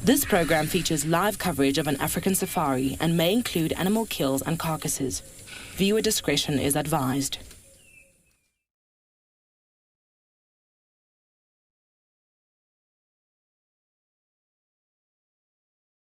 This program features live coverage of an African safari and may include animal kills and carcasses. Viewer discretion is advised.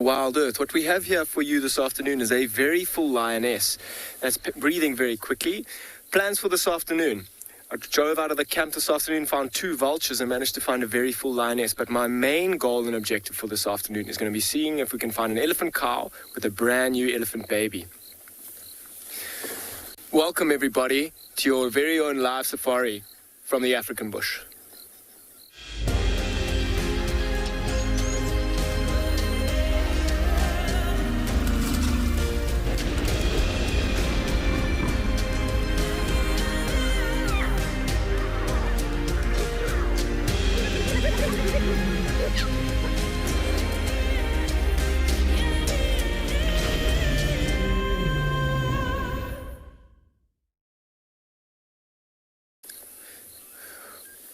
WildEarth, what we have here for you this afternoon is a very full lioness that's breathing very quickly. Plans for this afternoon. I drove out of the camp this afternoon, found 2 vultures and managed to find a very full lioness. But my main goal and objective for this afternoon is going to be seeing if we can find an elephant cow with a brand new elephant baby. Welcome everybody to your very own live safari from the African bush.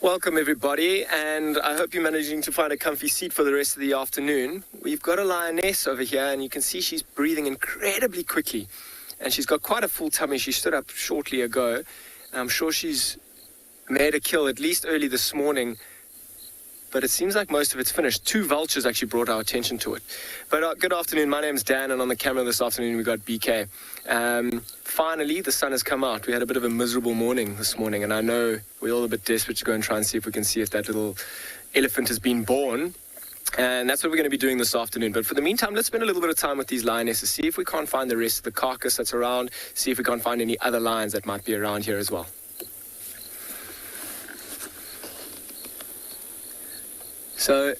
Welcome everybody, and I hope you're managing to find a comfy seat for the rest of the afternoon. We've got a lioness over here, and you can see she's breathing incredibly quickly, and she's got quite a full tummy. She stood up shortly ago, and I'm sure she's made a kill at least early this morning, but it seems like most of it's finished. 2 vultures actually brought our attention to it. But good afternoon, my name's Dan, and on the camera this afternoon we've got BK. Finally, the sun has come out. We had a bit of a miserable morning this morning, and I know we're all a bit desperate to go and try and see if we can see if that little elephant has been born. And that's what we're going to be doing this afternoon. But for the meantime, let's spend a little bit of time with these lionesses, see if we can't find the rest of the carcass that's around, see if we can't find any other lions that might be around here as well. So,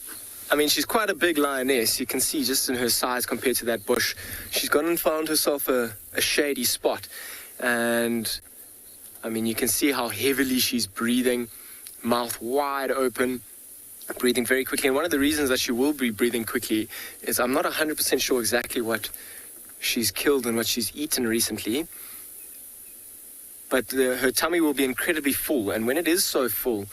I mean, she's quite a big lioness. You can see just in her size compared to that bush. She's gone and found herself a shady spot. And, I mean, you can see how heavily she's breathing, mouth wide open, breathing very quickly. And one of the reasons that she will be breathing quickly is I'm not 100% sure exactly what she's killed and what she's eaten recently. But her tummy will be incredibly full. And when it is so full,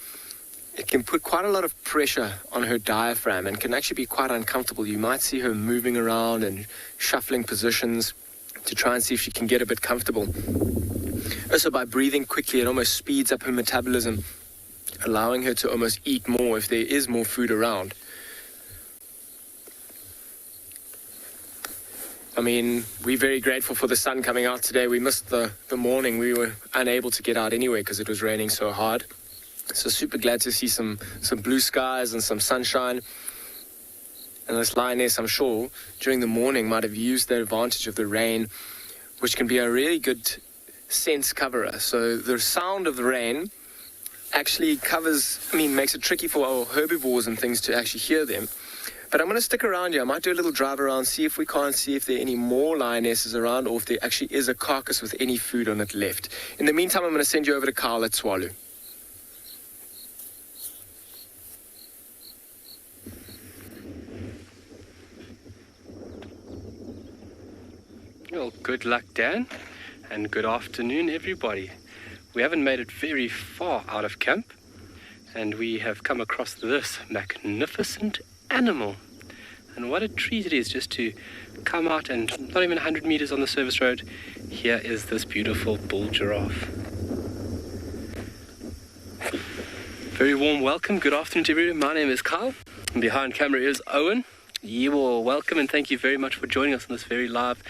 it can put quite a lot of pressure on her diaphragm and can actually be quite uncomfortable. You might see her moving around and shuffling positions to try and see if she can get a bit comfortable. Also, by breathing quickly, it almost speeds up her metabolism, allowing her to almost eat more if there is more food around. I mean, we're very grateful for the sun coming out today. We missed the morning. We were unable to get out anyway because it was raining so hard. So super glad to see some blue skies and some sunshine. And this lioness, I'm sure, during the morning might have used the advantage of the rain, which can be a really good sense coverer. So the sound of the rain actually makes it tricky for our herbivores and things to actually hear them. But I'm going to stick around here. I might do a little drive around, see if there are any more lionesses around, or if there actually is a carcass with any food on it left. In the meantime, I'm going to send you over to Carl at Tswalu. Well, good luck, Dan, and good afternoon, everybody. We haven't made it very far out of camp, and we have come across this magnificent animal. And what a treat it is just to come out and not even 100 meters on the service road. Here is this beautiful bull giraffe. Very warm welcome. Good afternoon to everyone. My name is Kyle, and behind camera is Owen. You are welcome, and thank you very much for joining us on this very live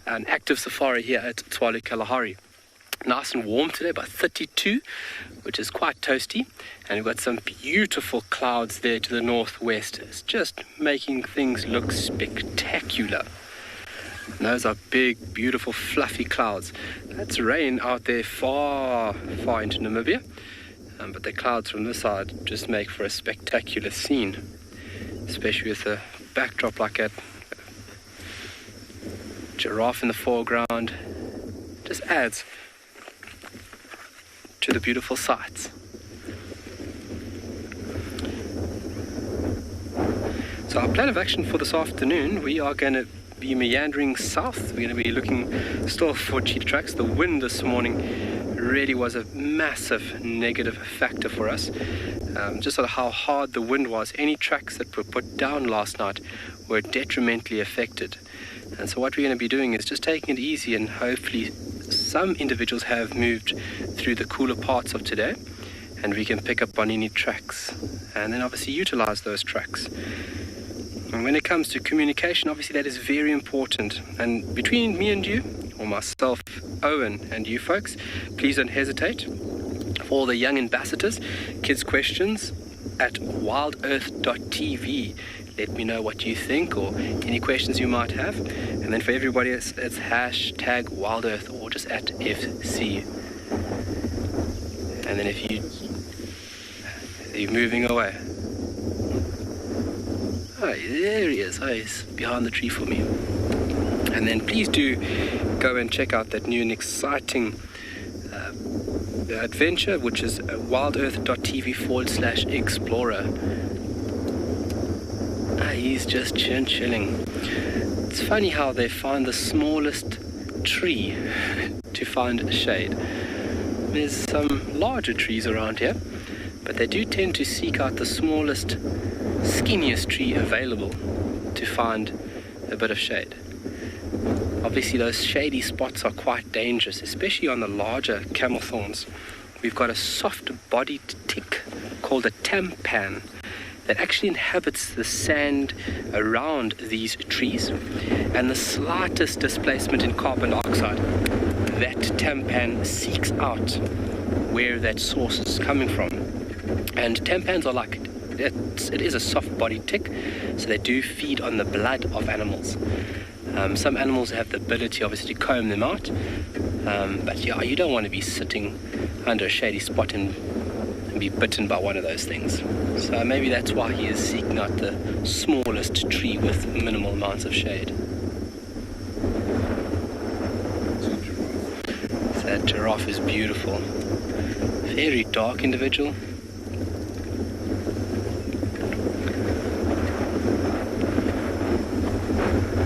and active safari here at Tswalu Kalahari. Nice and warm today, about 32, which is quite toasty, and we've got some beautiful clouds there to the northwest. It's just making things look spectacular. And those are big, beautiful, fluffy clouds. That's rain out there far, far into Namibia, but the clouds from this side just make for a spectacular scene, especially with a backdrop like that. Giraffe in the foreground just adds to the beautiful sights. So our plan of action for this afternoon, we are going to be meandering south. We're going to be looking still for cheetah tracks. The wind this morning really was a massive negative factor for us. Just sort of how hard the wind was. Any tracks that were put down last night were detrimentally affected. And so what we're going to be doing is just taking it easy, and hopefully some individuals have moved through the cooler parts of today, and we can pick up on any tracks and then obviously utilize those tracks. And when it comes to communication, obviously that is very important. And between me and you, or myself, Owen, and you folks, please don't hesitate. For all the young ambassadors, kids' questions at WildEarth.tv. Let me know what you think or any questions you might have. And then for everybody, it's hashtag WildEarth or just at FC. And then if you're moving away. Oh, there he is. Oh, he's behind the tree for me. And then please do go and check out that new and exciting adventure, which is wildearth.tv/explorer. He's just chilling. It's funny how they find the smallest tree to find shade. There's some larger trees around here, but they do tend to seek out the smallest, skinniest tree available to find a bit of shade. Obviously those shady spots are quite dangerous, especially on the larger camel thorns. We've got a soft-bodied tick called a tampan that actually inhabits the sand around these trees, and the slightest displacement in carbon dioxide, that tampan seeks out where that source is coming from. And tampans are like, it is a soft-bodied tick, so they do feed on the blood of animals. Some animals have the ability, obviously, to comb them out. But yeah, you don't want to be sitting under a shady spot and be bitten by one of those things. So maybe that's why he is seeking out the smallest tree with minimal amounts of shade. So that giraffe is beautiful. Very dark individual.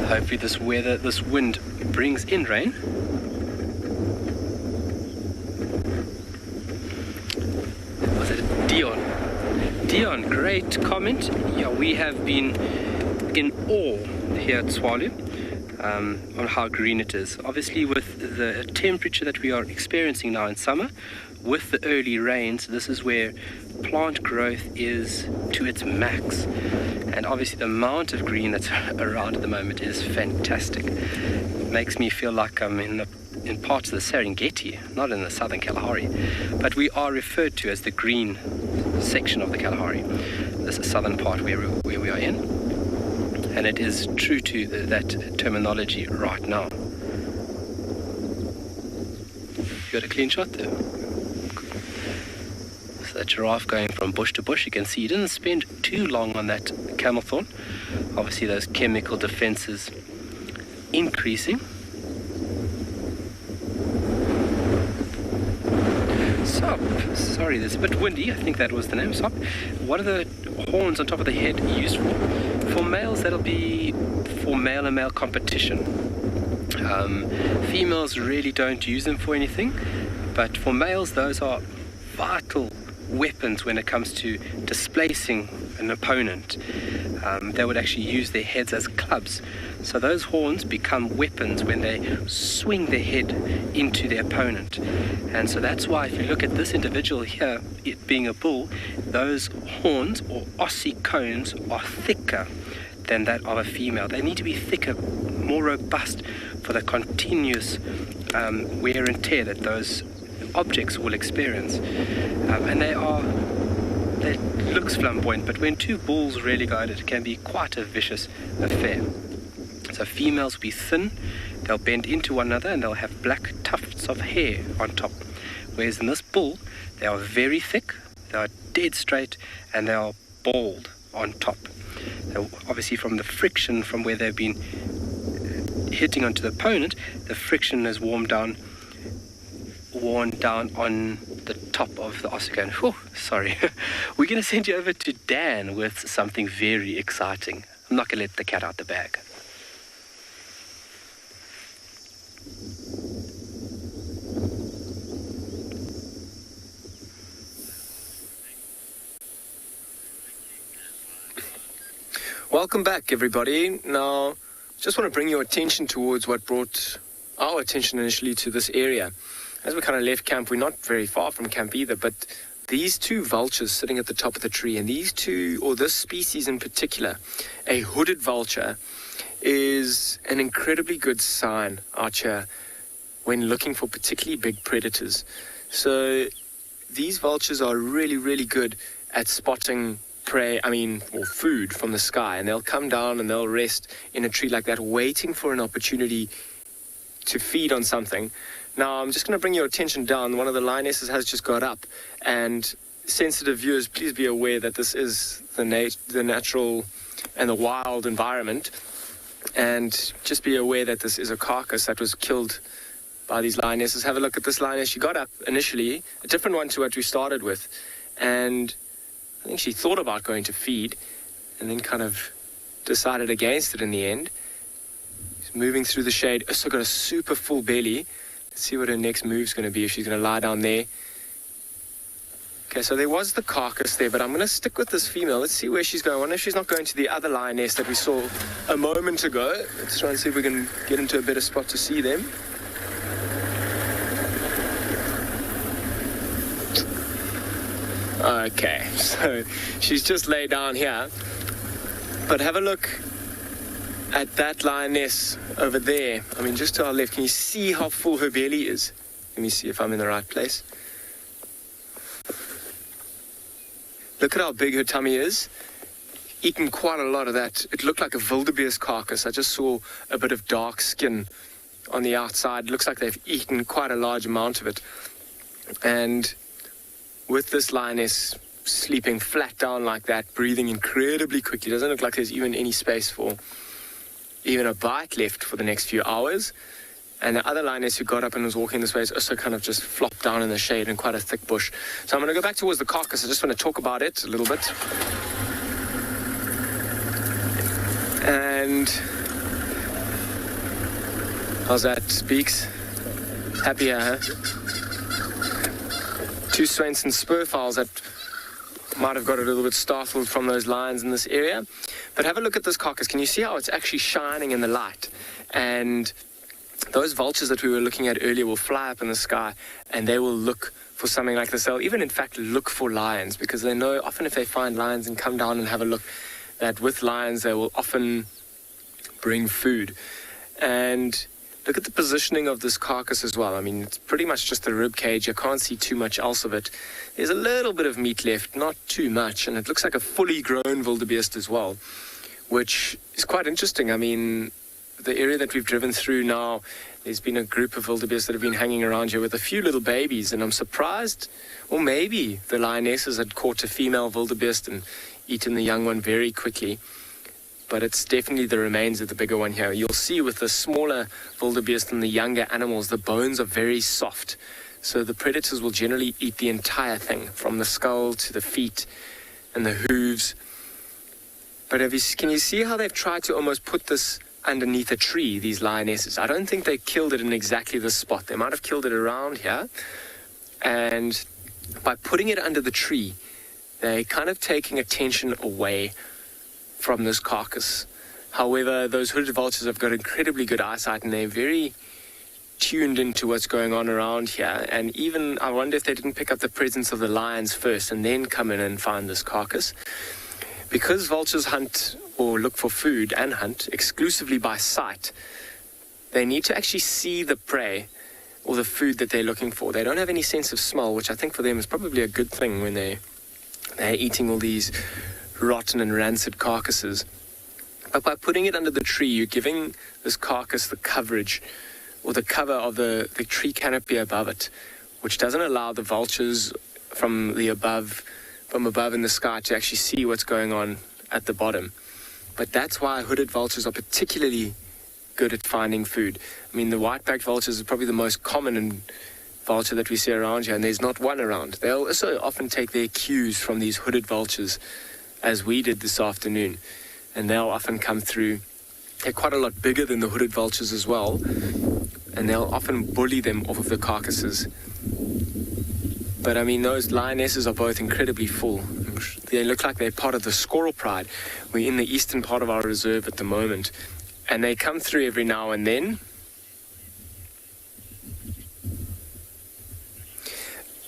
Hopefully this wind brings in rain. Was it Dion, great comment. Yeah, we have been in awe here at Tswalu on how green it is. Obviously with the temperature that we are experiencing now in summer, with the early rains, this is where plant growth is to its max. And obviously the amount of green that's around at the moment is fantastic. It makes me feel like I'm in parts of the Serengeti, not in the southern Kalahari. But we are referred to as the green section of the Kalahari. This is the southern part where we are in. And it is true to that terminology right now. You got a clean shot there. That giraffe going from bush to bush. You can see he didn't spend too long on that camel thorn. Obviously those chemical defenses increasing. Sop, sorry, it's a bit windy. I think that was the name, Sop. What are the horns on top of the head used for? For males, that'll be for male and male competition. Females really don't use them for anything, but for males, those are vital weapons when it comes to displacing an opponent. They would actually use their heads as clubs. So those horns become weapons when they swing their head into their opponent. And so that's why if you look at this individual here, it being a bull, those horns or ossicones are thicker than that of a female. They need to be thicker, more robust for the continuous wear and tear that those objects will experience. And it looks flamboyant, but when two bulls really go at it, it can be quite a vicious affair. So females will be thin, they'll bend into one another, and they'll have black tufts of hair on top. Whereas in this bull, they are very thick, they are dead straight, and they are bald on top. So obviously from the friction from where they've been hitting onto the opponent, the friction has worn down on the top of the ossicone. Whew, sorry. We're going to send you over to Dan with something very exciting. I'm not going to let the cat out the bag. Welcome back, everybody. Now, just want to bring your attention towards what brought our attention initially to this area. As we kind of left camp, we're not very far from camp either, but these two vultures sitting at the top of the tree, and these two, or this species in particular, a hooded vulture, is an incredibly good sign out here when looking for particularly big predators. So these vultures are really, really good at spotting prey, or food from the sky, and they'll come down and they'll rest in a tree like that, waiting for an opportunity to feed on something. Now, I'm just going to bring your attention down. One of the lionesses has just got up, and sensitive viewers, please be aware that this is the natural and the wild environment, and just be aware that this is a carcass that was killed by these lionesses. Have a look at this lioness. She got up initially, a different one to what we started with, and I think she thought about going to feed and then kind of decided against it in the end. She's moving through the shade. Also got a super full belly. Let's see what her next move's going to be, if she's going to lie down there. Okay, so there was the carcass there, but I'm going to stick with this female. Let's see where she's going. I wonder if she's not going to the other lioness that we saw a moment ago. Let's try and see if we can get into a better spot to see them. Okay, so she's just laid down here. But have a look at that lioness over there. Just to our left. Can you see how full her belly is? Let me see if I'm in the right place. Look at how big her tummy is. Eaten quite a lot of that. It looked like a wildebeest carcass. I just saw a bit of dark skin on the outside. It looks like they've eaten quite a large amount of it. And with this lioness sleeping flat down like that, breathing incredibly quickly, doesn't look like there's even any space for even a bite left for the next few hours. And the other lioness who got up and was walking this way is also kind of just flopped down in the shade in quite a thick bush. So I'm going to go back towards the carcass. I just want to talk about it a little bit. And how's that, Speaks? Happier, huh? Two Swainson spur fowls that might have got a little bit startled from those lions in this area. But have a look at this carcass. Can you see how it's actually shining in the light? And those vultures that we were looking at earlier will fly up in the sky, and they will look for something like this. They'll even, in fact, look for lions, because they know often if they find lions and come down and have a look, that with lions they will often bring food. And look at the positioning of this carcass as well. It's pretty much just the rib cage. You can't see too much else of it. There's a little bit of meat left, not too much, and it looks like a fully grown wildebeest as well, which is quite interesting. The area that we've driven through now, there's been a group of wildebeest that have been hanging around here with a few little babies, and I'm surprised, or maybe the lionesses had caught a female wildebeest and eaten the young one very quickly. But it's definitely the remains of the bigger one here. You'll see with the smaller wildebeest and the younger animals, the bones are very soft. So the predators will generally eat the entire thing, from the skull to the feet and the hooves. But can you see how they've tried to almost put this underneath a tree, these lionesses? I don't think they killed it in exactly this spot. They might have killed it around here. And by putting it under the tree, they're kind of taking attention away from this carcass. However, those hooded vultures have got incredibly good eyesight, and they're very tuned into what's going on around here. And even, I wonder if they didn't pick up the presence of the lions first and then come in and find this carcass. Because vultures hunt or look for food and hunt exclusively by sight, they need to actually see the prey or the food that they're looking for. They don't have any sense of smell, which I think for them is probably a good thing when they're eating all these rotten and rancid carcasses. But by putting it under the tree, you're giving this carcass the coverage or the cover of the tree canopy above it, which doesn't allow the vultures from above in the sky to actually see what's going on at the bottom. But that's why hooded vultures are particularly good at finding food. The white-backed vultures is probably the most common vulture that we see around here, and there's not one around. They'll also often take their cues from these hooded vultures, as we did this afternoon, and they'll often come through. They're quite a lot bigger than the hooded vultures as well, and they'll often bully them off of the carcasses. But those lionesses are both incredibly full. They look like they're part of the squirrel pride. We're in the eastern part of our reserve at the moment, and they come through every now and then.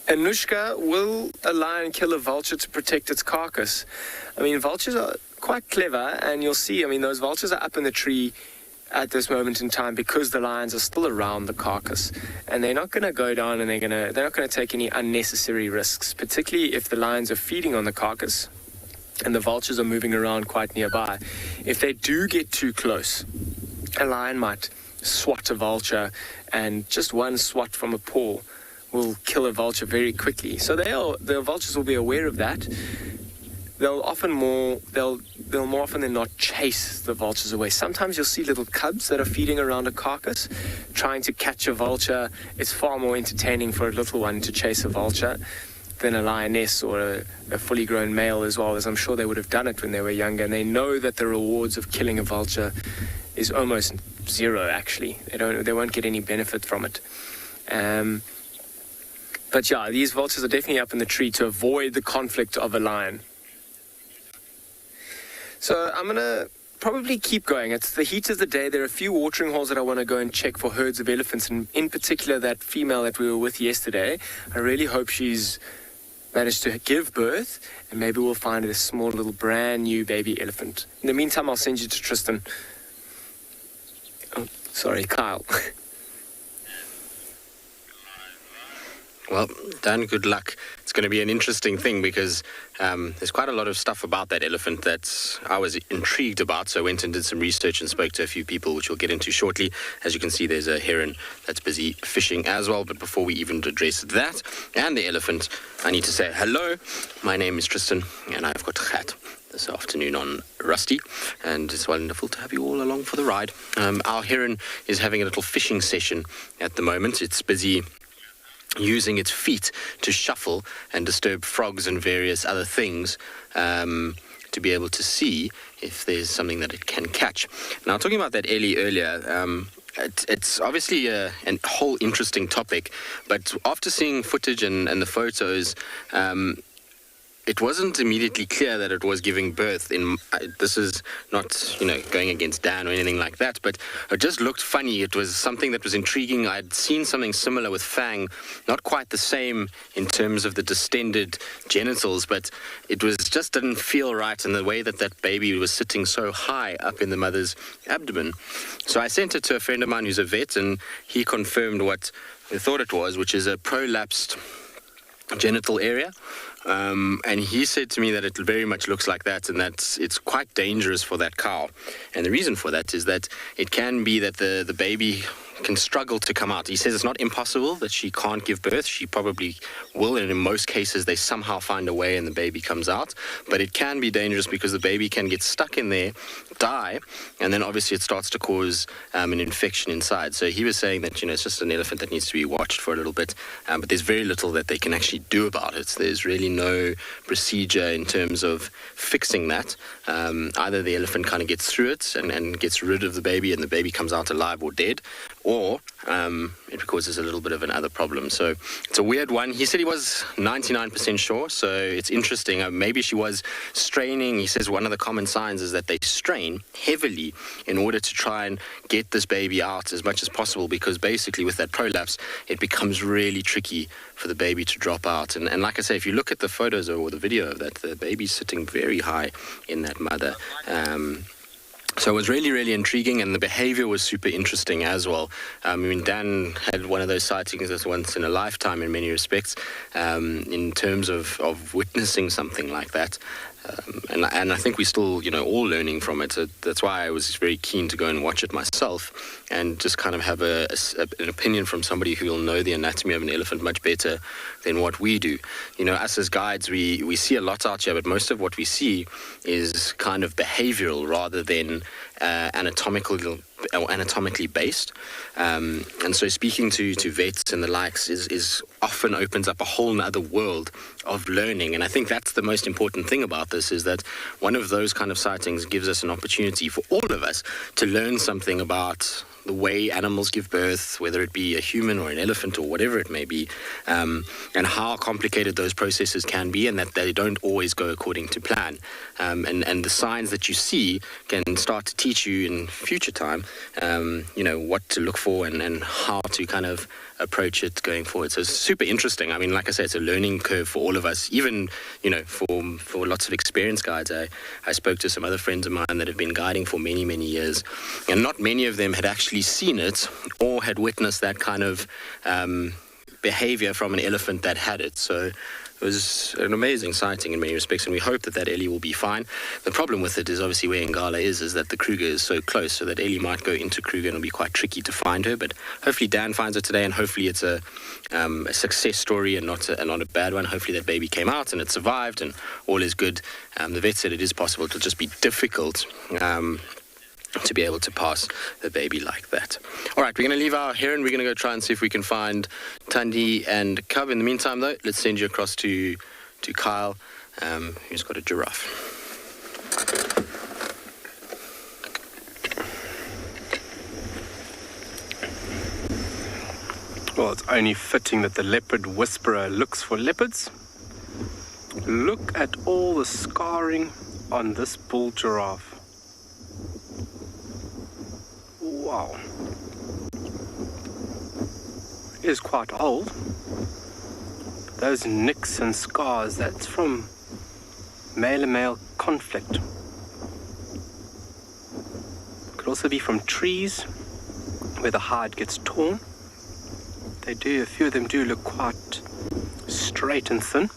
Anushka, will a lion kill a vulture to protect its carcass? I mean, vultures are quite clever, and you'll see, I mean, those vultures are up in the tree at this moment in time because the lions are still around the carcass, and they're not going to go down, and they're not going to take any unnecessary risks, particularly if the lions are feeding on the carcass and the vultures are moving around quite nearby. If they do get too close, a lion might swat a vulture, and just one swat from a paw will kill a vulture very quickly. So the vultures will be aware of that. They'll more often than not chase the vultures away. Sometimes you'll see little cubs that are feeding around a carcass, trying to catch a vulture. It's far more entertaining for a little one to chase a vulture than a lioness or a fully grown male, as well, as I'm sure they would have done it when they were younger. And they know that the rewards of killing a vulture is almost zero, actually. They won't get any benefit from it. But yeah, these vultures are definitely up in the tree to avoid the conflict of a lion. So I'm going to probably keep going. It's the heat of the day. There are a few watering holes that I want to go and check for herds of elephants, and in particular that female that we were with yesterday. I really hope she's managed to give birth, and maybe we'll find a small little brand new baby elephant. In the meantime, I'll send you to Tristan. Oh, sorry, Kyle. Well, Dan, good luck. It's going to be an interesting thing because there's quite a lot of stuff about that elephant that I was intrigued about. So I went and did some research and spoke to a few people, which we'll get into shortly. As you can see, there's a heron that's busy fishing as well. But before we even address that and the elephant, I need to say hello. My name is Tristan, and I've got Chat this afternoon on Rusty, and it's wonderful to have you all along for the ride. Our heron is having a little fishing session at the moment. It's busy using its feet to shuffle and disturb frogs and various other things to be able to see if there's something that it can catch. Now, talking about that earlier, it's obviously a whole interesting topic, but after seeing footage and the photos, it wasn't immediately clear that it was giving birth. This is not, going against Dan or anything like that, but it just looked funny. It was something that was intriguing. I'd seen something similar with Fang, not quite the same in terms of the distended genitals, but it just didn't feel right in the way that baby was sitting so high up in the mother's abdomen. So I sent it to a friend of mine who's a vet, and he confirmed what we thought it was, which is a prolapsed genital area. And he said to me that it very much looks like that, and that it's quite dangerous for that cow. And the reason for that is that it can be that the baby can struggle to come out. He says it's not impossible that she can't give birth. She probably will, and in most cases they somehow find a way and the baby comes out. But it can be dangerous because the baby can get stuck in there, die, and then obviously it starts to cause an infection inside. So he was saying that, it's just an elephant that needs to be watched for a little bit, but there's very little that they can actually do about it. There's really no procedure in terms of fixing that. Either the elephant kind of gets through it and gets rid of the baby, and the baby comes out alive or dead, or it causes a little bit of another problem. So it's a weird one. He said he was 99% sure, so it's interesting. Maybe she was straining. He says one of the common signs is that they strain heavily in order to try and get this baby out as much as possible, because basically with that prolapse, it becomes really tricky for the baby to drop out. And like I say, if you look at the photos or the video of that, the baby's sitting very high in that mother. So it was really, really intriguing, and the behavior was super interesting as well. Dan had one of those sightings that's once in a lifetime in many respects, in terms of witnessing something like that. And I think we're still, all learning from it. So that's why I was very keen to go and watch it myself and just kind of have an opinion from somebody who will know the anatomy of an elephant much better than what we do. Us as guides, we see a lot out here, but most of what we see is kind of behavioral rather than anatomically based. And so speaking to vets and the likes is often opens up a whole nother world of learning. And I think that's the most important thing about this, is that one of those kind of sightings gives us an opportunity for all of us to learn something about the way animals give birth, whether it be a human or an elephant or whatever it may be, and how complicated those processes can be, and that they don't always go according to plan. And the signs that you see can start to teach you in future time, what to look for and how to kind of approach it going forward. So it's super interesting. I mean, like I said, it's a learning curve for all of us, even, for lots of experienced guides. I spoke to some other friends of mine that have been guiding for many, many years, and not many of them had actually seen it or had witnessed that kind of behavior from an elephant that had it. So it was an amazing sighting in many respects, and we hope that Ellie will be fine. The problem with it is obviously where Ngala is that the Kruger is so close, so that Ellie might go into Kruger and it'll be quite tricky to find her. But hopefully Dan finds her today, and hopefully it's a success story and not a bad one. Hopefully that baby came out and it survived and all is good. The vet said it is possible. It'll just be difficult to be able to pass the baby like that. All right, we're going to leave our heron. We're going to go try and see if we can find Thandi and Cub. In the meantime, though, let's send you across to Kyle, who's got a giraffe. Well, it's only fitting that the leopard whisperer looks for leopards. Look at all the scarring on this bull giraffe. Wow. It is quite old. Those nicks and scars, that's from male-to-male conflict. Could also be from trees where the hide gets torn. A few of them do look quite straight and thin.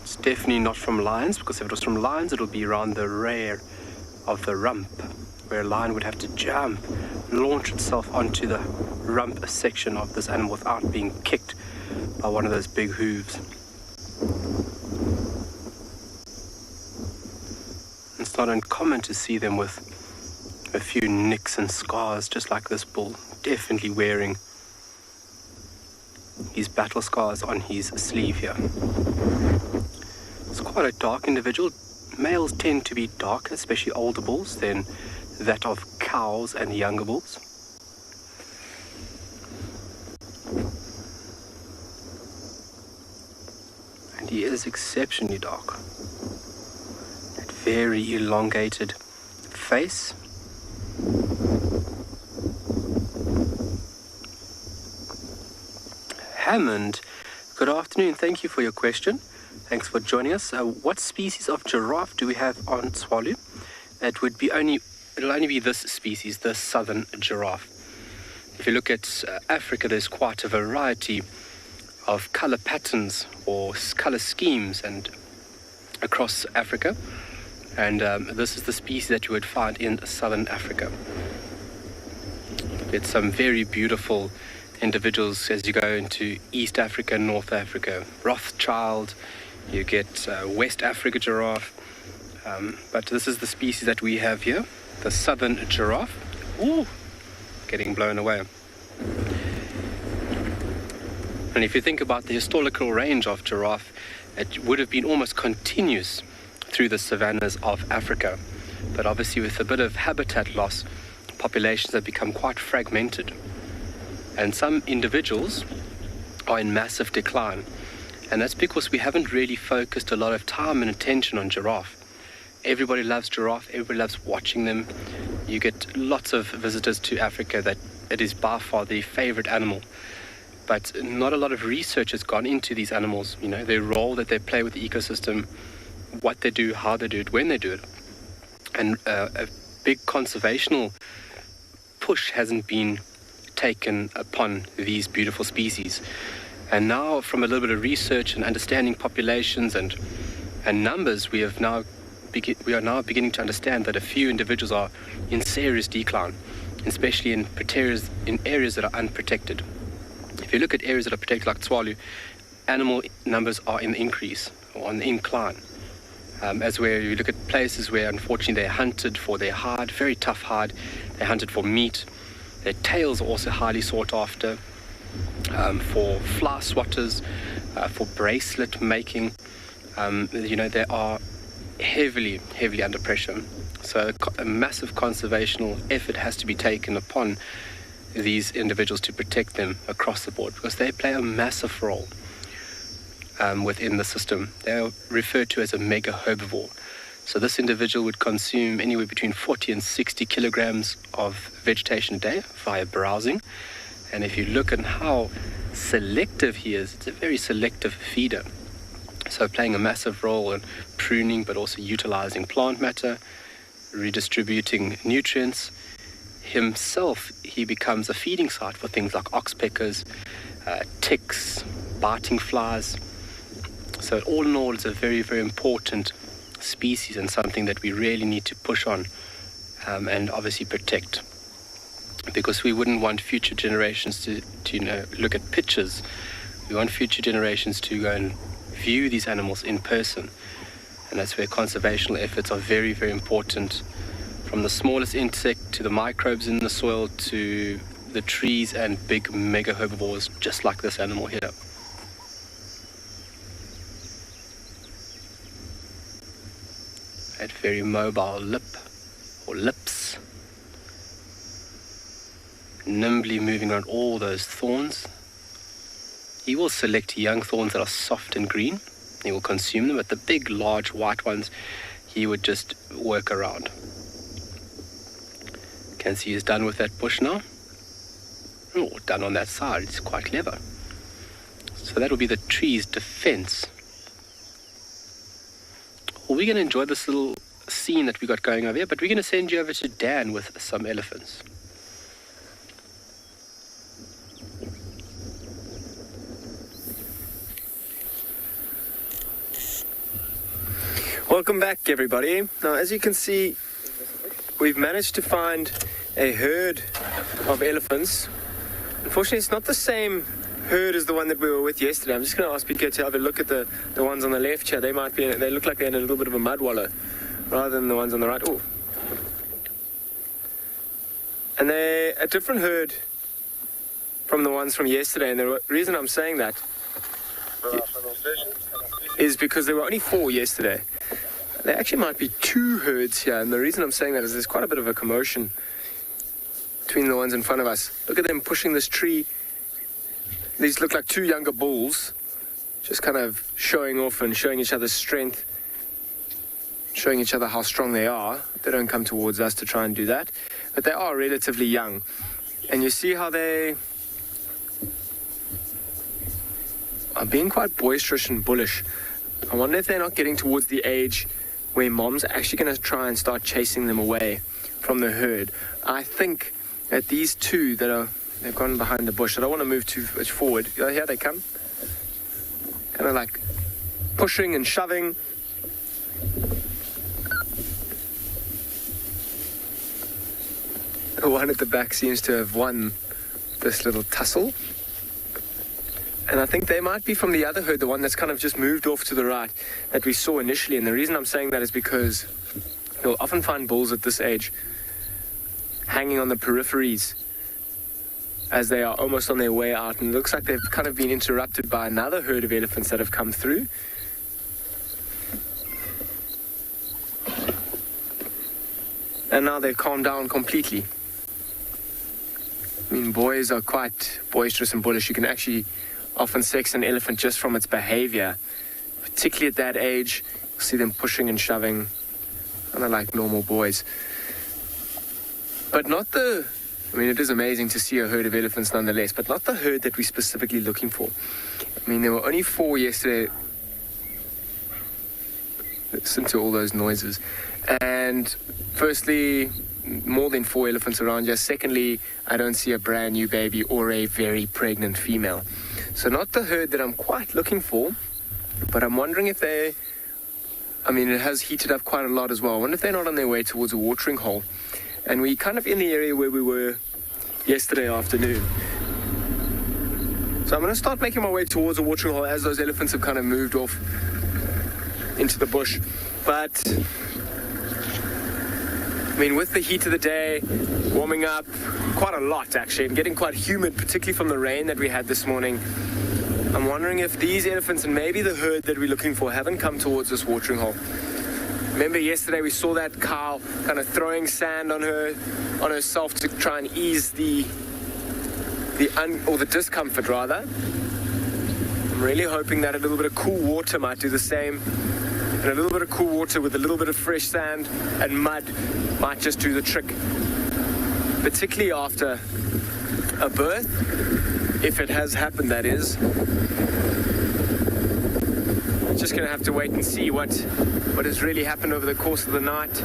It's definitely not from lions, because if it was from lions, it would be around the rear of the rump, where a lion would have to jump, launch itself onto the rump section of this animal without being kicked by one of those big hooves. It's not uncommon to see them with a few nicks and scars, just like this bull, definitely wearing his battle scars on his sleeve here. It's quite a dark individual. Males tend to be darker, especially older bulls, than that of cows and younger bulls. And he is exceptionally dark. That very elongated face. Hammond, good afternoon. Thank you for your question. Thanks for joining us. What species of giraffe do we have on Tswalu? It'll only be this species, the southern giraffe. If you look at Africa, there's quite a variety of color patterns or color schemes and across Africa. And this is the species that you would find in southern Africa. It's some very beautiful individuals as you go into East Africa, North Africa. Rothschild, you get West Africa giraffe. But this is the species that we have here, the southern giraffe. Ooh, getting blown away. And if you think about the historical range of giraffe, it would have been almost continuous through the savannas of Africa. But obviously with a bit of habitat loss, populations have become quite fragmented. And some individuals are in massive decline. And that's because we haven't really focused a lot of time and attention on giraffe. Everybody loves giraffe, everybody loves watching them. You get lots of visitors to Africa that it is by far their favorite animal. But not a lot of research has gone into these animals, their role that they play with the ecosystem, what they do, how they do it, when they do it. And a big conservational push hasn't been taken upon these beautiful species. And now, from a little bit of research and understanding populations and numbers, we are now beginning to understand that a few individuals are in serious decline, especially in areas that are unprotected. If you look at areas that are protected like Tswalu, animal numbers are in increase or on the incline. As where you look at places where unfortunately they're hunted for their hide, very tough hide, they're hunted for meat. Their tails are also highly sought after for fly swatters, for bracelet making. There are heavily under pressure. So a massive conservational effort has to be taken upon these individuals to protect them across the board, because they play a massive role within the system. They are referred to as a mega herbivore. So this individual would consume anywhere between 40 and 60 kilograms of vegetation a day via browsing. And if you look at how selective he is, it's a very selective feeder. So playing a massive role in pruning, but also utilizing plant matter, redistributing nutrients. Himself, he becomes a feeding site for things like oxpeckers, ticks, biting flies. So all in all, it's a very, very important species and something that we really need to push on and obviously protect, because we wouldn't want future generations to look at pictures. We want future generations to go and view these animals in person, and that's where conservational efforts are very, very important, from the smallest insect to the microbes in the soil to the trees and big mega herbivores just like this animal here. That very mobile lip or lips, nimbly moving around all those thorns. He will select young thorns that are soft and green. He will consume them, but the big, large, white ones, he would just work around. You can see he's done with that bush now. Oh, done on that side. It's quite clever. So that will be the tree's defense. Well, we're going to enjoy this little scene that we got going over here, but we're going to send you over to Dan with some elephants. Welcome back, everybody. Now, as you can see, we've managed to find a herd of elephants. Unfortunately, it's not the same herd as the one that we were with yesterday. I'm just going to ask PK to have a look at the ones on the left here. They look like they're in a little bit of a mud wallow rather than the ones on the right. Oh. And they're a different herd from the ones from yesterday. And the reason I'm saying that is because there were only 4 yesterday. There actually might be 2 herds here, and the reason I'm saying that is there's quite a bit of a commotion between the ones in front of us. Look at them pushing this tree. These look like 2 younger bulls, just kind of showing off and showing each other's strength, showing each other how strong they are. They don't come towards us to try and do that, but they are relatively young. And you see how they are being quite boisterous and bullish. I wonder if they're not getting towards the age where moms are actually going to try and start chasing them away from the herd. I think that these 2 they've gone behind the bush. I don't want to move too much forward. Here they come. Kind of like pushing and shoving. The one at the back seems to have won this little tussle. And I think they might be from the other herd, the one that's kind of just moved off to the right that we saw initially. And the reason I'm saying that is because you'll often find bulls at this age hanging on the peripheries as they are almost on their way out. And it looks like they've kind of been interrupted by another herd of elephants that have come through. And now they've calmed down completely. I mean, boys are quite boisterous and bullish. You can actually often sex an elephant just from its behavior, particularly at that age. You'll see them pushing and shoving, kind of like normal boys. But not I mean, it is amazing to see a herd of elephants nonetheless, but not the herd that we're specifically looking for. I mean, there were only 4 yesterday. Listen to all those noises. And firstly, more than 4 elephants around here. Secondly, I don't see a brand new baby or a very pregnant female. So not the herd that I'm quite looking for, but I'm wondering if it has heated up quite a lot as well. I wonder if they're not on their way towards a watering hole. And we're kind of in the area where we were yesterday afternoon. So I'm going to start making my way towards a watering hole as those elephants have kind of moved off into the bush. But I mean, with the heat of the day, warming up quite a lot actually, and getting quite humid, particularly from the rain that we had this morning, I'm wondering if these elephants and maybe the herd that we're looking for haven't come towards this watering hole. Remember yesterday we saw that cow kind of throwing sand on herself to try and ease the discomfort rather. I'm really hoping that a little bit of cool water might do the same. And a little bit of cool water with a little bit of fresh sand and mud might just do the trick. Particularly after a birth, if it has happened, that is. Just going to have to wait and see what has really happened over the course of the night.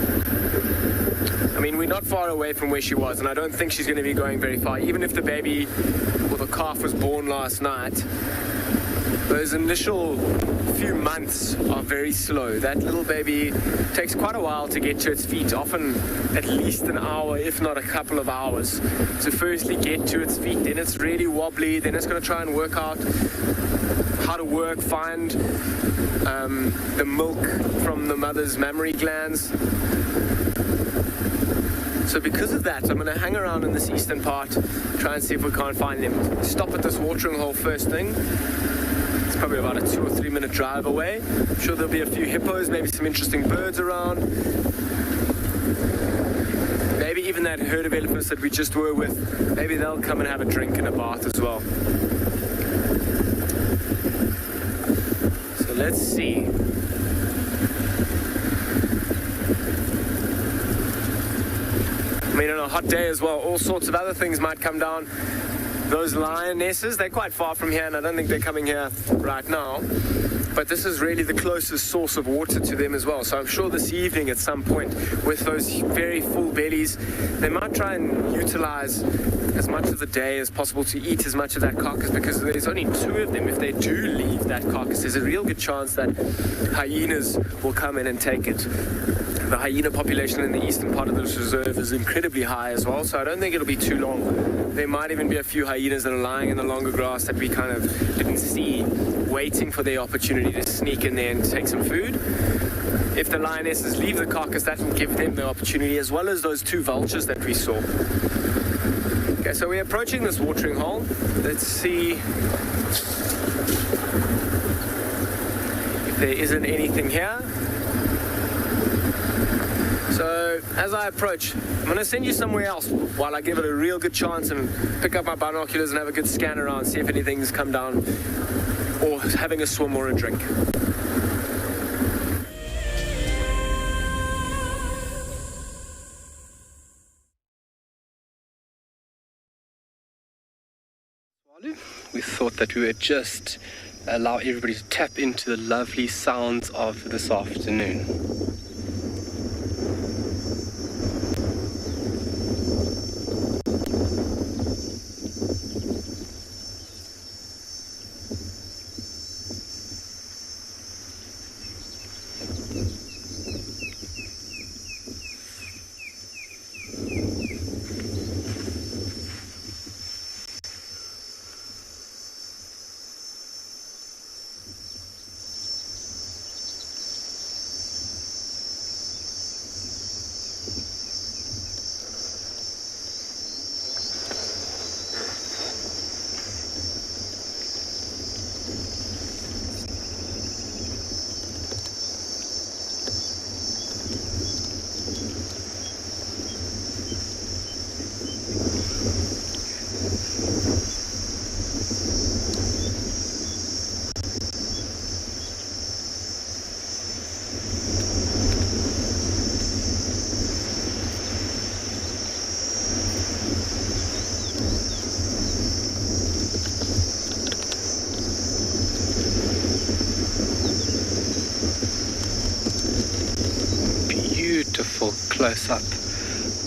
I mean, we're not far away from where she was, and I don't think she's going to be going very far. Even if the baby or the calf was born last night, those initial few months are very slow. That little baby takes quite a while to get to its feet, often at least an hour, if not a couple of hours, to firstly get to its feet. Then it's really wobbly, then it's going to try and work out how to find the milk from the mother's mammary glands. So because of that, I'm going to hang around in this eastern part, try and see if we can't find them. Stop at this watering hole first thing. It's probably about a 2 or 3 minute drive away. I'm sure there'll be a few hippos, maybe some interesting birds around. Maybe even that herd of elephants that we just were with, maybe they'll come and have a drink and a bath as well. So let's see. I mean, on a hot day as well, all sorts of other things might come down. Those lionesses, they're quite far from here, and I don't think they're coming here right now. But this is really the closest source of water to them as well. So I'm sure this evening at some point, with those very full bellies, they might try and utilize as much of the day as possible to eat as much of that carcass, because there's only 2 of them. If they do leave that carcass, there's a real good chance that hyenas will come in and take it. The hyena population in the eastern part of this reserve is incredibly high as well, so I don't think it'll be too long. There might even be a few hyenas that are lying in the longer grass that we kind of didn't see, waiting for their opportunity to sneak in there and take some food. If the lionesses leave the carcass, that will give them the opportunity, as well as those 2 vultures that we saw. Okay, so we're approaching this watering hole. Let's see if there isn't anything here. So as I approach, I'm going to send you somewhere else while I give it a real good chance and pick up my binoculars and have a good scan around, see if anything's come down or having a swim or a drink. We thought that we would just allow everybody to tap into the lovely sounds of this afternoon. Beautiful close-up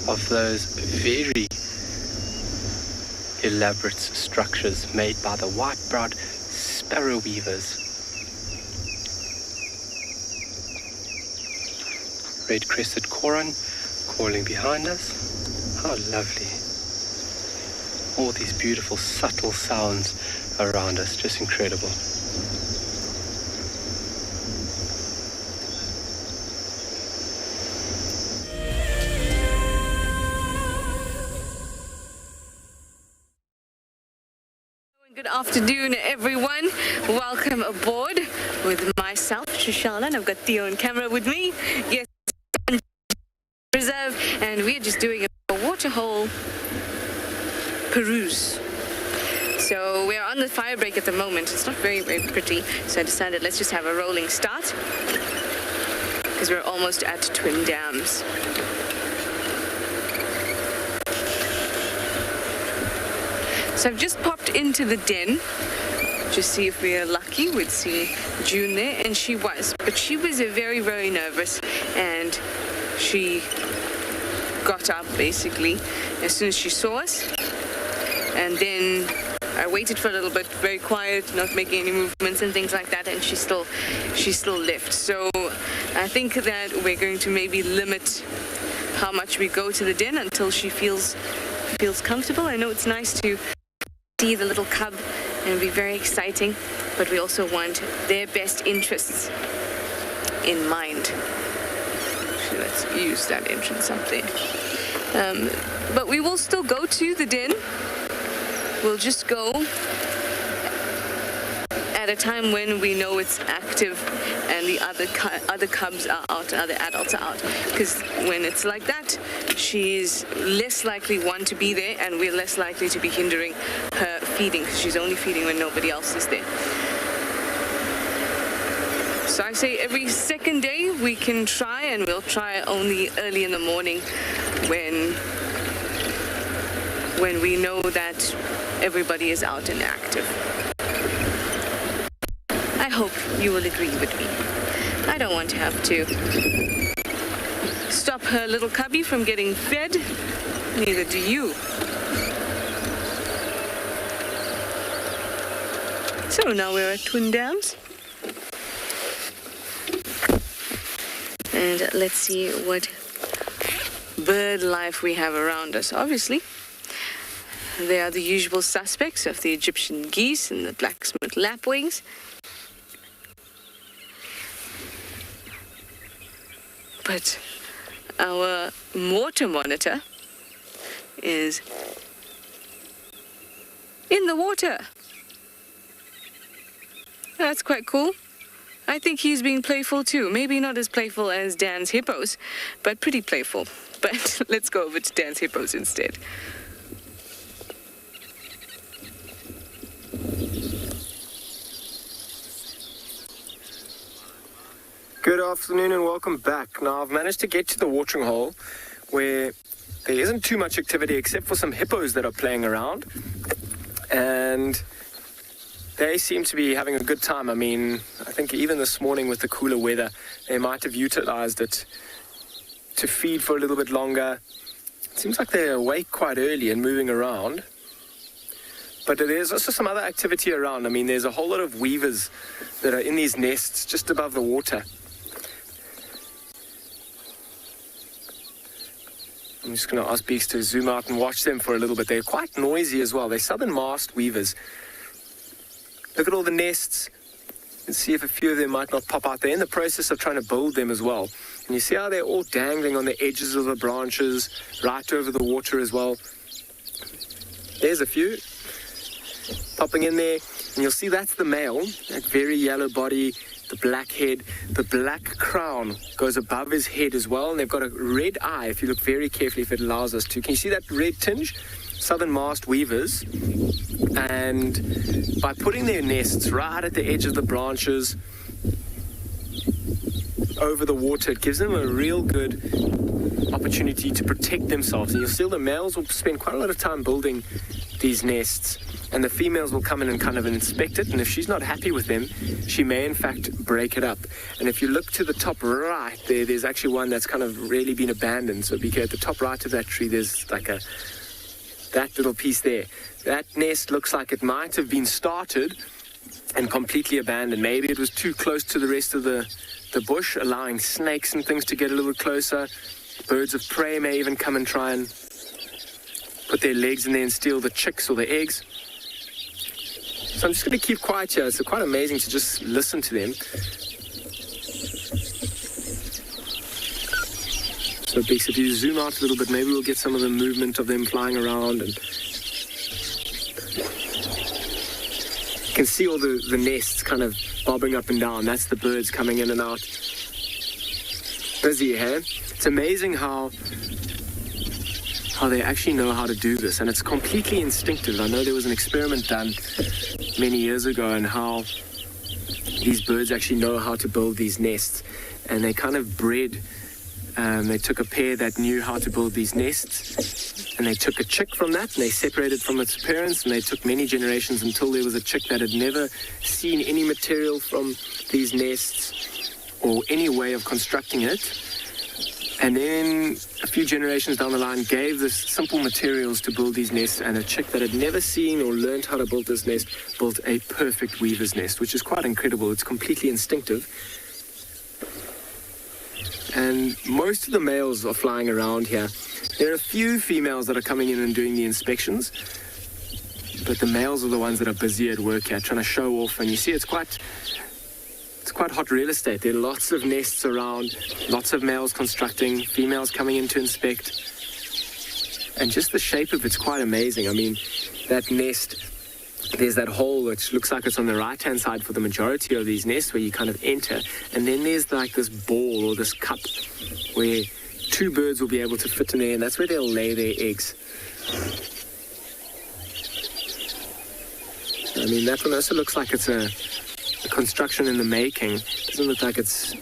of those very elaborate structures made by the white-browed sparrow weavers. Red-crested coron calling behind us. How lovely. All these beautiful subtle sounds around us, just incredible. Good afternoon, everyone. Welcome aboard with myself, Shoshana, and I've got Theo on camera with me. Yes. Reserve, and we're just doing a waterhole peruse. So we're on the fire break at the moment. It's not very, very pretty, so I decided let's just have a rolling start because we're almost at Twin Dams. So I've just popped into the den, just see if we are lucky. We'd see June there, and she was. But she was very, very nervous, and she got up basically as soon as she saw us. And then I waited for a little bit, very quiet, not making any movements and things like that, and she still left. So I think that we're going to maybe limit how much we go to the den until she feels comfortable. I know it's nice to see the little cub and be very exciting, but we also want their best interests in mind. So let's use that entrance up there. But we will still go to the den. We'll just go at a time when we know it's active and the other cubs are out, other adults are out. Because when it's like that, she's less likely, one, to be there, and we're less likely to be hindering her feeding. She's only feeding when nobody else is there. So I say every second day we can try, and we'll try only early in the morning when we know that everybody is out and active. I hope you will agree with me. I don't want to have to stop her little cubby from getting fed. Neither do you. So now we're at Twin Dams. And let's see what bird life we have around us. Obviously, there are the usual suspects of the Egyptian geese and the black-smith lapwings. But our water monitor is in the water. That's quite cool. I think he's being playful too. Maybe not as playful as Dan's hippos, but pretty playful. But let's go over to Dan's hippos instead. Good afternoon and welcome back. Now, I've managed to get to the watering hole where there isn't too much activity except for some hippos that are playing around. And they seem to be having a good time. I mean, I think even this morning with the cooler weather, they might have utilized it to feed for a little bit longer. It seems like they're awake quite early and moving around. But there's also some other activity around. I mean, there's a whole lot of weavers that are in these nests just above the water. I'm just going to ask Beeks to zoom out and watch them for a little bit. They're quite noisy as well. They're southern mast weavers. Look at all the nests and see if a few of them might not pop out. They're in the process of trying to build them as well. And you see how they're all dangling on the edges of the branches, right over the water as well. There's a few popping in there. And you'll see that's the male, that very yellow body, the black head, the black crown goes above his head as well. And they've got a red eye, if you look very carefully, if it allows us to. Can you see that red tinge? Southern mast weavers. And by putting their nests right at the edge of the branches over the water, it gives them a real good opportunity to protect themselves. And you'll see the males will spend quite a lot of time building these nests, and the females will come in and kind of inspect it, and if she's not happy with them, she may in fact break it up. And if you look to the top right there's actually one that's kind of really been abandoned. So because at the top right of that tree, there's like that little piece there. That nest looks like it might have been started and completely abandoned. Maybe it was too close to the rest of the bush, allowing snakes and things to get a little closer. Birds of prey may even come and try and put their legs in there and steal the chicks or the eggs. So I'm just going to keep quiet here. It's quite amazing to just listen to them. So Beeks, if you zoom out a little bit, maybe we'll get some of the movement of them flying around. And you can see all the nests kind of bobbing up and down. That's the birds coming in and out. busy, hey? It's amazing how they actually know how to do this, and it's completely instinctive. I know there was an experiment done many years ago on how these birds actually know how to build these nests, and they kind of bred. They took a pair that knew how to build these nests, and they took a chick from that, and they separated from its parents, and they took many generations until there was a chick that had never seen any material from these nests or any way of constructing it. And then a few generations down the line gave this simple materials to build these nests, and a chick that had never seen or learned how to build this nest built a perfect weaver's nest, which is quite incredible. It's completely instinctive. And most of the males are flying around here. There are a few females that are coming in and doing the inspections, but the males are the ones that are busy at work here, trying to show off. And you see it's quite hot real estate. There are lots of nests around, lots of males constructing, females coming in to inspect. And just the shape of it's quite amazing. I mean, that nest, there's that hole which looks like it's on the right-hand side for the majority of these nests where you kind of enter. And then there's like this ball or this cup where two birds will be able to fit in there, and that's where they'll lay their eggs. I mean, that one also looks like it's a construction in the making. Doesn't look like it's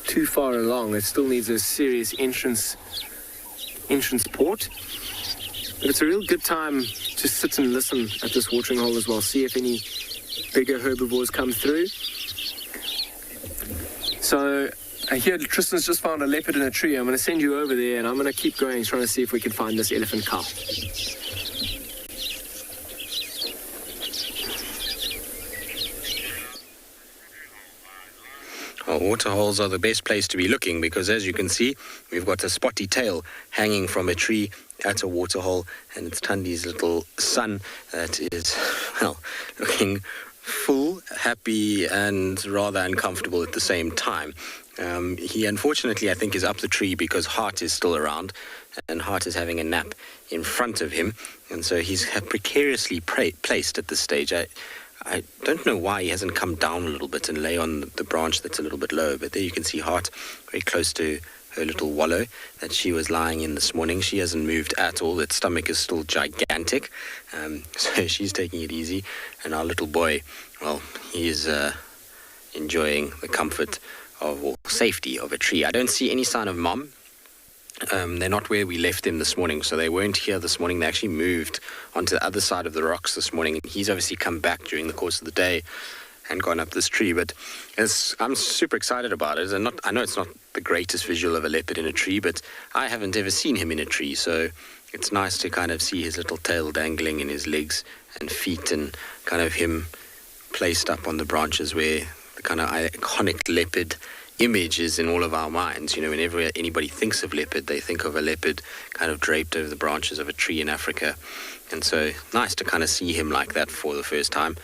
too far along. It still needs a serious entrance port. But it's a real good time to sit and listen at this watering hole as well. See if any bigger herbivores come through. So I hear Tristan's just found a leopard in a tree. I'm going to send you over there, and I'm going to keep going trying to see if we can find this elephant cow. Well, waterholes are the best place to be looking because, as you can see, we've got a spotty tail hanging from a tree at a waterhole, and it's Tandi's little son that is, well, looking full, happy, and rather uncomfortable at the same time. He, unfortunately, I think, is up the tree because Hart is still around, and Hart is having a nap in front of him, and so he's precariously placed at this stage. I don't know why he hasn't come down a little bit and lay on the branch that's a little bit low, but there you can see Hart very close to her little wallow that she was lying in this morning. She hasn't moved at all. Its stomach is still gigantic, so she's taking it easy. And our little boy, well, he is enjoying the comfort of, or safety of a tree. I don't see any sign of Mom. They're not where we left them this morning, so they weren't here this morning. They actually moved onto the other side of the rocks this morning. He's obviously come back during the course of the day and gone up this tree, but I'm super excited about it. And I know it's not the greatest visual of a leopard in a tree, but I haven't ever seen him in a tree, so it's nice to kind of see his little tail dangling in his legs and feet, and kind of him placed up on the branches where the kind of iconic leopard image is in all of our minds. You know, whenever anybody thinks of leopard, they think of a leopard kind of draped over the branches of a tree in Africa. And so nice to kind of see him like that for the first time.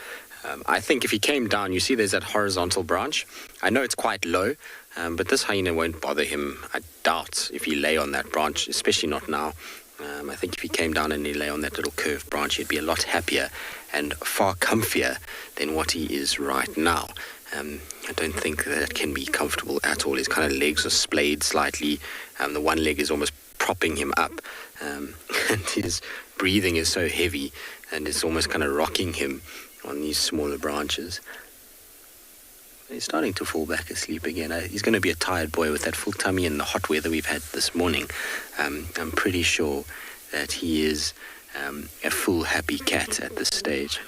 I think if he came down, you see there's that horizontal branch. I know it's quite low, but this hyena won't bother him, I doubt, if he lay on that branch, especially not now. I think if he came down and he lay on that little curved branch, he'd be a lot happier and far comfier than what he is right now. I don't think that can be comfortable at all. His kind of legs are splayed slightly. The one leg is almost propping him up. And his breathing is so heavy, and it's almost kind of rocking him on these smaller branches. He's starting to fall back asleep again. He's going to be a tired boy with that full tummy and the hot weather we've had this morning. I'm pretty sure that he is a full happy cat at this stage.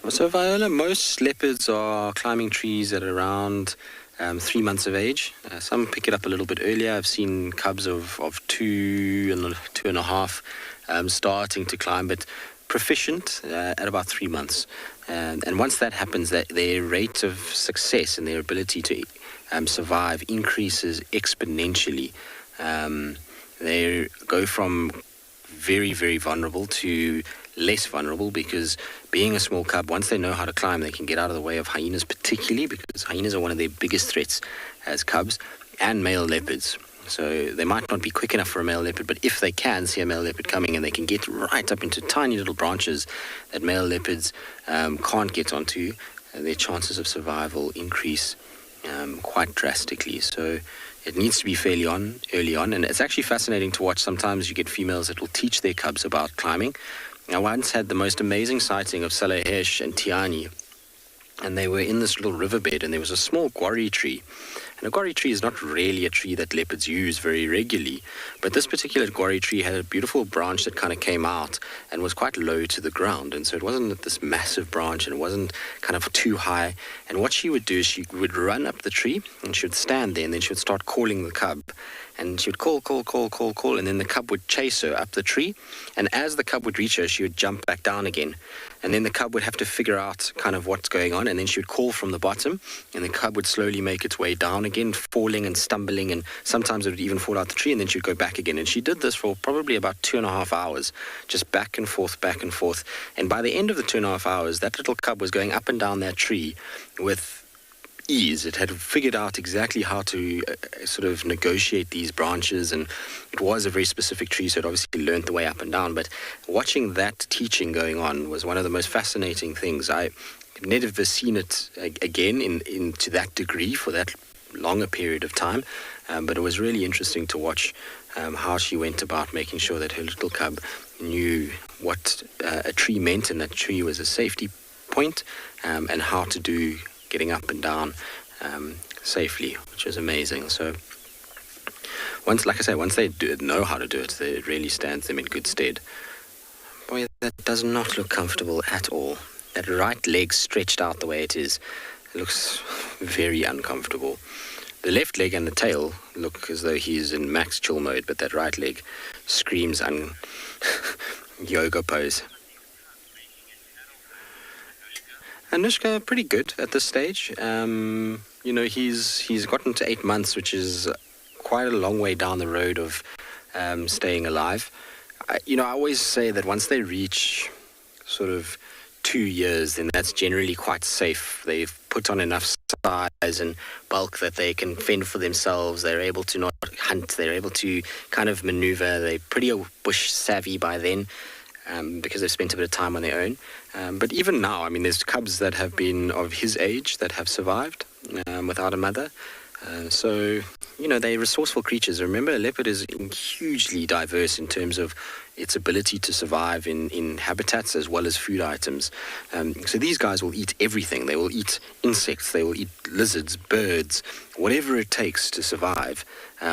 So Viola, most leopards are climbing trees at around 3 months of age. Some pick it up a little bit earlier. I've seen cubs of 2.5 starting to climb, but proficient at about 3 months. And once that happens, their rate of success and their ability to survive increases exponentially. They go from very, very vulnerable to less vulnerable, because being a small cub, once they know how to climb, they can get out of the way of hyenas, particularly because hyenas are one of their biggest threats as cubs, and male leopards. So they might not be quick enough for a male leopard, but if they can see a male leopard coming, and they can get right up into tiny little branches that male leopards can't get onto, their chances of survival increase quite drastically. So it needs to be fairly early on, and it's actually fascinating to watch. Sometimes you get females that will teach their cubs about climbing. I once had the most amazing sighting of Salahesh and Tiani, and they were in this little riverbed, and there was a small guarri tree. And a guarri tree is not really a tree that leopards use very regularly, but this particular guarri tree had a beautiful branch that kind of came out and was quite low to the ground, and so it wasn't this massive branch, and it wasn't kind of too high. And what she would do is she would run up the tree, and she would stand there, and then she would start calling the cub. And she would call, and then the cub would chase her up the tree. And as the cub would reach her, she would jump back down again. And then the cub would have to figure out kind of what's going on, and then she would call from the bottom, and the cub would slowly make its way down again, falling and stumbling, and sometimes it would even fall out the tree, and then she would go back again. And she did this for probably about 2.5 hours, just back and forth, back and forth. And by the end of the 2.5 hours, that little cub was going up and down that tree with ease. It had figured out exactly how to sort of negotiate these branches, and it was a very specific tree, so it obviously learned the way up and down. But watching that teaching going on was one of the most fascinating things. I've never seen it again in to that degree for that longer period of time, but it was really interesting to watch how she went about making sure that her little cub knew what a tree meant, and that tree was a safety point, and how to do getting up and down safely, which is amazing. So once they know how to do it, it really stands them in good stead. Boy, that does not look comfortable at all. That right leg stretched out the way it is, it looks very uncomfortable. The left leg and the tail look as though he's in max chill mode, but that right leg screams yoga pose. Anushka, pretty good at this stage. He's gotten to 8 months, which is quite a long way down the road of staying alive. I always say that once they reach sort of 2 years, then that's generally quite safe. They've put on enough size and bulk that they can fend for themselves. They're able to not hunt. They're able to kind of maneuver. They're pretty bush savvy by then, because they've spent a bit of time on their own. But even now, there's cubs that have been of his age that have survived without a mother. So, they're resourceful creatures. Remember, a leopard is hugely diverse in terms of its ability to survive in habitats as well as food items. So these guys will eat everything. They will eat insects, they will eat lizards, birds, whatever it takes to survive,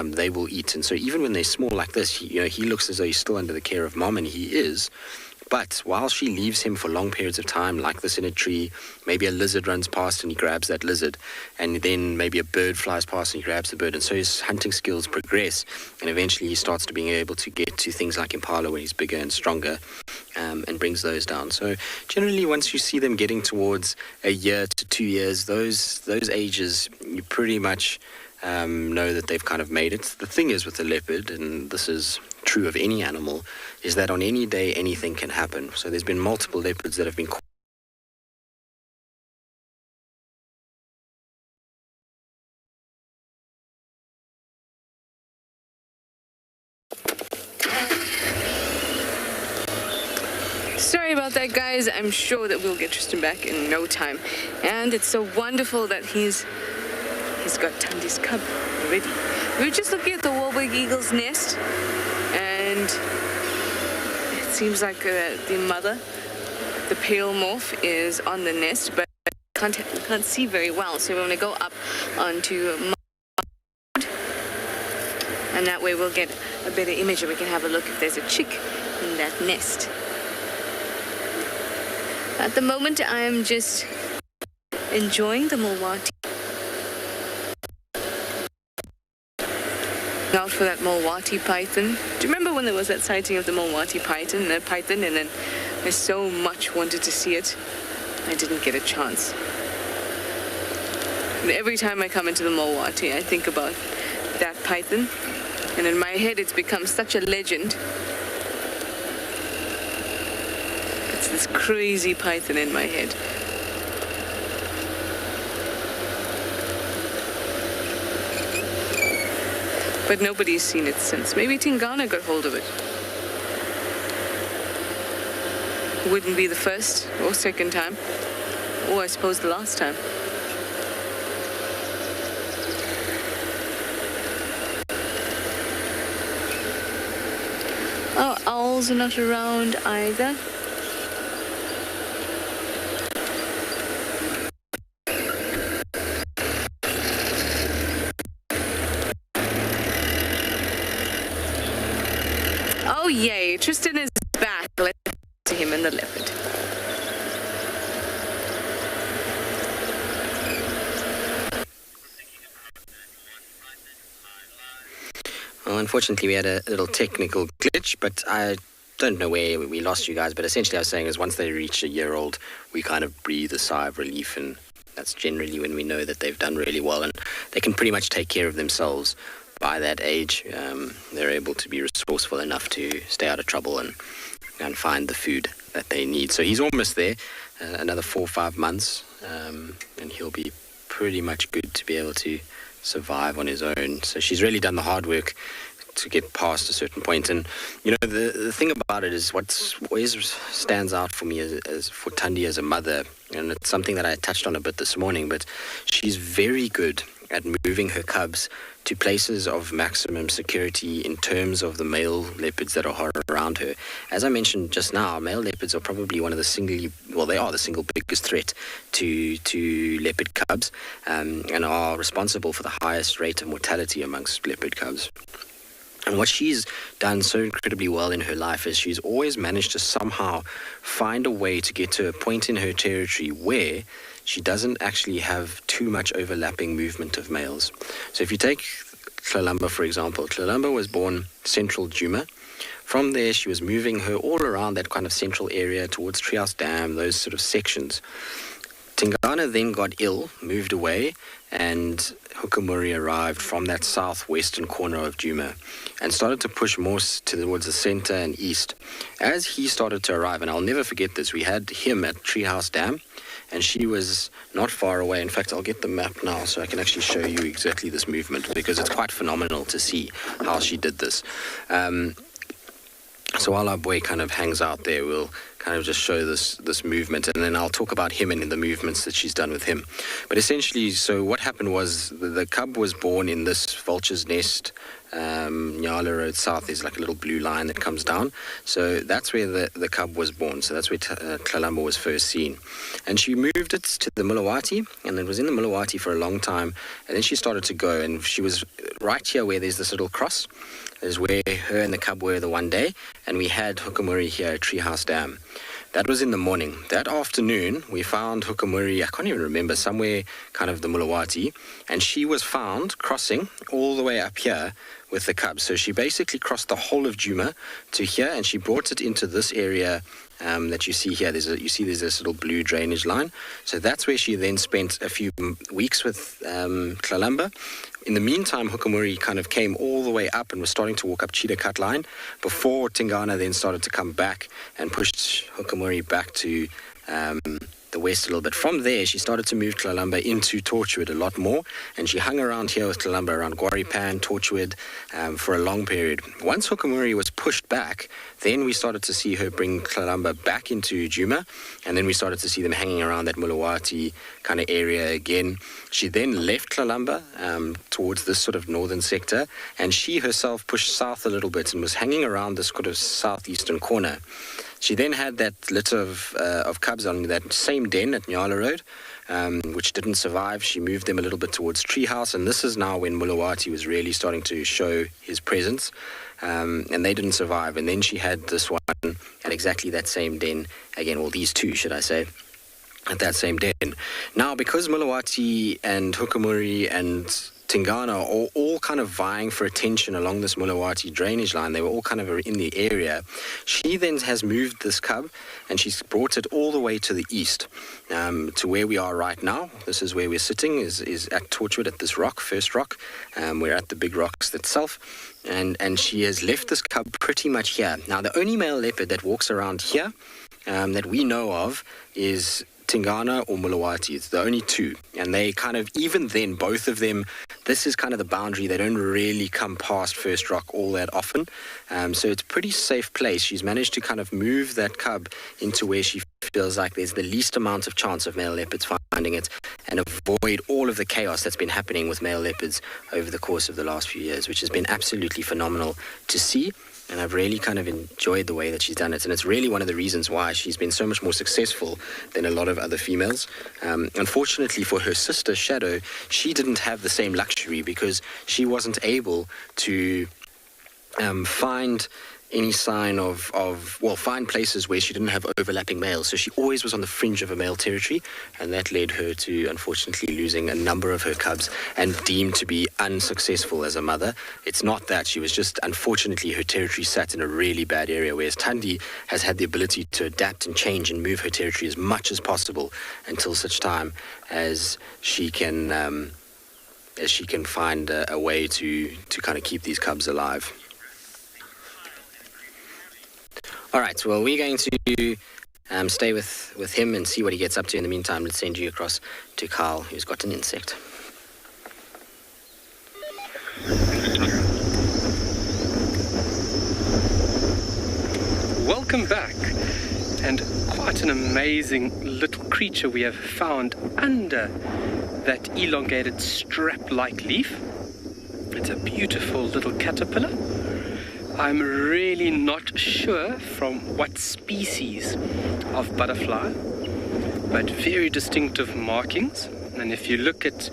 they will eat. And so even when they're small like this, he looks as though he's still under the care of mom, and he is. But while she leaves him for long periods of time, like this in a tree, maybe a lizard runs past and he grabs that lizard, and then maybe a bird flies past and he grabs the bird, and so his hunting skills progress, and eventually he starts to being able to get to things like impala where he's bigger and stronger, and brings those down. So generally, once you see them getting towards 1 year to 2 years, those ages, you pretty much know that they've kind of made it. The thing is with the leopard, and this is true of any animal, is that on any day anything can happen. So there's been multiple leopards that have been Sorry about that, guys. I'm sure that we'll get Tristan back in no time. And it's so wonderful that he's got Tandi's cub already. We were just looking at the Warburg Eagle's nest, and it seems like the mother, the pale morph, is on the nest, but we can't see very well. So we're going to go up onto mode, and that way we'll get a better image, and we can have a look if there's a chick in that nest. At the moment, I am just enjoying the Mulwati. Out for that Mulwati python. Do you remember when there was that sighting of the Mulwati python, and then I so much wanted to see it, I didn't get a chance. And every time I come into the Mulwati, I think about that python, and in my head it's become such a legend. It's this crazy python in my head. But nobody's seen it since. Maybe Tingana got hold of it. Wouldn't be the first or second time. or I suppose the last time. Oh, owls are not around either. Oh yay, Tristan is back. Let's see him and the leopard. Well, unfortunately, we had a little technical glitch, but I don't know where we lost you guys. But essentially, I was saying is once they reach a year old, we kind of breathe a sigh of relief, and that's generally when we know that they've done really well and they can pretty much take care of themselves by that age. They're able to be resourceful enough to stay out of trouble and find the food that they need. So he's almost there, another 4 or 5 months, and he'll be pretty much good to be able to survive on his own. So she's really done the hard work to get past a certain point. And you know, the thing about it is what always stands out for me as for Thandi as a mother, and it's something that I touched on a bit this morning, but she's very good at moving her cubs to places of maximum security in terms of the male leopards that are around her. As I mentioned just now, male leopards are probably one of the single biggest threat to leopard cubs, and are responsible for the highest rate of mortality amongst leopard cubs. And what she's done so incredibly well in her life is she's always managed to somehow find a way to get to a point in her territory where she doesn't actually have too much overlapping movement of males. So if you take Tlalamba, for example, Tlalamba was born central Djuma. From there, she was moving her all around that kind of central area towards Treehouse Dam, those sort of sections. Tingana then got ill, moved away, and Hukumuri arrived from that southwestern corner of Djuma and started to push more towards the center and east. As he started to arrive, and I'll never forget this, we had him at Treehouse Dam, and she was not far away. In fact, I'll get the map now so I can actually show you exactly this movement, because it's quite phenomenal to see how she did this. So while our boy kind of hangs out there, we'll kind of just show this movement, and then I'll talk about him and the movements that she's done with him. But essentially, so what happened was the cub was born in this vulture's nest. Ngala Road South is like a little blue line that comes down. So that's where the cub was born. So that's where Tlalamba was first seen. And she moved it to the Mulawati, and it was in the Mulawati for a long time. And then she started to go, and she was right here where there's this little cross. Is where her and the cub were the one day, and we had Hukumuri here at Treehouse Dam. That was in the morning. That afternoon, we found Hukumuri, I can't even remember, somewhere kind of the Mulawati, and she was found crossing all the way up here with the cubs. So she basically crossed the whole of Djuma to here, and she brought it into this area that you see here. There's this little blue drainage line. So that's where she then spent a few weeks with Tlalamba. In the meantime, Hukumuri kind of came all the way up and was starting to walk up Cheetah Cut Line before Tingana then started to come back and pushed Hukumuri back to the west a little bit. From there, she started to move Tlalamba into Torchwood a lot more, and she hung around here with Tlalamba around Guaripan, Torchwood, for a long period. Once Hukumuri was pushed back, then we started to see her bring Tlalamba back into Djuma, and then we started to see them hanging around that Mulawati kind of area again. She then left Tlalamba towards this sort of northern sector, and she herself pushed south a little bit and was hanging around this sort of southeastern corner. She then had that litter of cubs on that same den at Ngala Road, which didn't survive. She moved them a little bit towards Treehouse, and this is now when Mulawati was really starting to show his presence, and they didn't survive. And then she had this one at exactly that same den again, well, these two, should I say, at that same den. Now, because Mulawati and Hukumuri and Tingana are all kind of vying for attention along this Mulawati drainage line, they were all kind of in the area. She then has moved this cub, and she's brought it all the way to the east, to where we are right now. This is where we're sitting, is at Torchwood, at this rock, first rock. We're at the big rocks itself, and she has left this cub pretty much here. Now, the only male leopard that walks around here that we know of is Tingana or Mulawati. It's the only two, and they kind of, even then, both of them, this is kind of the boundary. They don't really come past First Rock all that often, so it's a pretty safe place. She's managed to kind of move that cub into where she feels like there's the least amount of chance of male leopards finding it, and avoid all of the chaos that's been happening with male leopards over the course of the last few years, which has been absolutely phenomenal to see. And I've really kind of enjoyed the way that she's done it. And it's really one of the reasons why she's been so much more successful than a lot of other females. Unfortunately for her sister, Shadow, she didn't have the same luxury because she wasn't able to find any sign find places where she didn't have overlapping males. So she always was on the fringe of a male territory, and that led her to, unfortunately, losing a number of her cubs and deemed to be unsuccessful as a mother. It's not that. She was just, unfortunately, her territory sat in a really bad area, whereas Thandi has had the ability to adapt and change and move her territory as much as possible until such time as she can find a way to kind of keep these cubs alive. All right, well, we're going to stay with him and see what he gets up to. In the meantime, let's send you across to Carl, who's got an insect. Welcome back. And quite an amazing little creature we have found under that elongated strap-like leaf. It's a beautiful little caterpillar. I'm really not sure from what species of butterfly, but very distinctive markings. And if you look at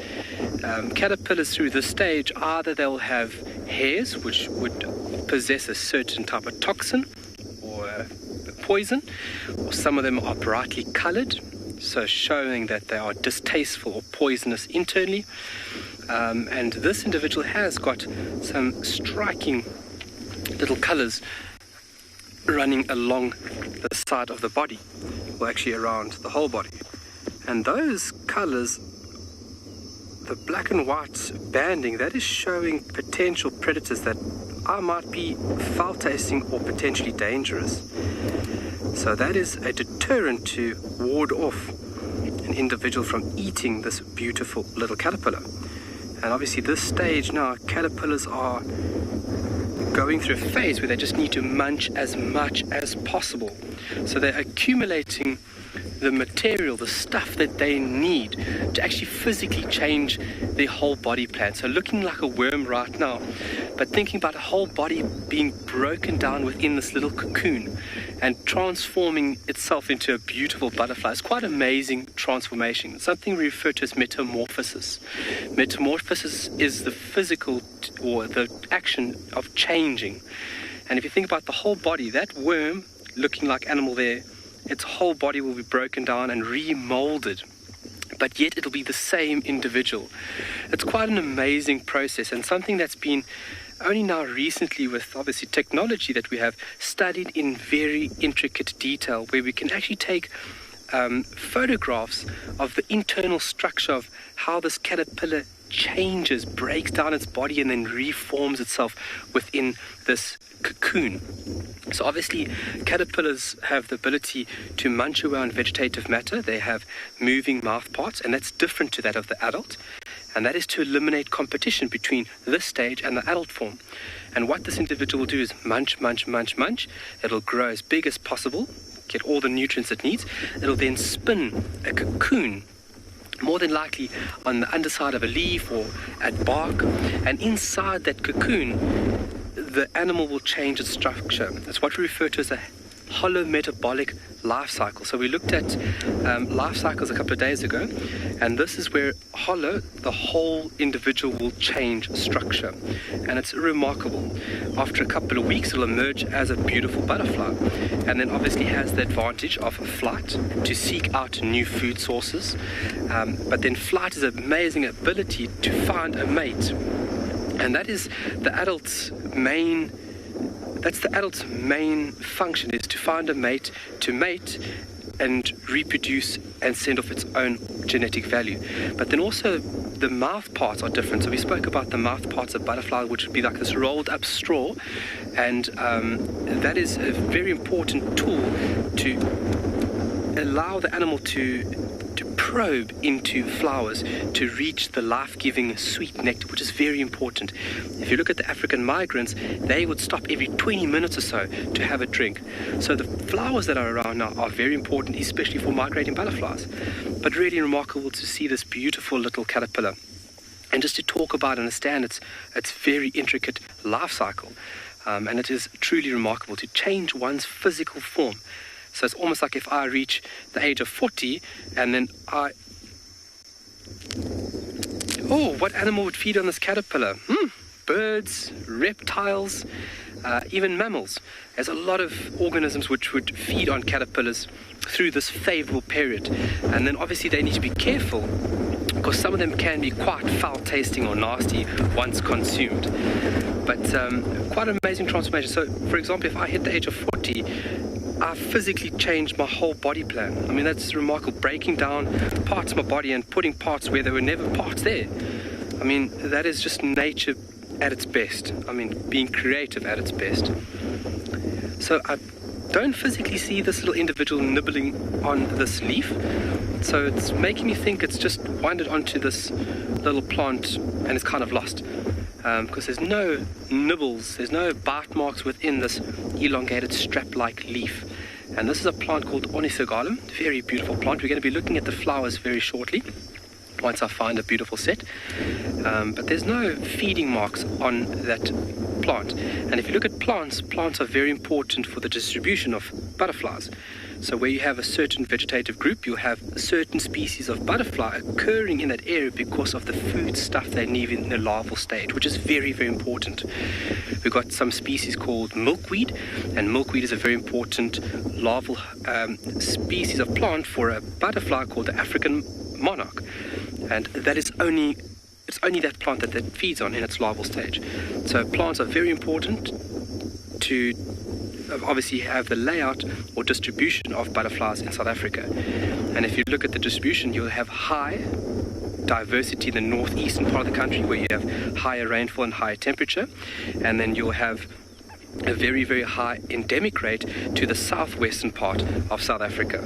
caterpillars through this stage, either they'll have hairs which would possess a certain type of toxin or poison, or some of them are brightly colored, so showing that they are distasteful or poisonous internally. And this individual has got some striking little colors running along the side of the body, or actually around the whole body. And those colors, the black and white banding, that is showing potential predators that might be foul-tasting or potentially dangerous. So that is a deterrent to ward off an individual from eating this beautiful little caterpillar. And obviously this stage now, caterpillars are going through a phase where they just need to munch as much as possible. So they're accumulating the material, the stuff that they need to actually physically change their whole body plan. So looking like a worm right now, but thinking about a whole body being broken down within this little cocoon and transforming itself into a beautiful butterfly. It's quite amazing transformation. It's something we refer to as metamorphosis. Metamorphosis is the physical or the action of changing. And if you think about the whole body, that worm looking like animal there, its whole body will be broken down and remolded, but yet it'll be the same individual. It's quite an amazing process, and something that's been only now recently, with obviously technology, that we have studied in very intricate detail, where we can actually take photographs of the internal structure of how this caterpillar changes, breaks down its body, and then reforms itself within this cocoon. So obviously caterpillars have the ability to munch around vegetative matter. They have moving mouth parts, and that's different to that of the adult, and that is to eliminate competition between this stage and the adult form. And what this individual will do is munch, munch, munch, munch. It'll grow as big as possible, get all the nutrients it needs. It'll then spin a cocoon, more than likely on the underside of a leaf or at bark, and inside that cocoon the animal will change its structure. It's what we refer to as a hollow metabolic life cycle. So we looked at life cycles a couple of days ago, and this is where hollow, the whole individual will change structure, and it's remarkable. After a couple of weeks, it'll emerge as a beautiful butterfly, and then obviously has the advantage of flight to seek out new food sources. But then flight is an amazing ability to find a mate, and that is the adult's main function, is to find a mate, to mate and reproduce and send off its own genetic value. But then also the mouth parts are different. So we spoke about the mouth parts of butterfly, which would be like this rolled up straw, and that is a very important tool to allow the animal to probe into flowers to reach the life-giving sweet nectar, which is very important. If you look at the African migrants, they would stop every 20 minutes or so to have a drink. So the flowers that are around now are very important, especially for migrating butterflies. But really remarkable to see this beautiful little caterpillar. And just to talk about and understand its very intricate life cycle. And it is truly remarkable to change one's physical form. So it's almost like if I reach the age of 40 and then what animal would feed on this caterpillar? Birds, reptiles, even mammals. There's a lot of organisms which would feed on caterpillars through this favorable period. And then obviously they need to be careful because some of them can be quite foul tasting or nasty once consumed. But quite an amazing transformation. So for example, if I hit the age of 40, I physically changed my whole body plan. I mean, that's remarkable, breaking down parts of my body and putting parts where there were never parts there. I mean, that is just nature at its best. I mean, being creative at its best. So I don't physically see this little individual nibbling on this leaf. So it's making me think it's just wandered onto this little plant and it's kind of lost. Because there's no nibbles, there's no bite marks within this elongated strap-like leaf. And this is a plant called Onisogalum, very beautiful plant. We're going to be looking at the flowers very shortly, once I find a beautiful set. But there's no feeding marks on that plant. And if you look at plants, plants are very important for the distribution of butterflies. So where you have a certain vegetative group, you'll have certain species of butterfly occurring in that area because of the food stuff they need in the larval stage, which is very, very important. We've got some species called milkweed, and milkweed is a very important larval species of plant for a butterfly called the African monarch. And that is only that plant that feeds on in its larval stage. So plants are very important to obviously have the layout or distribution of butterflies in South Africa. And if you look at the distribution, you'll have high diversity in the northeastern part of the country where you have higher rainfall and higher temperature, and then you'll have a very, very high endemic rate to the southwestern part of South Africa.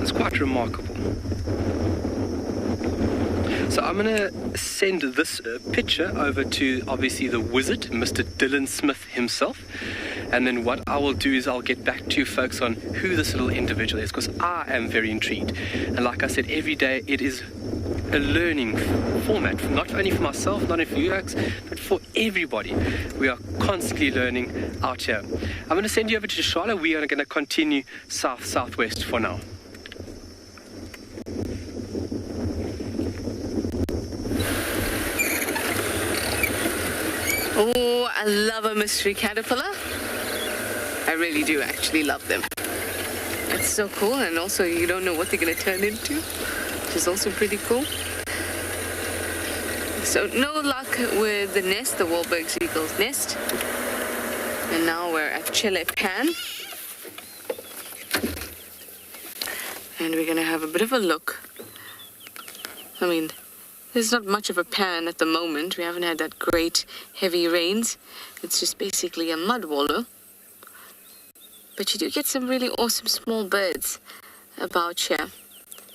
It's quite remarkable. So I'm going to send this picture over to, obviously, the wizard, Mr. Dylan Smith himself. And then what I will do is I'll get back to you folks on who this little individual is, because I am very intrigued. And like I said, every day it is a learning format, not only for myself, not only for you guys, but for everybody. We are constantly learning out here. I'm going to send you over to Charlotte. We are going to continue southwest for now. Oh, I love a mystery caterpillar. I really do actually love them. It's so cool, and also you don't know what they're going to turn into, which is also pretty cool. So no luck with the nest, the Wahlberg seagull's nest. And now we're at Chile Pan. And we're going to have a bit of a look. I mean, there's not much of a pan at the moment. We haven't had that great heavy rains. It's just basically a mud wallow. But you do get some really awesome small birds about here,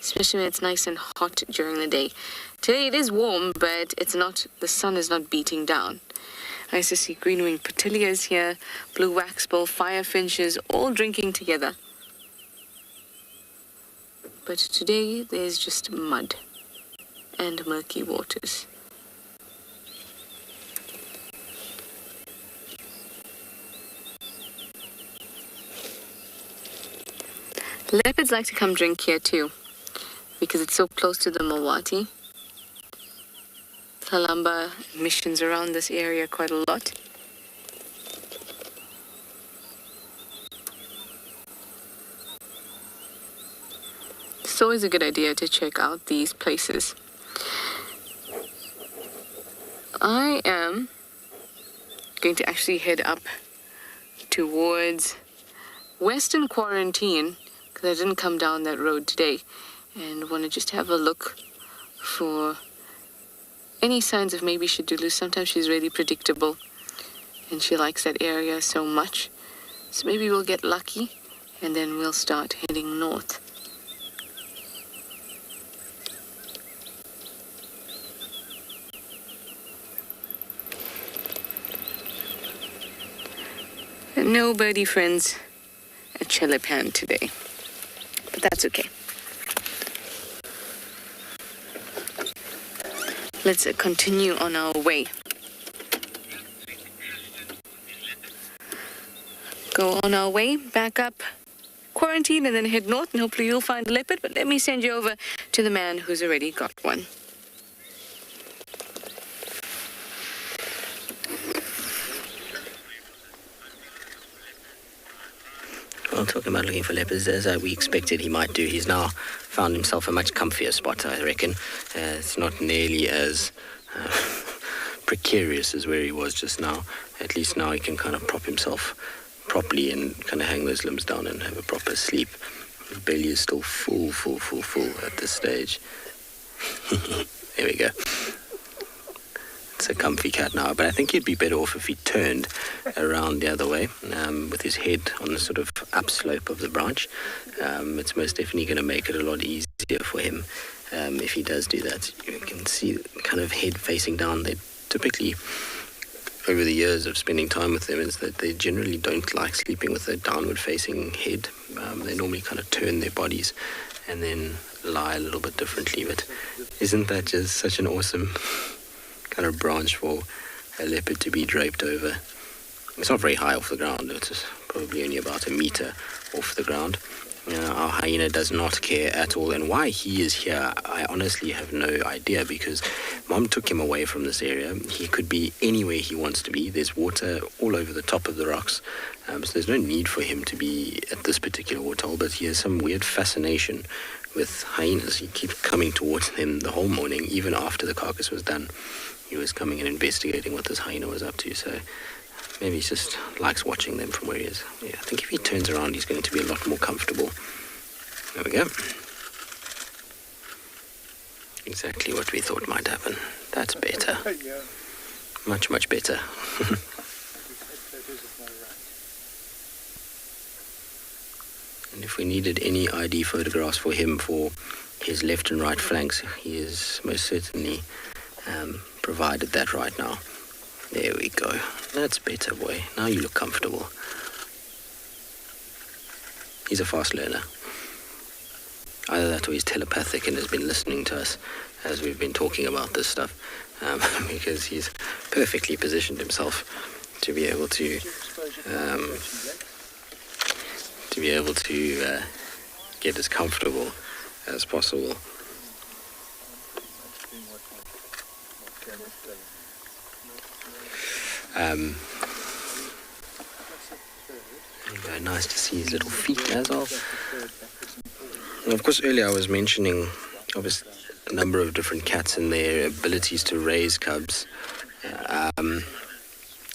especially when it's nice and hot during the day. Today it is warm, but it's not, the sun is not beating down. I used to see green-winged petillias here, blue waxbill, firefinches, all drinking together. But today there's just mud and murky waters. Leopards like to come drink here too, because it's so close to the Mawati. Kalamba missions around this area quite a lot. It's always a good idea to check out these places. I am going to actually head up towards Western Quarantine, because I didn't come down that road today, and want to just have a look for any signs of maybe Shadulu. Sometimes she's really predictable and she likes that area so much. So maybe we'll get lucky and then we'll start heading north. no birdie friends at Chelapan today. But that's okay. Let's continue on our way. Go on our way, back up, quarantine, and then head north, and hopefully you'll find a leopard. But let me send you over to the man who's already got one. Well, talking about looking for leopards, as we expected he might do, he's now found himself a much comfier spot, I reckon. It's not nearly as precarious as where he was just now. At least now he can kind of prop himself properly and kind of hang those limbs down and have a proper sleep. His belly is still full at this stage. There we go. It's a comfy cat now, but I think he'd be better off if he turned around the other way, with his head on the sort of upslope of the branch. It's most definitely going to make it a lot easier for him if he does do that. You can see kind of head facing down. They typically, over the years of spending time with them, is that they generally don't like sleeping with a downward facing head. They normally kind of turn their bodies and then lie a little bit differently. But isn't that just such an awesome kind of branch for a leopard to be draped over? It's not very high off the ground. It's probably only about a meter off the ground. Our hyena does not care at all, and why he is here, I honestly have no idea, because Mom took him away from this area. He could be anywhere he wants to be. There's water all over the top of the rocks, so there's no need for him to be at this particular waterhole, but he has some weird fascination with hyenas. He keeps coming towards them the whole morning. Even after the carcass was done, he was coming and investigating what this hyena was up to, so maybe he just likes watching them from where he is. Yeah, I think if he turns around, he's going to be a lot more comfortable. There we go. Exactly what we thought might happen. That's better. Much, much better. And if we needed any ID photographs for him for his left and right flanks, he is most certainly provided that right now. There we go. That's better, boy. Now you look comfortable. He's a fast learner. Either that or he's telepathic and has been listening to us as we've been talking about this stuff, because he's perfectly positioned himself to be able to get as comfortable as possible. Very nice to see his little feet as well. And of course, earlier I was mentioning obviously a number of different cats and their abilities to raise cubs.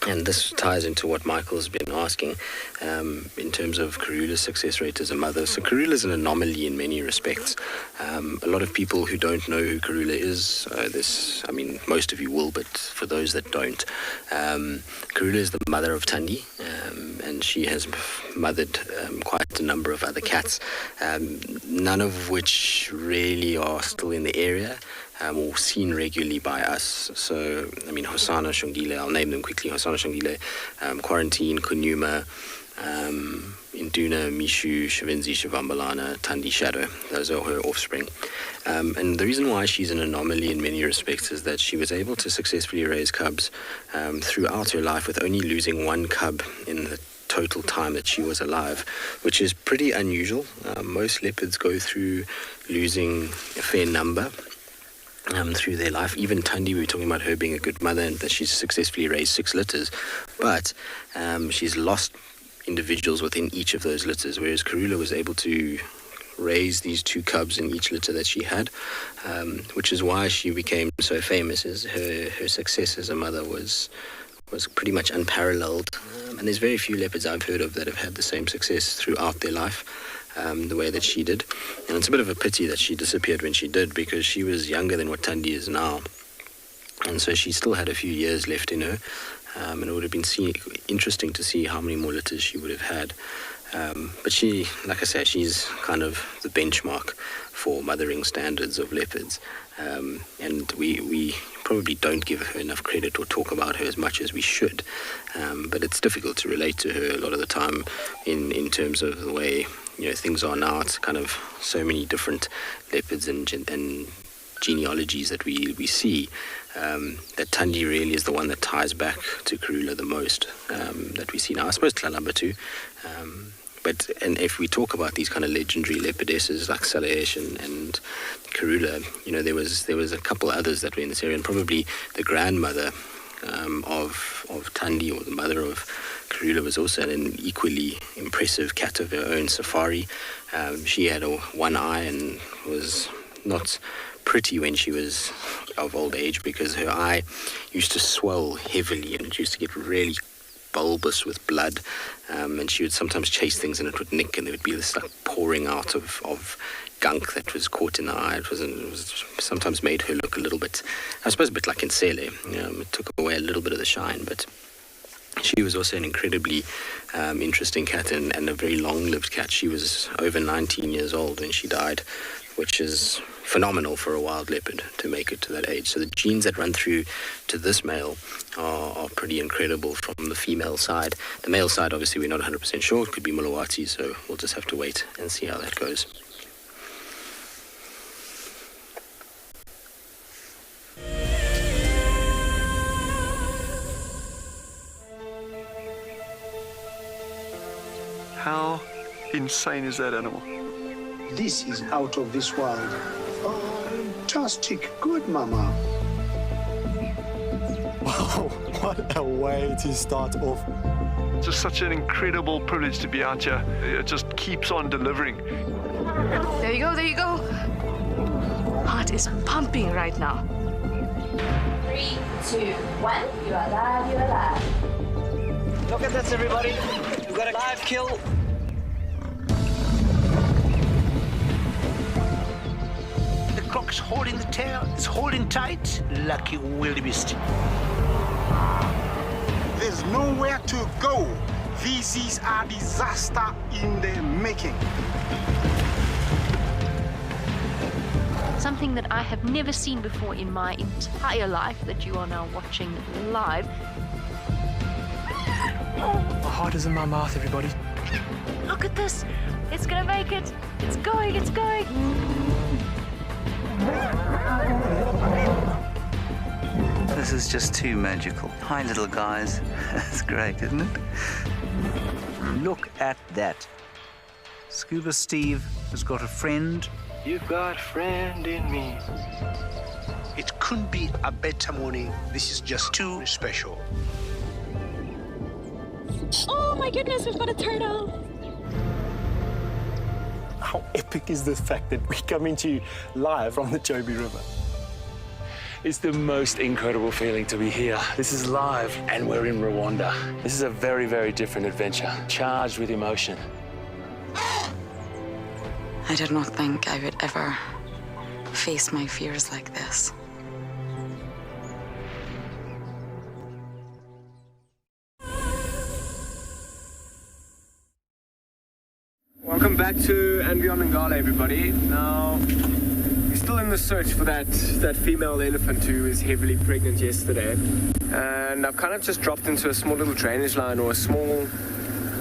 And this ties into what Michael's been asking in terms of Karula's success rate as a mother. So Karula's an anomaly in many respects. A lot of people who don't know who Karula is, most of you will, but for those that don't, Karula is the mother of Thandi, and she has mothered quite a number of other cats, none of which really are still in the area. Or seen regularly by us. So, Hosana Shongile, I'll name them quickly. Hosana Shongile, Quarantine, Kunuma, Induna, Mishu, Shavinzi, Shavambalana, Thandi Shadow. Those are her offspring. And the reason why she's an anomaly in many respects is that she was able to successfully raise cubs throughout her life, with only losing one cub in the total time that she was alive, which is pretty unusual. Most leopards go through losing a fair number through their life. Even Thandi, we were talking about her being a good mother and that she's successfully raised 6 litters, but she's lost individuals within each of those litters, whereas Karula was able to raise these 2 cubs in each litter that she had, which is why she became so famous. Is her success as a mother was pretty much unparalleled, and there's very few leopards I've heard of that have had the same success throughout their life the way that she did. And it's a bit of a pity that she disappeared when she did, because she was younger than what Thandi is now, and so she still had a few years left in her. and it would have been interesting to see how many more litters she would have had. But she, like I say, she's kind of the benchmark for mothering standards of leopards, and we probably don't give her enough credit or talk about her as much as we should, but it's difficult to relate to her a lot of the time in terms of the way things are now. It's kind of so many different leopards and genealogies that we see, that Thandi really is the one that ties back to Karula the most, that we see now. I suppose Tlalamba too. And if we talk about these kind of legendary leopardesses like Salaesh and Karula, there was a couple others that were in this area, and probably the grandmother of Thandi, or the mother of Karula, was also an equally impressive cat of her own, Safari. She had one eye and was not pretty when she was of old age, because her eye used to swell heavily and it used to get really bulbous with blood, and she would sometimes chase things and it would nick, and there would be this like pouring out of gunk that was caught in the eye. It was sometimes made her look a little bit, I suppose, a bit like Nsele. It took away a little bit of the shine, but she was also an incredibly interesting cat and a very long-lived cat. She was over 19 years old when she died, which is phenomenal for a wild leopard to make it to that age. So the genes that run through to this male are pretty incredible from the female side. The male side, obviously, we're not 100% sure. It could be Mulawati, so we'll just have to wait and see how that goes. How insane is that animal? This is out of this world. Fantastic. Good, Mama. Wow, what a way to start off. It's just such an incredible privilege to be out here. It just keeps on delivering. There you go, there you go. Heart is pumping right now. 3, 2, 1. You are live, you are live. Look at this, everybody. We've got a live kill. The croc's holding the tail. It's holding tight. Lucky wildebeest. There's nowhere to go. This is a disaster in the making. Something that I have never seen before in my entire life that you are now watching live. My heart is in my mouth, everybody. Look at this. It's gonna make it. It's going, it's going. This is just too magical. Hi, little guys. That's great, isn't it? Look at that. Scuba Steve has got a friend. You've got a friend in me. It couldn't be a better morning. This is just too special. Oh my goodness, we've got a turtle. How epic is the fact that we're coming to you live from the Chobe River? It's the most incredible feeling to be here. This is live, and we're in Rwanda. This is a very, very different adventure, charged with emotion. I did not think I would ever face my fears like this. Welcome back to andBeyond and Ngala, everybody. Now, we're still in the search for that female elephant who was heavily pregnant yesterday. And I've kind of just dropped into a small little drainage line or a small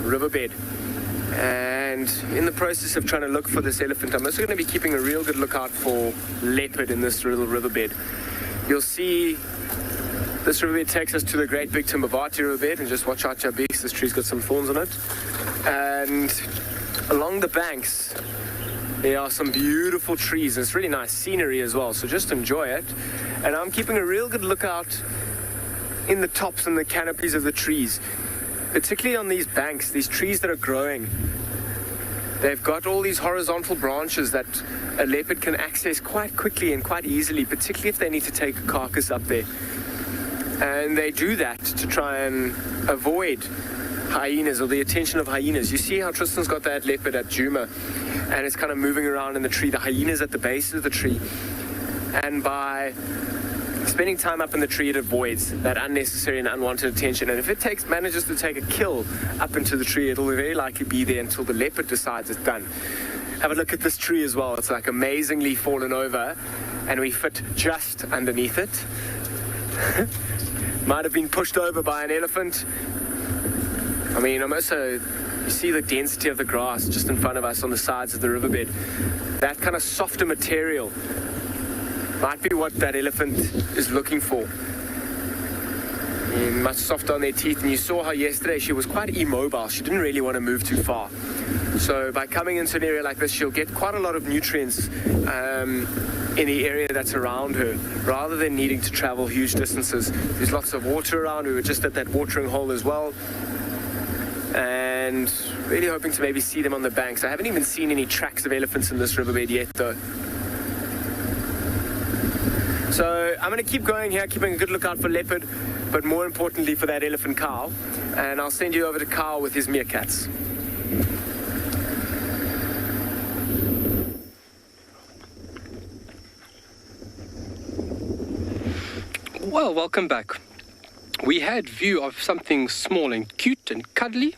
riverbed. And in the process of trying to look for this elephant, I'm also going to be keeping a real good lookout for leopard in this little riverbed. You'll see this riverbed takes us to the great big Timbavati riverbed, and just watch out, Jabix, this tree's got some thorns on it. And along the banks, there are some beautiful trees. It's really nice scenery as well, so just enjoy it. And I'm keeping a real good lookout in the tops and the canopies of the trees, particularly on these banks, these trees that are growing. They've got all these horizontal branches that a leopard can access quite quickly and quite easily, particularly if they need to take a carcass up there. And they do that to try and avoid hyenas or the attention of hyenas. You see how Tristan's got that leopard at Djuma, and it's kind of moving around in the tree. The hyena's at the base of the tree. And by spending time up in the tree, it avoids that unnecessary and unwanted attention. And if it manages to take a kill up into the tree, it'll very likely be there until the leopard decides it's done. Have a look at this tree as well. It's like amazingly fallen over, and we fit just underneath it. Might have been pushed over by an elephant. I mean, you see the density of the grass just in front of us on the sides of the riverbed. That kind of softer material might be what that elephant is looking for. Much softer on their teeth, and you saw how yesterday she was quite immobile. She didn't really want to move too far. So by coming into an area like this, she'll get quite a lot of nutrients in the area that's around her, rather than needing to travel huge distances. There's lots of water around. We were just at that watering hole as well, and really hoping to maybe see them on the banks. I haven't even seen any tracks of elephants in this riverbed yet, though. So I'm going to keep going here, keeping a good lookout for leopard, but more importantly for that elephant cow. And I'll send you over to Carl with his meerkats. Well, welcome back. We had view of something small and cute and cuddly,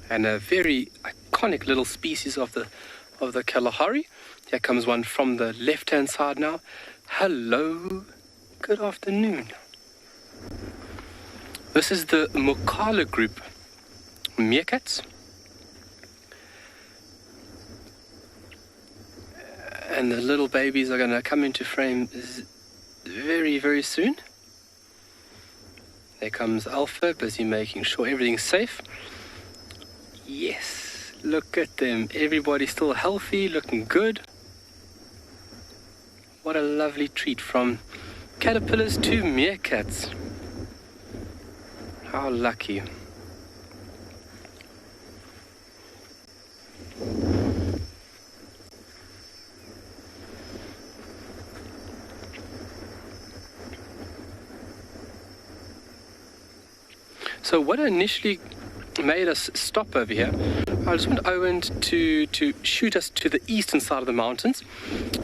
and a very iconic little species of the Kalahari. Here comes one from the left-hand side now. Hello, good afternoon. This is the Mokala group meerkats. And the little babies are going to come into frame very, very soon. There comes Alpha, busy making sure everything's safe. Yes, look at them. Everybody's still healthy, looking good. What a lovely treat, from caterpillars to meerkats. How lucky. So what initially made us stop over here, I just want Owen to shoot us to the eastern side of the mountains.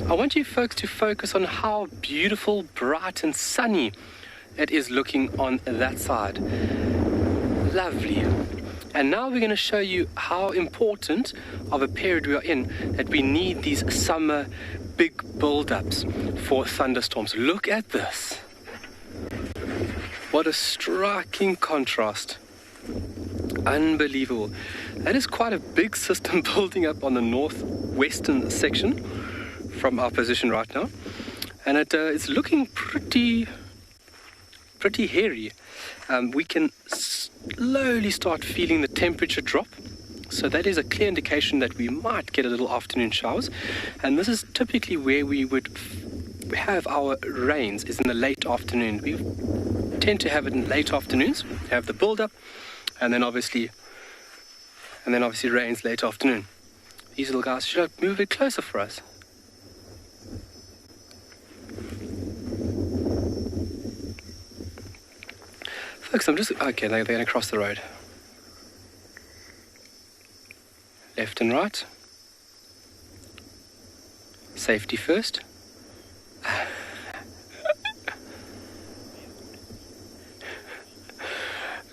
I want you folks to focus on how beautiful, bright and sunny it is looking on that side. Lovely. And now we're going to show you how important of a period we are in, that we need these summer big build-ups for thunderstorms. Look at this. What a striking contrast. Unbelievable. That is quite a big system building up on the northwestern section from our position right now. And it's looking pretty hairy. We can slowly start feeling the temperature drop. So that is a clear indication that we might get a little afternoon showers. And this is typically where we would have our rains, is in the late afternoon. We tend to have it in late afternoons, have the build-up, and then obviously rains late afternoon. These little guys should move a bit closer for us. Folks, okay, they're going to cross the road. Left and right. Safety first.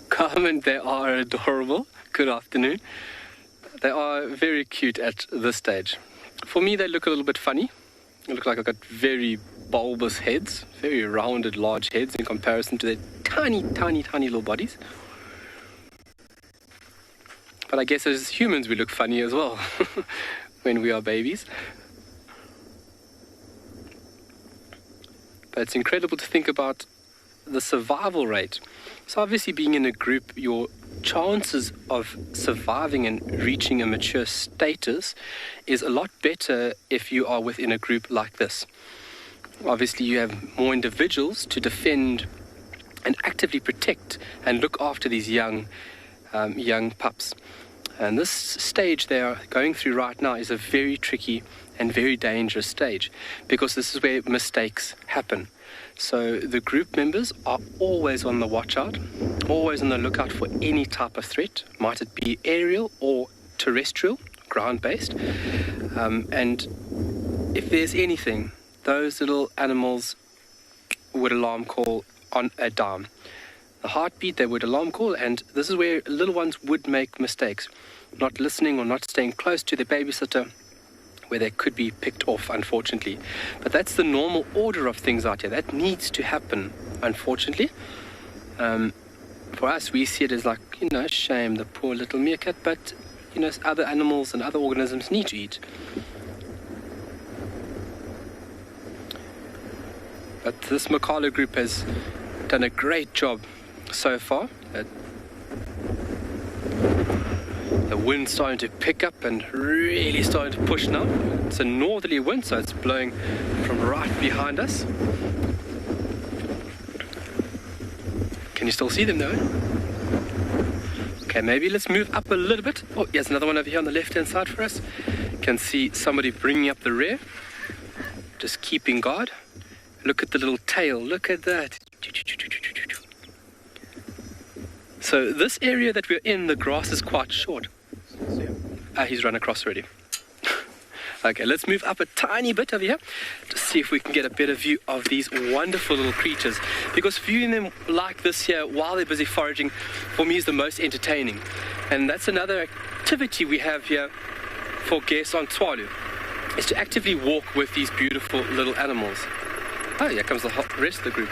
Carmen, they are adorable. Good afternoon. They are very cute at this stage. For me, they look a little bit funny. They look like I've got very bulbous heads, very rounded, large heads in comparison to their tiny, tiny, tiny little bodies. But I guess as humans, we look funny as well when we are babies. But it's incredible to think about the survival rate. So obviously, being in a group, your chances of surviving and reaching a mature status is a lot better if you are within a group like this. Obviously, you have more individuals to defend and actively protect and look after these young pups. And this stage they are going through right now is a very tricky and very dangerous stage, because this is where mistakes happen. So the group members are always on the watch out, always on the lookout for any type of threat, might it be aerial or terrestrial, ground-based. And if there's anything, those little animals would alarm call on a dime. The heartbeat, they would alarm call, and this is where little ones would make mistakes, not listening or not staying close to their babysitter, where they could be picked off, unfortunately. But that's the normal order of things out here. That needs to happen, unfortunately. For us, we see it as like, shame, the poor little meerkat, but, other animals and other organisms need to eat. But this Makalo group has done a great job so far. The wind's starting to pick up and really starting to push now. It's a northerly wind, so it's blowing from right behind us. Can you still see them though? Okay, maybe let's move up a little bit. Oh, here's another one over here on the left-hand side for us. You can see somebody bringing up the rear, just keeping guard. Look at the little tail, look at that. So this area that we're in, the grass is quite short. He's run across already. Okay, let's move up a tiny bit over here to see if we can get a better view of these wonderful little creatures. Because viewing them like this here while they're busy foraging, for me, is the most entertaining. And that's another activity we have here for guests on Tswalu, is to actively walk with these beautiful little animals. Oh, here comes the rest of the group.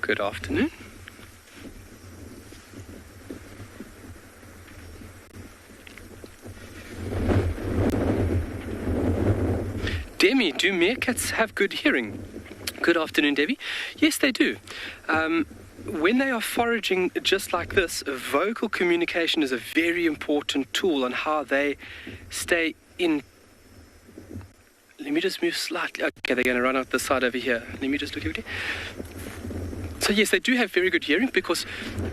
Good afternoon. Demi, do meerkats have good hearing? Good afternoon, Debbie. Yes, they do. When they are foraging just like this, vocal communication is a very important tool on how they stay in. Let me just move slightly. Okay, they're going to run out the side over here. Let me just look over here. So yes, they do have very good hearing because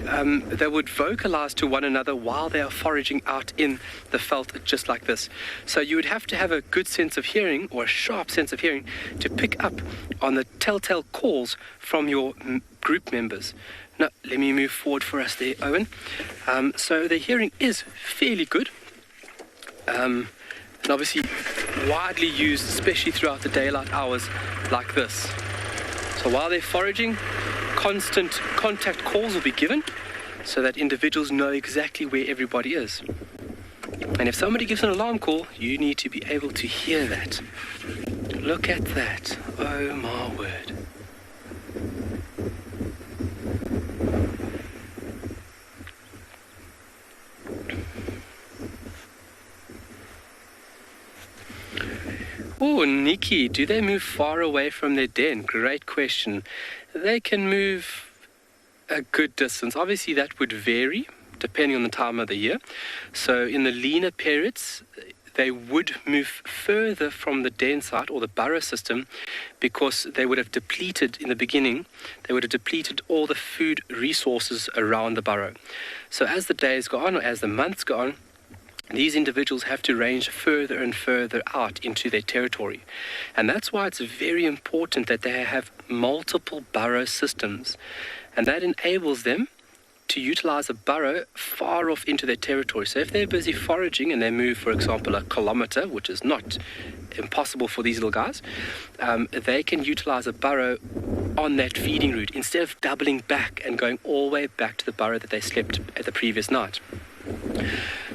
they would vocalize to one another while they are foraging out in the veld just like this. So you would have to have a good sense of hearing, or a sharp sense of hearing, to pick up on the telltale calls from your group members. Now, let me move forward for us there, Owen. So the hearing is fairly good. And obviously widely used, especially throughout the daylight hours like this. So while they're foraging, constant contact calls will be given so that individuals know exactly where everybody is. And if somebody gives an alarm call, you need to be able to hear that. Look at that. Oh my word. Oh, Nikki, do they move far away from their den? Great question. They can move a good distance. Obviously, that would vary depending on the time of the year. So in the leaner periods, they would move further from the den site or the burrow system because they would have depleted, in the beginning, they would have depleted all the food resources around the burrow. So as the days go on, or as the months go on, these individuals have to range further and further out into their territory. And that's why it's very important that they have multiple burrow systems. And that enables them to utilize a burrow far off into their territory. So if they're busy foraging and they move, for example, 1 kilometer, which is not impossible for these little guys, they can utilize a burrow on that feeding route instead of doubling back and going all the way back to the burrow that they slept at the previous night.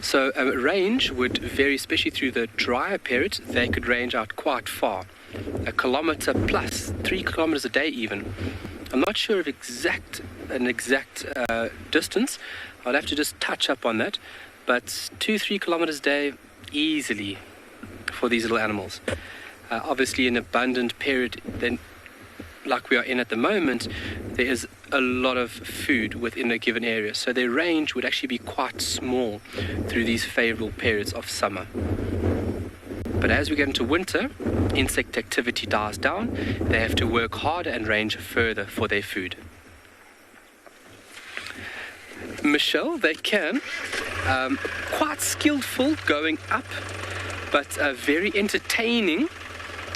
So range would vary, especially through the drier periods. They could range out quite far, 1 kilometer plus, 3 kilometers a day even. I'm not sure of an exact distance. I'll have to just touch up on that, but 2-3 kilometers a day easily for these little animals. Obviously, an abundant period, then, like we are in at the moment, there is a lot of food within a given area, so their range would actually be quite small through these favorable periods of summer. But as we get into winter, insect activity dies down. They have to work harder and range further for their food. Michelle, they can. Quite skillful going up, but very entertaining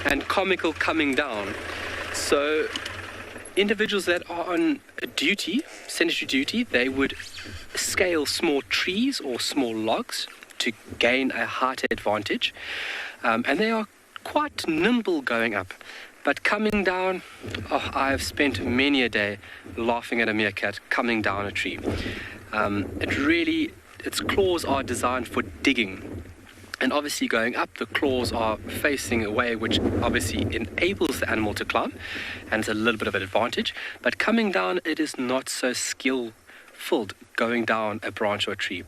and comical coming down. So individuals that are on duty, sanitary duty, they would scale small trees or small logs to gain a height advantage, and they are quite nimble going up. But coming down, oh, I've spent many a day laughing at a meerkat coming down a tree. Its claws are designed for digging. And obviously going up, the claws are facing away, which obviously enables the animal to climb, and it's a little bit of an advantage. But coming down, it is not so skillful going down a branch or a tree.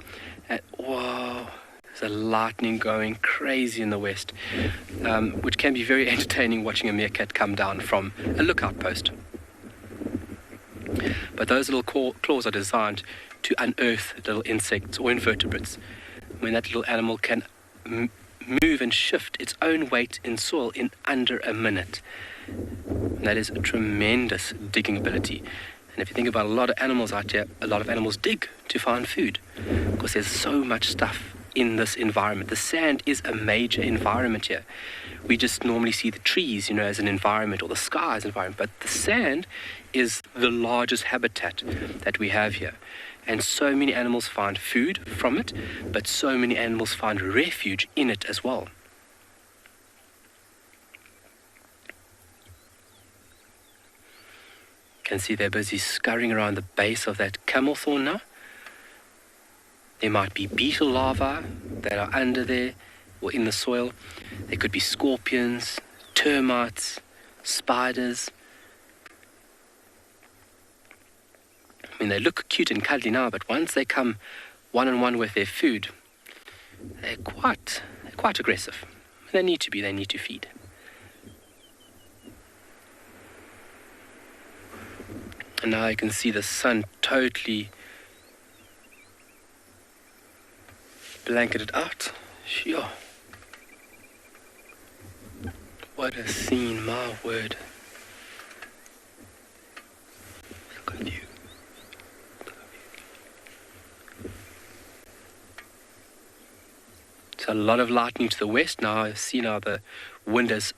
And whoa, there's a lightning going crazy in the west, which can be very entertaining watching a meerkat come down from a lookout post. But those little claws are designed to unearth little insects or invertebrates. When that little animal can move and shift its own weight in soil in under a minute. And that is a tremendous digging ability. And if you think about a lot of animals out here, a lot of animals dig to find food because there's so much stuff in this environment. The sand is a major environment here. We just normally see the trees, as an environment, or the sky as an environment, but the sand is the largest habitat that we have here. And so many animals find food from it, but so many animals find refuge in it as well. You can see they're busy scurrying around the base of that camel thorn now. There might be beetle larvae that are under there or in the soil. There could be scorpions, termites, spiders. I mean, they look cute and cuddly now, but once they come one-on-one with their food, they're quite aggressive. They need to be, they need to feed. And now you can see the sun totally blanketed out. Sure. What a scene, my word. Look at you. So a lot of lightning to the west now. I see now the wind has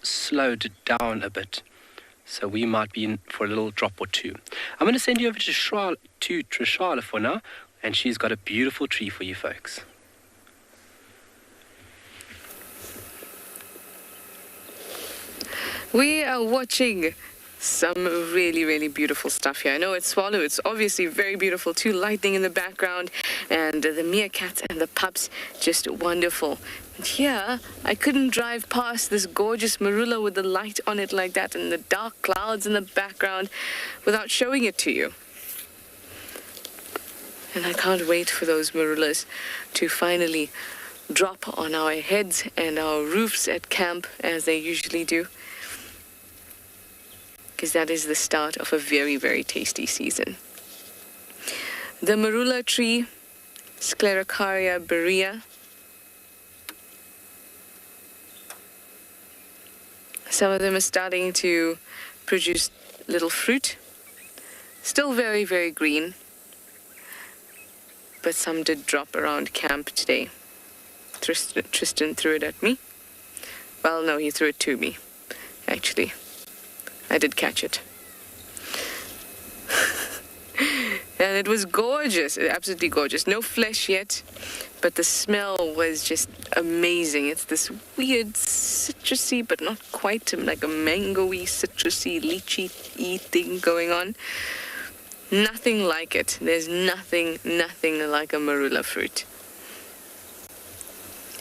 slowed down a bit. So we might be in for a little drop or two. I'm going to send you over to Trishala for now, and she's got a beautiful tree for you folks. We are watching some really, really beautiful stuff here. I know it's Tswalu. It's obviously very beautiful too. Lightning in the background, and the meerkats and the pups, just wonderful. And here, I couldn't drive past this gorgeous marula with the light on it like that and the dark clouds in the background without showing it to you. And I can't wait for those marulas to finally drop on our heads and our roofs at camp, as they usually do, because that is the start of a very, very tasty season. The marula tree, Sclerocaria berea. Some of them are starting to produce little fruit. Still very, very green, but some did drop around camp today. Tristan threw it at me. Well, no, he threw it to me, actually. I did catch it. And it was gorgeous, absolutely gorgeous. No flesh yet, but the smell was just amazing. It's this weird citrusy, but not quite like a mango-y, citrusy, lychee-y thing going on. Nothing like it. There's nothing like a marula fruit.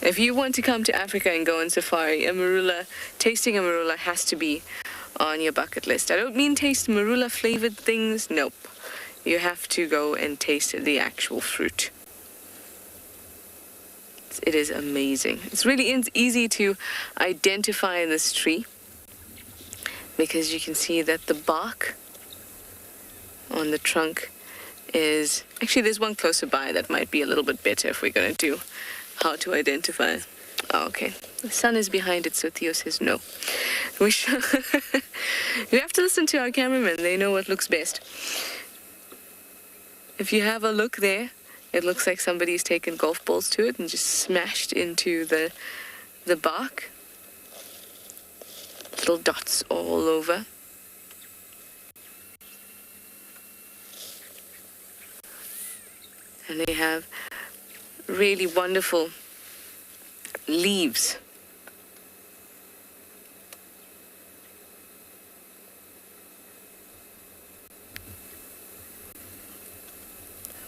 If you want to come to Africa and go on safari, tasting a marula has to be on your bucket list. I don't mean taste marula flavored things. Nope. You have to go and taste the actual fruit. It is amazing. It's really easy to identify this tree because you can see that the bark on the trunk is... Actually, there's one closer by that might be a little bit better if we're going to do how to identify. Oh, okay. The sun is behind it, so Theo says no. We have to listen to our cameramen. They know what looks best. If you have a look there, it looks like somebody's taken golf balls to it and just smashed into the bark. Little dots all over. And they have really wonderful leaves.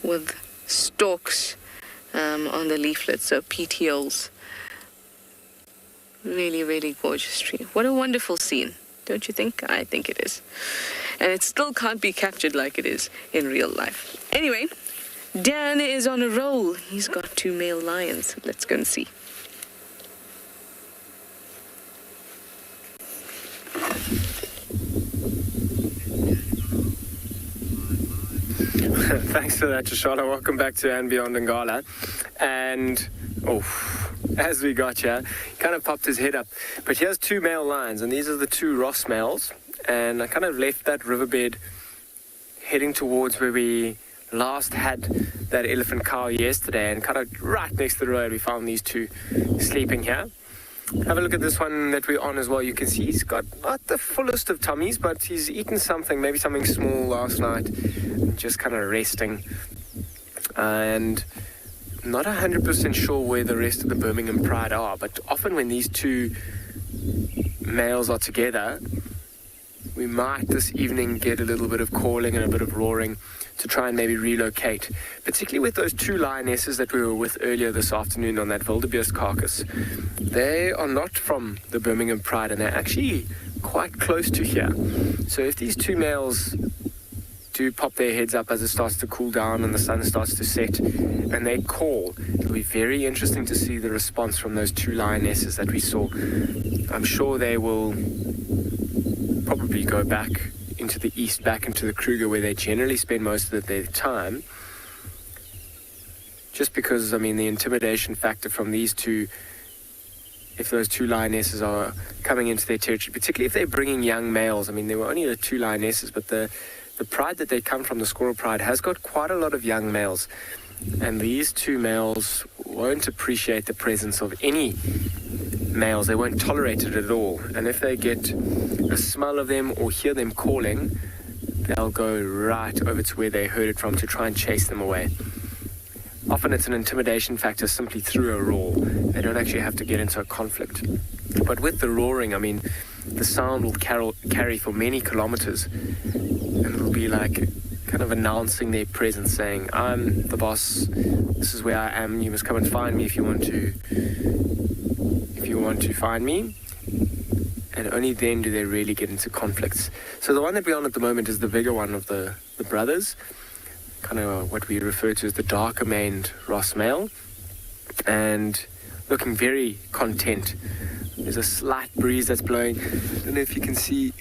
With stalks on the leaflets, so petioles. Really, really gorgeous tree. What a wonderful scene, don't you think? I think it is. And it still can't be captured like it is in real life. Anyway, Dan is on a roll. He's got 2 male lions. Let's go and see. Thanks for that, Shoshana. Welcome back to andBeyond and Ngala. And, as we got here, he kind of popped his head up. But here's 2 male lions, and these are the 2 Ross males. And I kind of left that riverbed heading towards where we last had that elephant cow yesterday, and kind of right next to the road we found these 2 sleeping here. Have a look at this one that we're on as well. You can see he's got not the fullest of tummies, but he's eaten something, maybe something small last night, just kind of resting. And not 100% sure where the rest of the Birmingham Pride are, but often when these 2 males are together, we might this evening get a little bit of calling and a bit of roaring to try and maybe relocate, particularly with those 2 lionesses that we were with earlier this afternoon on that wildebeest carcass. They are not from the Birmingham Pride, and they're actually quite close to here. So if these 2 males do pop their heads up as it starts to cool down and the sun starts to set, and they call, it'll be very interesting to see the response from those 2 lionesses that we saw. I'm sure they will probably go back into the east, back into the Kruger, where they generally spend most of their time. Just because, I mean, the intimidation factor from these 2, if those 2 lionesses are coming into their territory, particularly if they're bringing young males. I mean, there were only the 2 lionesses, but the pride that they come from, the Squirrel Pride, has got quite a lot of young males. And these 2 males won't appreciate the presence of any males. They won't tolerate it at all. And if they get a smell of them or hear them calling, they'll go right over to where they heard it from to try and chase them away. Often it's an intimidation factor simply through a roar. They don't actually have to get into a conflict. But with the roaring, I mean, the sound will carry for many kilometers, and it'll be like kind of announcing their presence, saying, I'm the boss, this is where I am, you must come and find me if you want to find me. And only then do they really get into conflicts. So the one that we're on at the moment is the bigger one of the brothers, kind of what we refer to as the darker maned Ross male, and looking very content. There's a slight breeze that's blowing. I don't know if you can see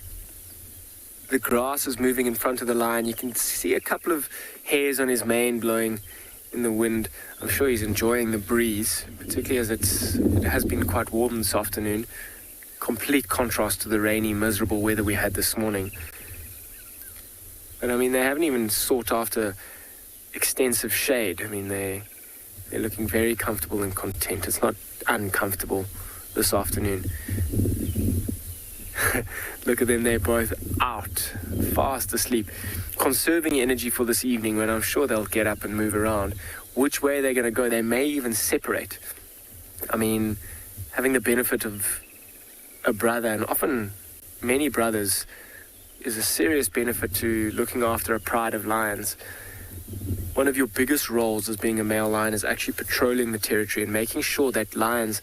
the grass is moving in front of the lion. You can see a couple of hairs on his mane blowing in the wind. I'm sure he's enjoying the breeze, particularly as it has been quite warm this afternoon. Complete contrast to the rainy, miserable weather we had this morning. But I mean, they haven't even sought after extensive shade. I mean, they're looking very comfortable and content. It's not uncomfortable this afternoon. Look at them, they're both out, fast asleep, conserving energy for this evening, when I'm sure they'll get up and move around. Which way they're going to go, they may even separate. I mean, having the benefit of a brother, and often many brothers, is a serious benefit to looking after a pride of lions. One of your biggest roles as being a male lion is actually patrolling the territory and making sure that lions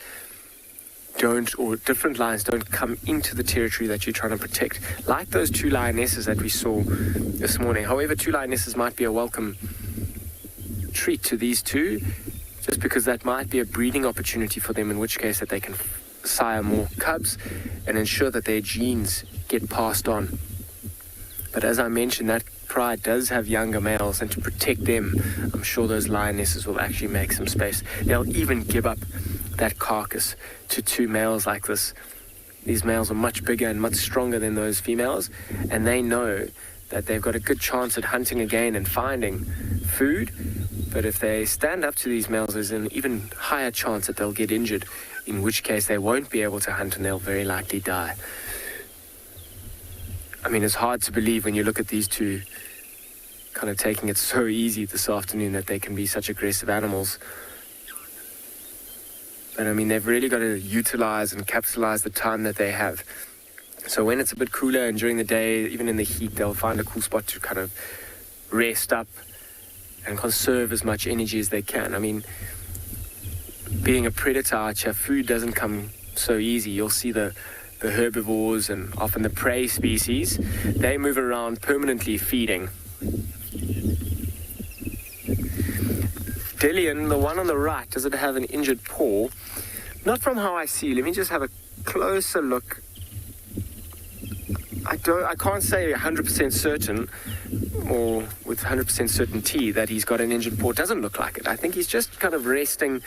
different lions don't come into the territory that you're trying to protect, like those 2 lionesses that we saw this morning. However, 2 lionesses might be a welcome treat to these 2, just because that might be a breeding opportunity for them, in which case that they can sire more cubs and ensure that their genes get passed on. But as I mentioned, that pride does have younger males, and to protect them, I'm sure those lionesses will actually make some space. They'll even give up that carcass to 2 males like this. These males are much bigger and much stronger than those females, and they know that they've got a good chance at hunting again and finding food. But if they stand up to these males, there's an even higher chance that they'll get injured, in which case they won't be able to hunt and they'll very likely die. I mean, it's hard to believe when you look at these 2 kind of taking it so easy this afternoon that they can be such aggressive animals. But I mean, they've really got to utilize and capitalize the time that they have. So when it's a bit cooler and during the day, even in the heat, they'll find a cool spot to kind of rest up and conserve as much energy as they can. I mean, being a predator archer, food doesn't come so easy. You'll see the herbivores and often the prey species, they move around permanently feeding. Dillion, the one on the right, does it have an injured paw? Not from how I see. Let me just have a closer look. I can't say 100% certain, or with 100% certainty, that he's got an injured paw. It doesn't look like it. I think he's just kind of resting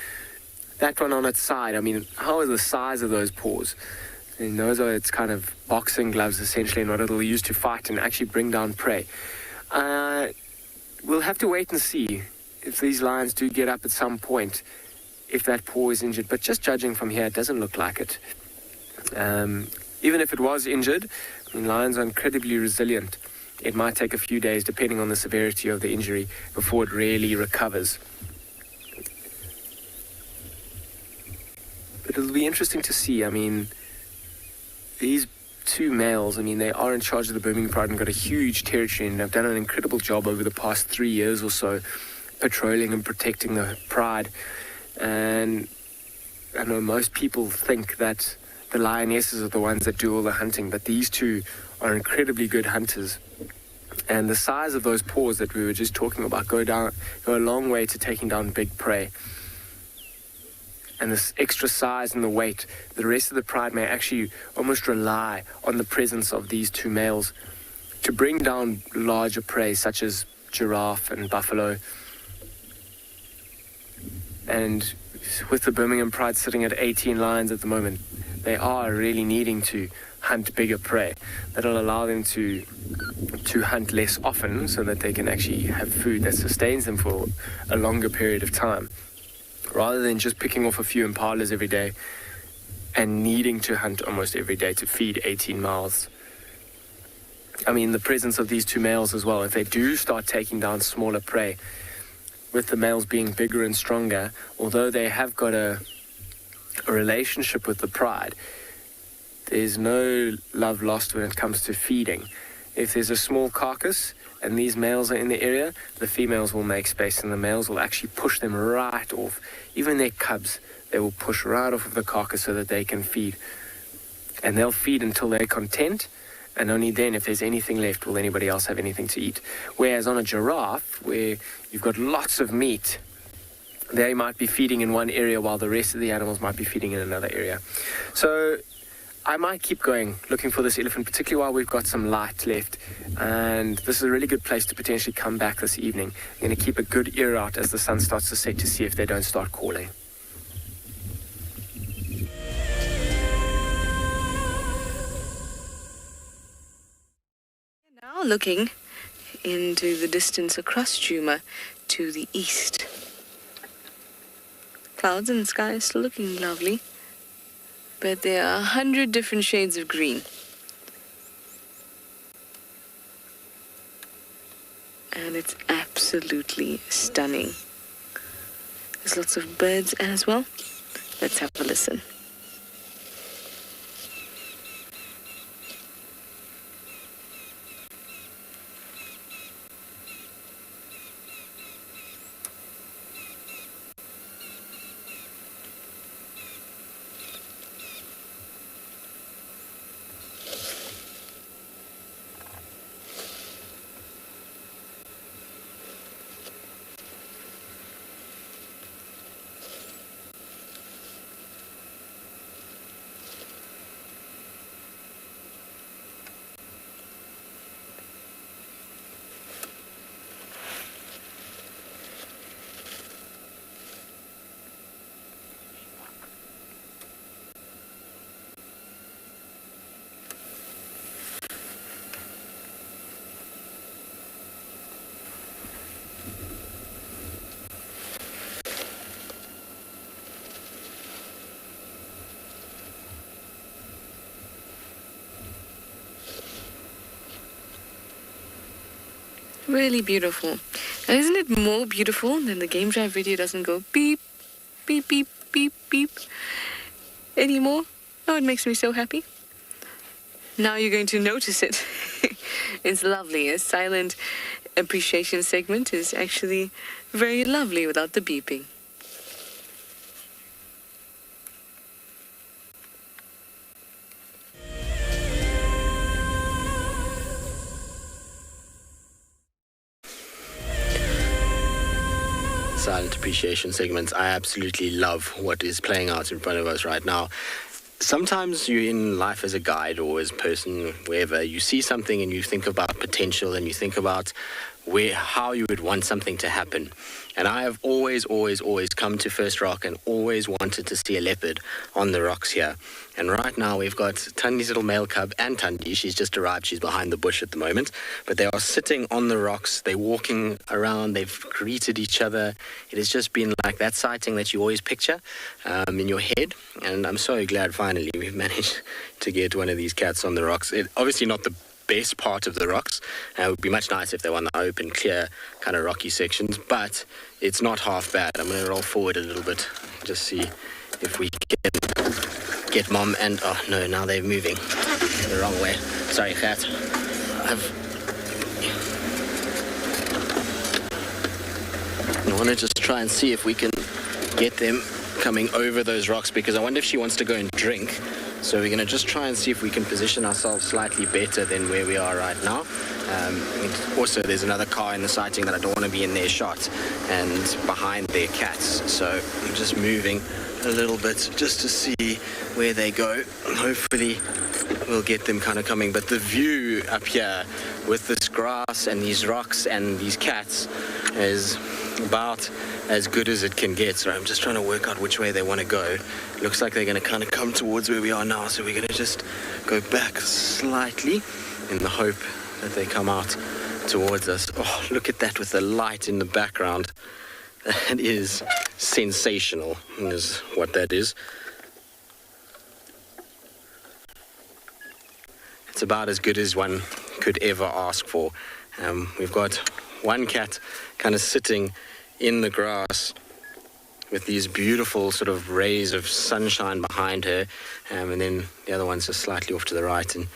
that one on its side. I mean, how are the size of those paws? And those are its kind of boxing gloves, essentially, and what it'll use to fight and actually bring down prey. We'll have to wait and see if these lions do get up at some point, if that paw is injured. But just judging from here, it doesn't look like it. Even if it was injured, I mean, lions are incredibly resilient. It might take a few days, depending on the severity of the injury, before it really recovers. But it'll be interesting to see. I mean, these two males, I mean, they are in charge of the Birmingham Pride and got a huge territory, and have done an incredible job over the past 3 years or so, patrolling and protecting the Pride. And I know most people think that the lionesses are the ones that do all the hunting, but these two are incredibly good hunters. And the size of those paws that we were just talking about go a long way to taking down big prey. And this extra size and the weight, the rest of the Pride may actually almost rely on the presence of these two males to bring down larger prey such as giraffe and buffalo. And with the Birmingham Pride sitting at 18 lions at the moment, they are really needing to hunt bigger prey. That'll allow them to hunt less often so that they can actually have food that sustains them for a longer period of time, rather than just picking off a few impalas every day and needing to hunt almost every day to feed 18 mouths. I mean, the presence of these two males as well, if they do start taking down smaller prey, with the males being bigger and stronger, although they have got a relationship with the Pride, there's no love lost when it comes to feeding. If there's a small carcass and these males are in the area, the females will make space and the males will actually push them right off. Even their cubs, they will push right off of the carcass so that they can feed. And they'll feed until they're content, and only then, if there's anything left, will anybody else have anything to eat. Whereas on a giraffe, where you've got lots of meat, they might be feeding in one area while the rest of the animals might be feeding in another area. So I might keep going, looking for this elephant, particularly while we've got some light left. And this is a really good place to potentially come back this evening. I'm going to keep a good ear out as the sun starts to set to see if they don't start calling. Now looking into the distance across Djuma to the east. Clouds and the sky is still looking lovely, but there are 100 different shades of green. And it's absolutely stunning. There's lots of birds as well. Let's have a listen. Really beautiful. And isn't it more beautiful than the game drive video doesn't go beep, beep, beep, beep, beep, beep anymore. Oh, it makes me so happy. Now you're going to notice it. It's lovely. A silent appreciation segment is actually very lovely without the beeping. Silent appreciation segments. I absolutely love what is playing out in front of us right now. Sometimes you're in life as a guide or as a person, wherever, you see something and you think about potential and you think about how you would want something to happen. And I have always come to First Rock and always wanted to see a leopard on the rocks here. And right now we've got Tandi's little male cub and Tandi. She's just arrived. She's behind the bush at the moment. But they are sitting on the rocks. They're walking around. They've greeted each other. It has just been like that sighting that you always picture in your head. And I'm so glad finally we've managed to get one of these cats on the rocks. Obviously not the best part of the rocks. It would be much nicer if they were on the open, clear, kind of rocky sections, but it's not half bad. I'm going to roll forward a little bit, just see if we can get Mom and... Oh, no, now they're moving the wrong way. Sorry, cat. I want to just try and see if we can get them coming over those rocks, because I wonder if she wants to go and drink. So we're going to just try and see if we can position ourselves slightly better than where we are right now. Also, there's another car in the sighting that I don't want to be in their shot and behind their cats. So I'm just moving a little bit just to see where they go. Hopefully we'll get them kind of coming. But the view up here with this grass and these rocks and these cats is about as good as it can get. So I'm just trying to work out which way they want to go. Looks like they're going to kind of come towards where we are now, so we're going to just go back slightly in the hope that they come out towards us. Oh, look at that with the light in the background. That is sensational, is what that is. It's about as good as one could ever ask for. We've got one cat kind of sitting in the grass with these beautiful sort of rays of sunshine behind her, and then the other one's just slightly off to the right. And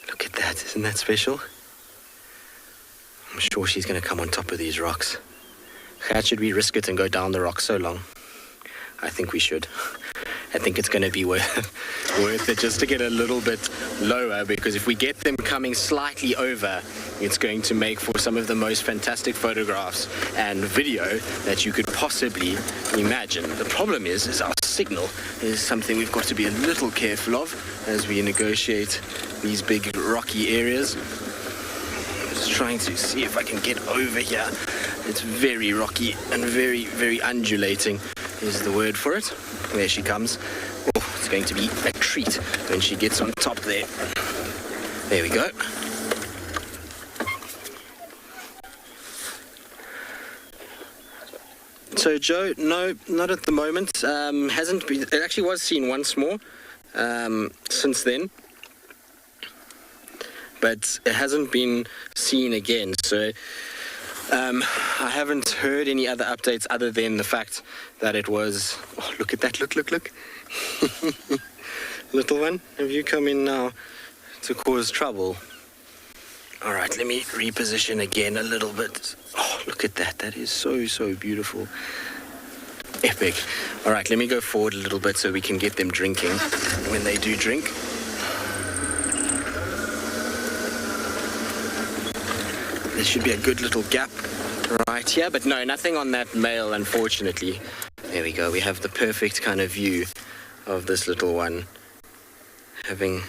look at that, isn't that special? I'm sure she's going to come on top of these rocks. Should we risk it and go down the rock so long? I think we should. I think it's going to be worth it just to get a little bit lower, because if we get them coming slightly over, it's going to make for some of the most fantastic photographs and video that you could possibly imagine. The problem is our signal is something we've got to be a little careful of as we negotiate these big rocky areas. Just trying to see if I can get over here. It's very rocky and very, very undulating is the word for it. There she comes. Oh, it's going to be a treat when she gets on top there. There we go. So Joe, no, not at the moment. Hasn't been. It actually was seen once more since then, but it hasn't been seen again. So I haven't heard any other updates other than the fact that it was. Oh, look at that! Look! Little one, have you come in now to cause trouble? All right, let me reposition again a little bit. Oh, look at that. That is so, so beautiful. Epic. All right, let me go forward a little bit so we can get them drinking when they do drink. There should be a good little gap right here, but no, nothing on that male, unfortunately. There we go. We have the perfect kind of view of this little one having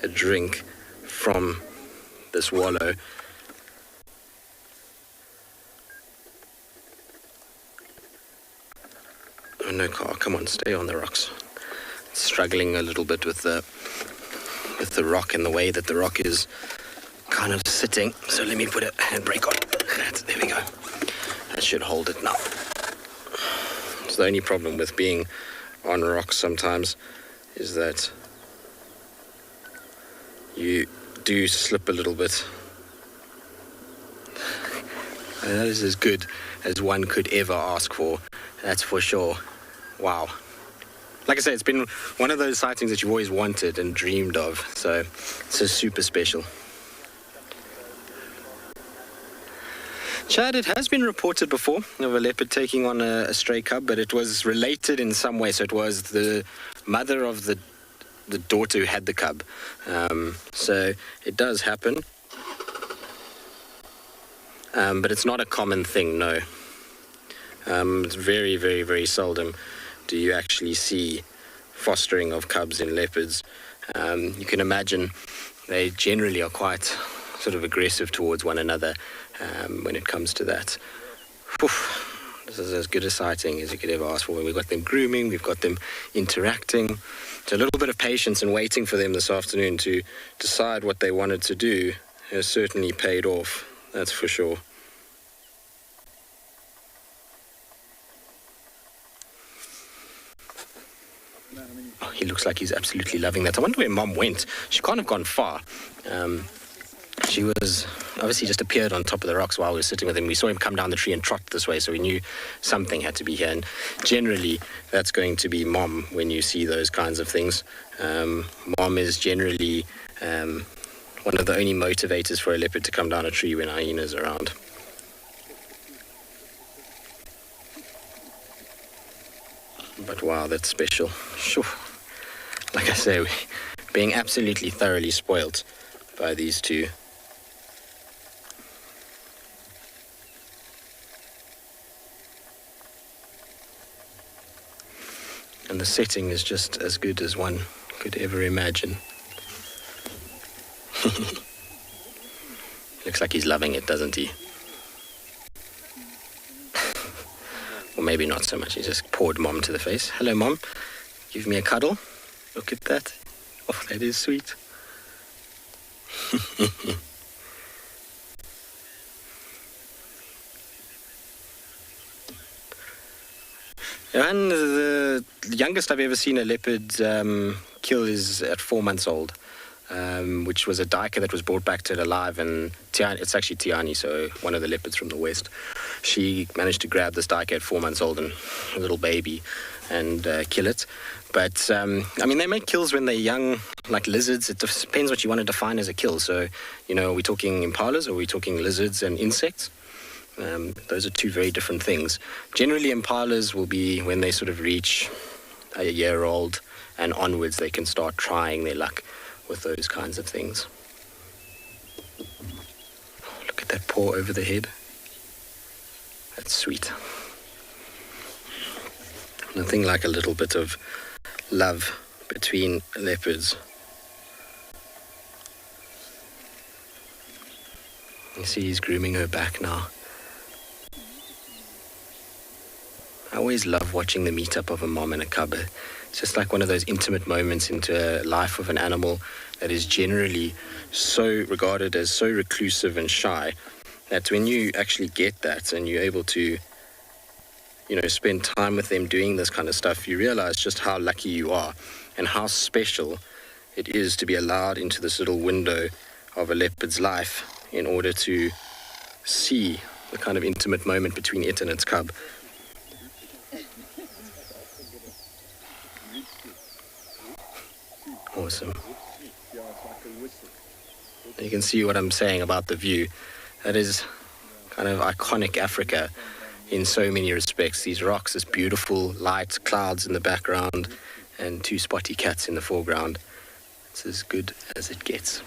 a drink from this wallow. Oh no, car, come on, stay on the rocks. It's struggling a little bit with the rock and the way that the rock is kind of sitting. So let me put a handbrake on. There we go. That should hold it now. It's the only problem with being on rocks sometimes is that you do slip a little bit. That is as good as one could ever ask for, that's for sure. Wow. Like I say, it's been one of those sightings that you've always wanted and dreamed of, so it's just super special. Chad, it has been reported before of a leopard taking on a stray cub, but it was related in some way. So it was the mother of the daughter who had the cub. So it does happen. But it's not a common thing, no. It's very, very, very seldom do you actually see fostering of cubs in leopards. You can imagine they generally are quite sort of aggressive towards one another when it comes to that. This is as good a sighting as you could ever ask for. We've got them grooming, we've got them interacting. So a little bit of patience and waiting for them this afternoon to decide what they wanted to do has certainly paid off, that's for sure. Oh, he looks like he's absolutely loving that. I wonder where Mom went. She can't have gone far. She was obviously just appeared on top of the rocks while we were sitting with him. We saw him come down the tree and trot this way, so we knew something had to be here. And generally, that's going to be Mom when you see those kinds of things. Mom is generally one of the only motivators for a leopard to come down a tree when hyena's around. But wow, that's special. Sure. Like I say, being absolutely thoroughly spoilt by these two. And the setting is just as good as one could ever imagine. Looks like he's loving it, doesn't he? Or maybe not so much. He just poured Mom to the face. Hello, Mom. Give me a cuddle. Look at that. Oh, that is sweet. And the youngest I've ever seen a leopard kill is at 4 months old, which was a duiker that was brought back to it alive. And it's actually Tiani, so one of the leopards from the west. She managed to grab this duiker at 4 months old and a little baby and kill it. But, I mean, they make kills when they're young, like lizards. It depends what you want to define as a kill. So, you know, are we talking impalas or are we talking lizards and insects? Those are two very different things. Generally, impalas will be when they sort of reach a year old and onwards, they can start trying their luck with those kinds of things. Oh, look at that paw over the head. That's sweet. Nothing like a little bit of love between leopards. You see he's grooming her back now. I always love watching the meetup of a mom and a cub. It's just like one of those intimate moments into a life of an animal that is generally so regarded as so reclusive and shy that when you actually get that and you're able to, you know, spend time with them doing this kind of stuff, you realize just how lucky you are and how special it is to be allowed into this little window of a leopard's life in order to see the kind of intimate moment between it and its cub. Awesome. You can see what I'm saying about the view. That is kind of iconic Africa in so many respects. These rocks, this beautiful light, clouds in the background, and two spotty cats in the foreground. It's as good as it gets.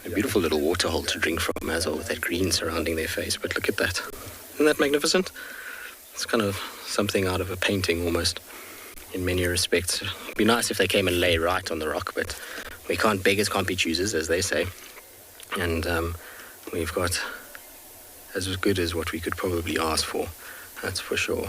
A beautiful little waterhole to drink from as well, with that green surrounding their face. But look at that. Isn't that magnificent? It's kind of something out of a painting almost, in many respects. It'd be nice if they came and lay right on the rock, but we can't, beggars can't be choosers, as they say. And we've got as good as what we could probably ask for, that's for sure.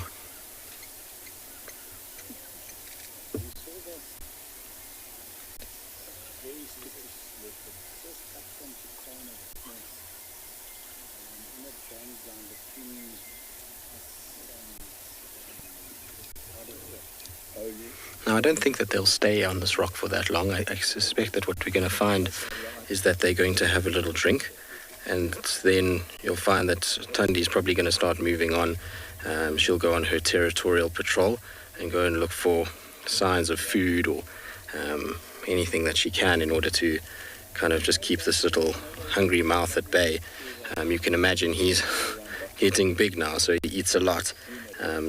Now, I don't think that they'll stay on this rock for that long. I suspect that what we're going to find is that they're going to have a little drink and then you'll find that Tundi's probably going to start moving on. She'll go on her territorial patrol and go and look for signs of food or anything that she can in order to kind of just keep this little hungry mouth at bay. You can imagine he's getting big now, so he eats a lot.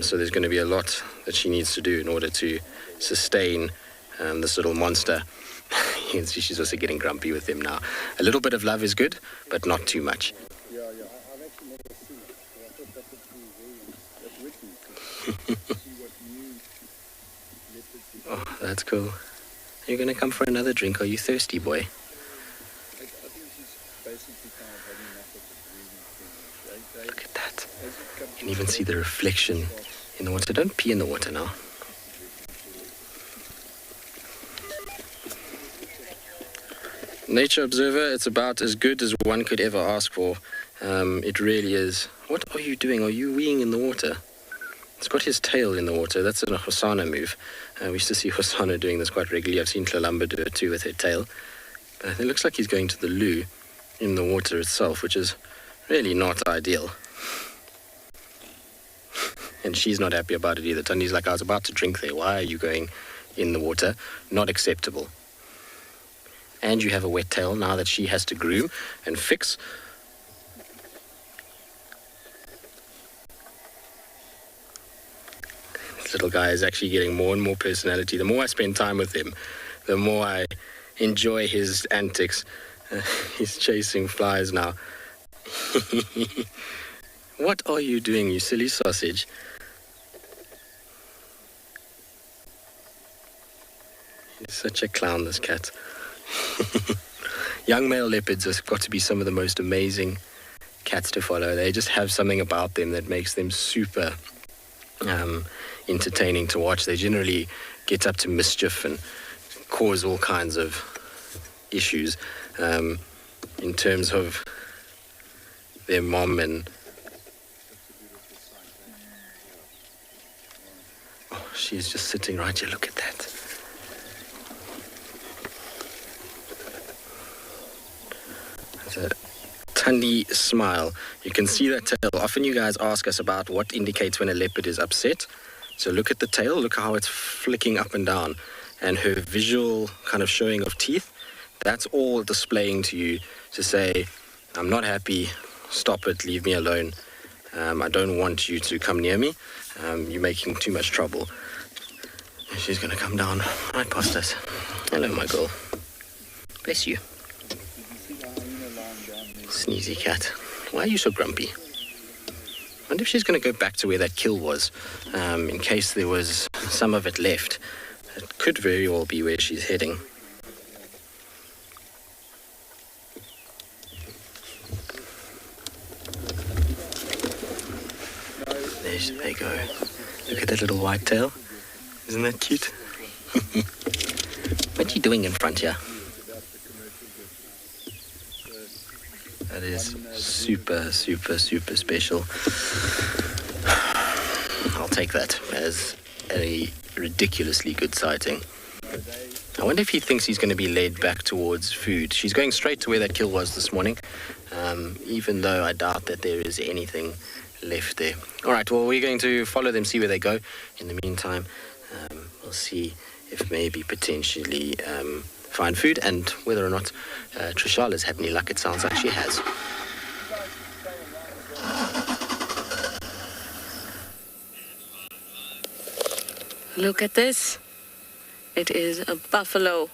So there's going to be a lot that she needs to do in order to sustain this little monster. She's also getting grumpy with him now. A little bit of love is good, but not too much. Oh, that's cool. You're going to come for another drink? Are you thirsty, boy? Look at that. You can even see the reflection in the water. Don't pee in the water now. Nature observer, it's about as good as one could ever ask for. It really is. What are you doing? Are you weeing in the water? It's got his tail in the water. That's a Hosana move. We used to see Hosana doing this quite regularly. I've seen Tlalamba do it too with her tail. But it looks like he's going to the loo in the water itself, which is really not ideal. And she's not happy about it either. Tundi's like, I was about to drink there. Why are you going in the water? Not acceptable. And you have a wet tail now that she has to groom and fix. This little guy is actually getting more and more personality. The more I spend time with him, the more I enjoy his antics. He's chasing flies now. What are you doing, you silly sausage? He's such a clown, this cat. Young male leopards have got to be some of the most amazing cats to follow. They just have something about them that makes them super entertaining to watch. They generally get up to mischief and cause all kinds of issues in terms of their mom and... Oh, she's just sitting right here. Look at that. A Tundi smile. You can see that tail. Often you guys ask us about what indicates when a leopard is upset. So look at the tail. Look how it's flicking up and down. And her visual kind of showing of teeth, that's all displaying to you to say, I'm not happy. Stop it. Leave me alone. I don't want you to come near me. You're making too much trouble. She's going to come down right past us. Hello, my girl. Bless you. Sneezy cat. Why are you so grumpy? I wonder if she's going to go back to where that kill was, in case there was some of it left. It could very well be where she's heading. There they go. Look at that little white tail. Isn't that cute? What are you doing in front here? That is super, super, super special. I'll take that as a ridiculously good sighting. I wonder if he thinks he's going to be led back towards food. She's going straight to where that kill was this morning, even though I doubt that there is anything left there. All right, well, we're going to follow them, see where they go. In the meantime, we'll see if maybe potentially... find food, and whether or not Trishala's had any luck. It sounds like she has. Look at this. It is a buffalo.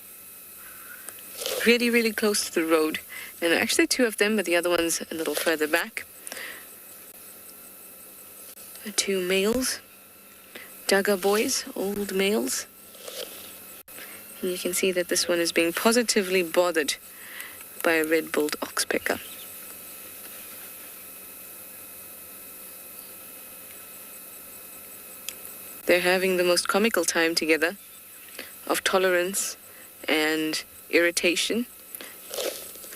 Really, really close to the road. And actually two of them, but the other one's a little further back. Two males. Duggar boys, old males. And you can see that this one is being positively bothered by a red-billed oxpecker. They're having the most comical time together of tolerance and irritation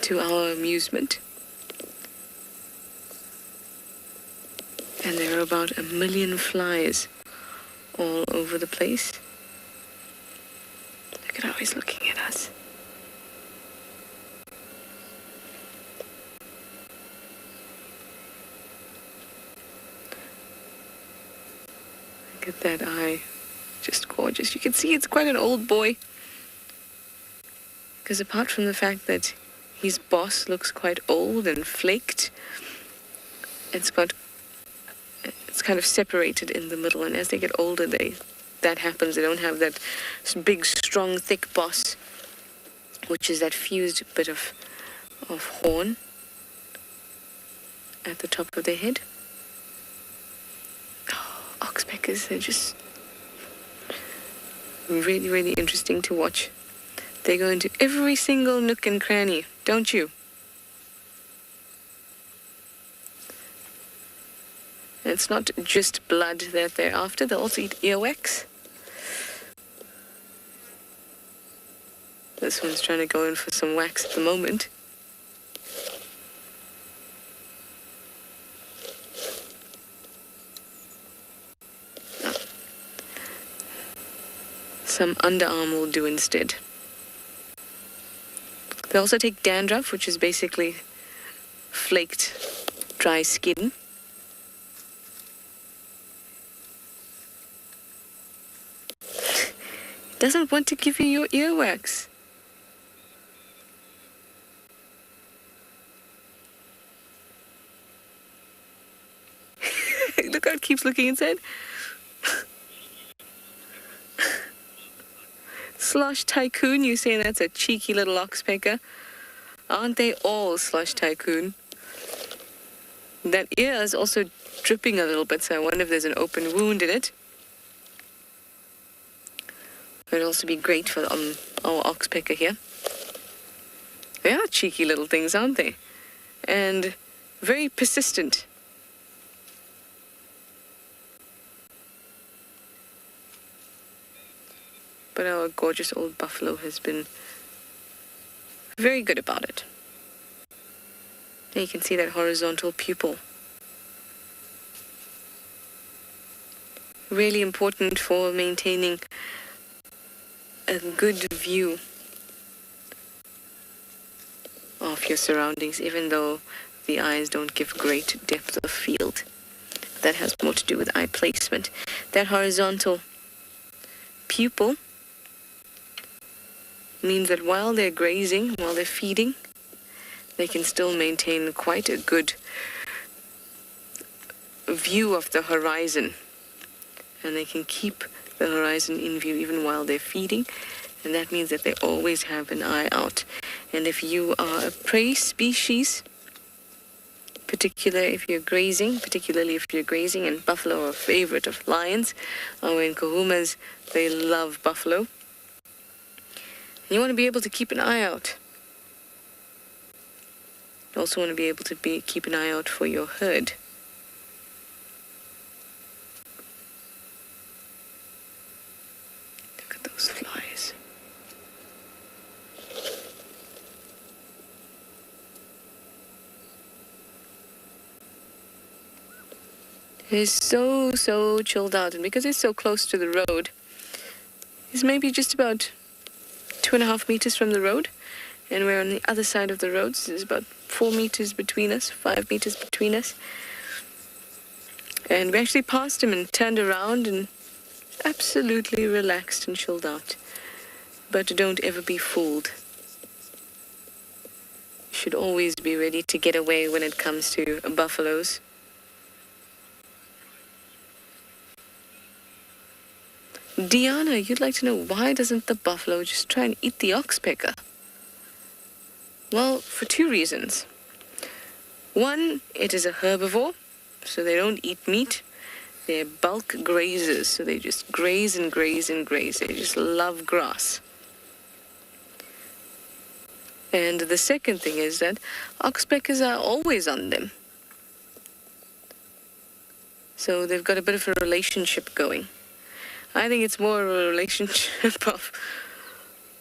to our amusement. And there are about 1 million flies all over the place. Look at how he's looking at us. Look at that eye. Just gorgeous. You can see it's quite an old boy. Because apart from the fact that his boss looks quite old and flaked, it's kind of separated in the middle, and as they get older, that happens. They don't have that big, strong, thick boss, which is that fused bit of horn at the top of their head. Oh, oxpeckers, they're just really, really interesting to watch. They go into every single nook and cranny, don't you? And it's not just blood that they're after, they'll also eat earwax. This one's trying to go in for some wax at the moment. Some underarm will do instead. They also take dandruff, which is basically flaked, dry skin. It doesn't want to give you your earwax. Look how it keeps looking inside. Slosh Tycoon, you saying that's a cheeky little oxpecker? Aren't they all, Slosh Tycoon? That ear is also dripping a little bit, so I wonder if there's an open wound in it. It would also be great for our oxpecker here. They are cheeky little things, aren't they? And very persistent. But our gorgeous old buffalo has been very good about it. And you can see that horizontal pupil. Really important for maintaining a good view of your surroundings, even though the eyes don't give great depth of field. That has more to do with eye placement. That horizontal pupil means that while they're grazing, while they're feeding, they can still maintain quite a good view of the horizon. And they can keep the horizon in view even while they're feeding. And that means that they always have an eye out. And if you are a prey species, particularly if you're grazing, and buffalo are a favorite of lions, or in kahumas, they love buffalo. You want to be able to keep an eye out. You also want to be able to keep an eye out for your herd. Look at those flies. It's so chilled out, and because it's so close to the road, it's maybe just about 2.5 meters from the road, and we're on the other side of the road, so there's about 4 meters between us, 5 meters between us. And we actually passed him and turned around and absolutely relaxed and chilled out. But don't ever be fooled. You should always be ready to get away when it comes to buffaloes. Diana, you'd like to know, why doesn't the buffalo just try and eat the oxpecker? Well, for 2 reasons. One, it is a herbivore, so they don't eat meat. They're bulk grazers, so they just graze and graze and graze. They just love grass. And the second thing is that oxpeckers are always on them. So they've got a bit of a relationship going. I think it's more of a relationship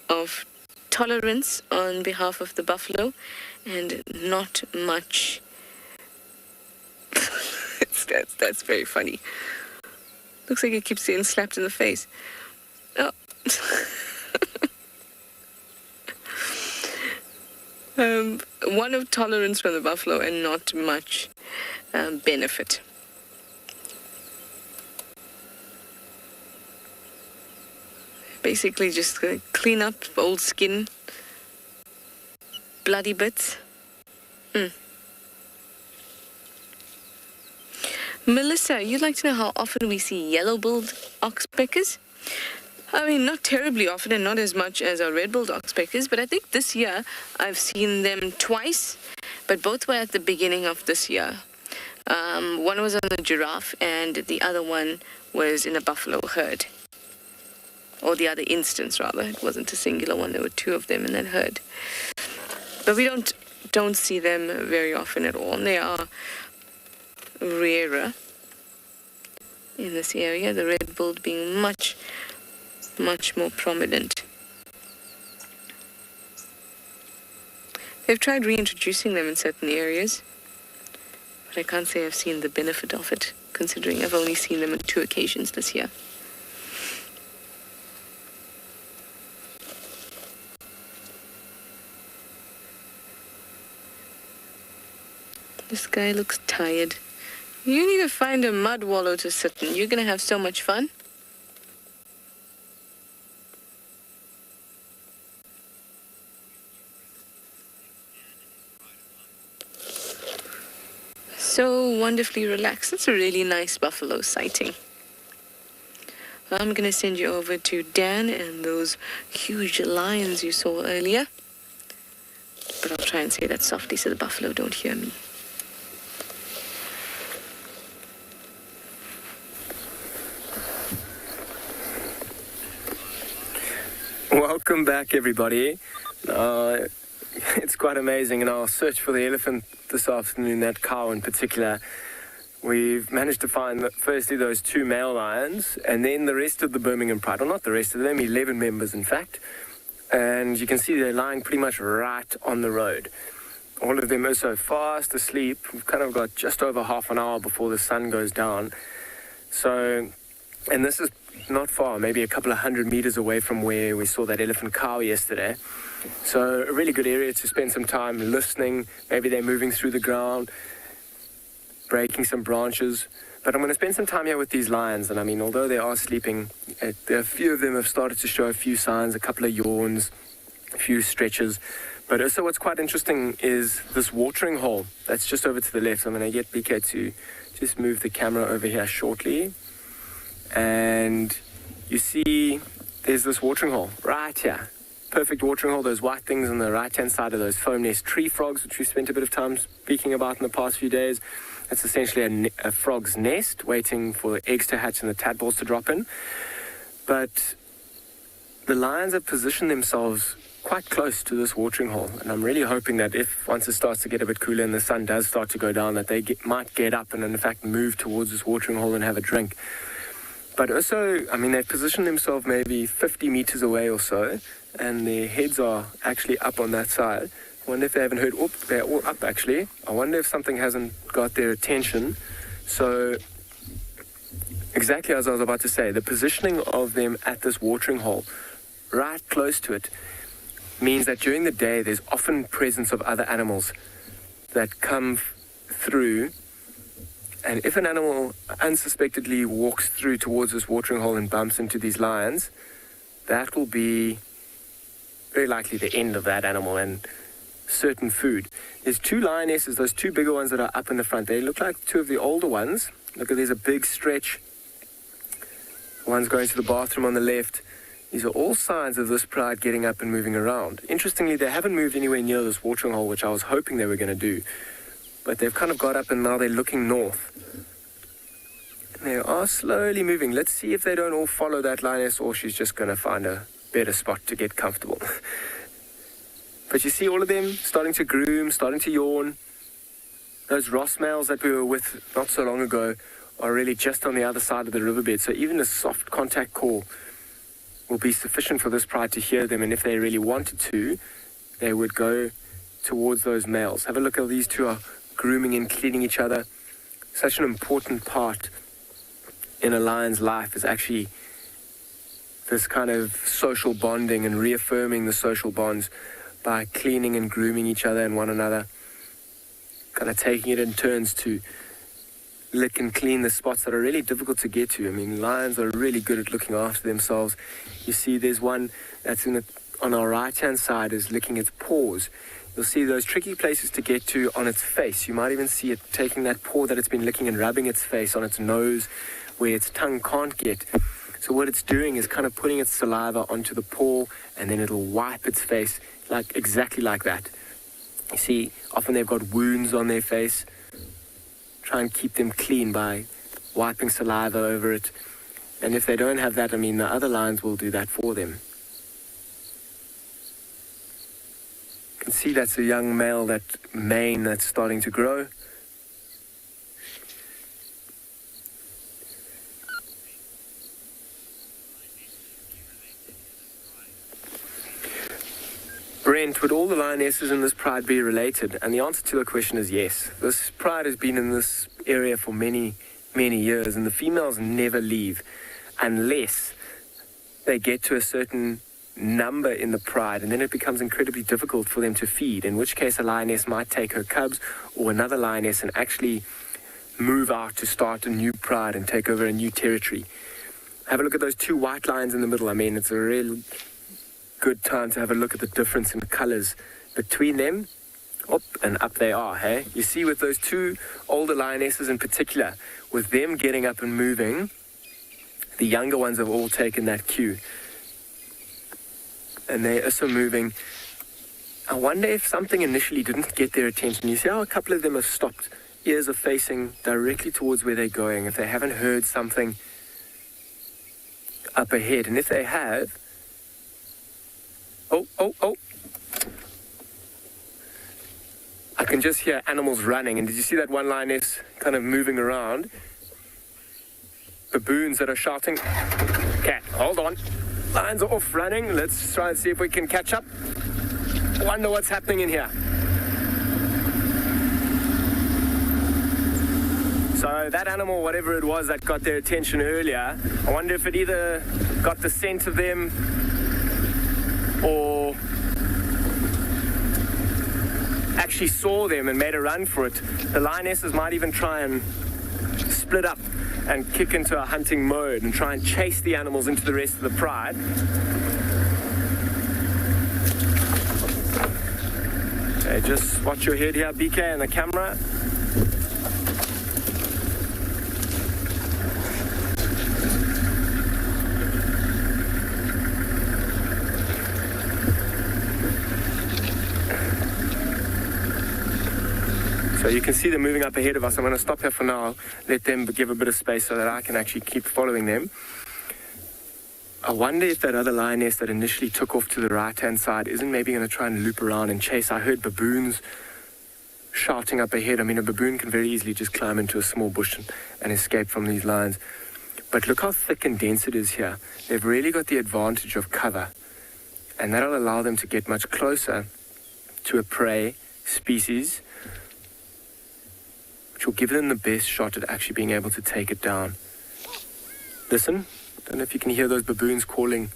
of tolerance on behalf of the buffalo, and not much. That's very funny. Looks like it keeps getting slapped in the face. Oh. One of tolerance from the buffalo and not much benefit. Basically just clean up old skin, bloody bits. Melissa, you'd like to know how often we see yellow-billed oxpeckers? I mean, not terribly often and not as much as our red-billed oxpeckers, but I think this year I've seen them twice, but both were at the beginning of this year. One was on the giraffe and the other one was in a buffalo herd. Or the other instance, rather. It wasn't a singular one. There were two of them in that herd. But we don't see them very often at all. They are rarer in this area, the red-billed being much more prominent. They've tried reintroducing them in certain areas, but I can't say I've seen the benefit of it, considering I've only seen them on 2 occasions this year. This guy looks tired. You need to find a mud wallow to sit in. You're going to have so much fun. So wonderfully relaxed. That's a really nice buffalo sighting. I'm going to send you over to Dan and those huge lions you saw earlier. But I'll try and say that softly so the buffalo don't hear me. Welcome back, everybody. It's quite amazing. In our search for the elephant this afternoon, that cow in particular, we've managed to find, firstly, those 2 male lions, and then the rest of the Birmingham Pride. Well, not the rest of them, 11 members, in fact. And you can see they're lying pretty much right on the road. All of them are so fast asleep. We've kind of got just over half an hour before the sun goes down. So, and this is not far, maybe a couple of 100 meters away from where we saw that elephant cow yesterday. So a really good area to spend some time listening. Maybe they're moving through the ground, breaking some branches. But I'm going to spend some time here with these lions. And I mean, although they are sleeping, a few of them have started to show a few signs, a couple of yawns, a few stretches. But also what's quite interesting is this watering hole that's just over to the left. I'm going to get BK to just move the camera over here shortly. And you see there's this watering hole right here. Perfect watering hole, those white things on the right-hand side of those foam nest tree frogs, which we spent a bit of time speaking about in the past few days. It's essentially a frog's nest waiting for the eggs to hatch and the tadpoles to drop in. But the lions have positioned themselves quite close to this watering hole. And I'm really hoping that once it starts to get a bit cooler and the sun does start to go down, that they might get up and in fact move towards this watering hole and have a drink. But also, I mean, they've positioned themselves maybe 50 meters away or so, and their heads are actually up on that side. I wonder if they haven't heard, they're all up actually. I wonder if something hasn't got their attention. So, exactly as I was about to say, the positioning of them at this watering hole, right close to it, means that during the day there's often presence of other animals that come through. And if an animal unsuspectedly walks through towards this watering hole and bumps into these lions, that will be very likely the end of that animal and certain food. There's 2 lionesses, those 2 bigger ones that are up in the front. They look like 2 of the older ones. Look, there's a big stretch. One's going to the bathroom on the left. These are all signs of this pride getting up and moving around. Interestingly, they haven't moved anywhere near this watering hole, which I was hoping they were going to do. But they've kind of got up and now they're looking north. And they are slowly moving. Let's see if they don't all follow that lioness or she's just going to find a better spot to get comfortable. But you see all of them starting to groom, starting to yawn. Those Ross males that we were with not so long ago are really just on the other side of the riverbed. So even a soft contact call will be sufficient for this pride to hear them. And if they really wanted to, they would go towards those males. Have a look how these 2 are grooming and cleaning each other. Such an important part in a lion's life is actually this kind of social bonding and reaffirming the social bonds by cleaning and grooming each other and one another, kind of taking it in turns to lick and clean the spots that are really difficult to get to. I mean, lions are really good at looking after themselves. You see there's one that's on our right-hand side is licking its paws. You'll see those tricky places to get to on its face. You might even see it taking that paw that it's been licking and rubbing its face on its nose where its tongue can't get. So what it's doing is kind of putting its saliva onto the paw, and then it'll wipe its face exactly like that. You see, often they've got wounds on their face. Try and keep them clean by wiping saliva over it. And if they don't have that, I mean, the other lions will do that for them. You can see that's a young male, that mane that's starting to grow. Brent, would all the lionesses in this pride be related? And the answer to the question is yes. This pride has been in this area for many, many years, and the females never leave unless they get to a certain number in the pride, and then it becomes incredibly difficult for them to feed, in which case a lioness might take her cubs or another lioness and actually move out to start a new pride and take over a new territory. Have a look at those two white lions in the middle. I mean, it's a real good time to have a look at the difference in the colors between them. Up and up they are, hey? You see with those two older lionesses in particular, with them getting up and moving, the younger ones have all taken that cue. And they're also moving. I wonder if something initially didn't get their attention. You see how a couple of them have stopped. Ears are facing directly towards where they're going, if they haven't heard something up ahead. And if they have, oh. I can just hear animals running. And did you see that one lioness kind of moving around? Baboons that are shouting. Okay, hold on. Lions are off running. Let's try and see if we can catch up. Wonder what's happening in here. So that animal, whatever it was that got their attention earlier, I wonder if it either got the scent of them or actually saw them and made a run for it. The lionesses might even try and split up and kick into a hunting mode and try and chase the animals into the rest of the pride. Okay, just watch your head here, BK, and the camera. So you can see them moving up ahead of us. I'm going to stop here for now, let them give a bit of space so that I can actually keep following them. I wonder if that other lioness that initially took off to the right-hand side isn't maybe going to try and loop around and chase. I heard baboons shouting up ahead. I mean, a baboon can very easily just climb into a small bush and escape from these lions. But look how thick and dense it is here. They've really got the advantage of cover, and that'll allow them to get much closer to a prey species, which will give them the best shot at actually being able to take it down. Listen, don't know if you can hear those baboons calling.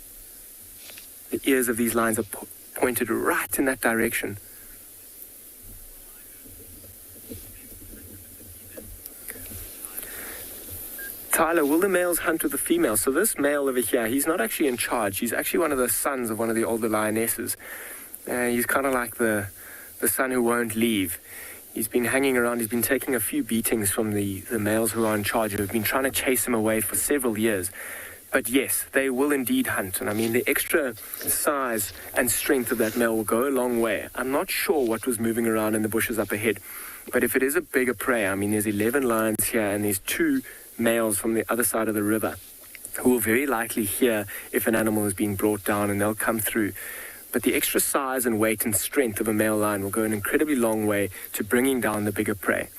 The ears of these lions are pointed right in that direction. Tyler, will the males hunt with the females? So this male over here, he's not actually in charge. He's actually one of the sons of one of the older lionesses. He's kind of like the son who won't leave. He's been hanging around. He's been taking a few beatings from the males who are in charge, who have been trying to chase him away for several years. But yes, they will indeed hunt. And I mean, the extra size and strength of that male will go a long way. I'm not sure what was moving around in the bushes up ahead. But if it is a bigger prey, I mean, there's 11 lions here and there's 2 males from the other side of the river who will very likely hear if an animal is being brought down, and they'll come through. But the extra size and weight and strength of a male lion will go an incredibly long way to bringing down the bigger prey.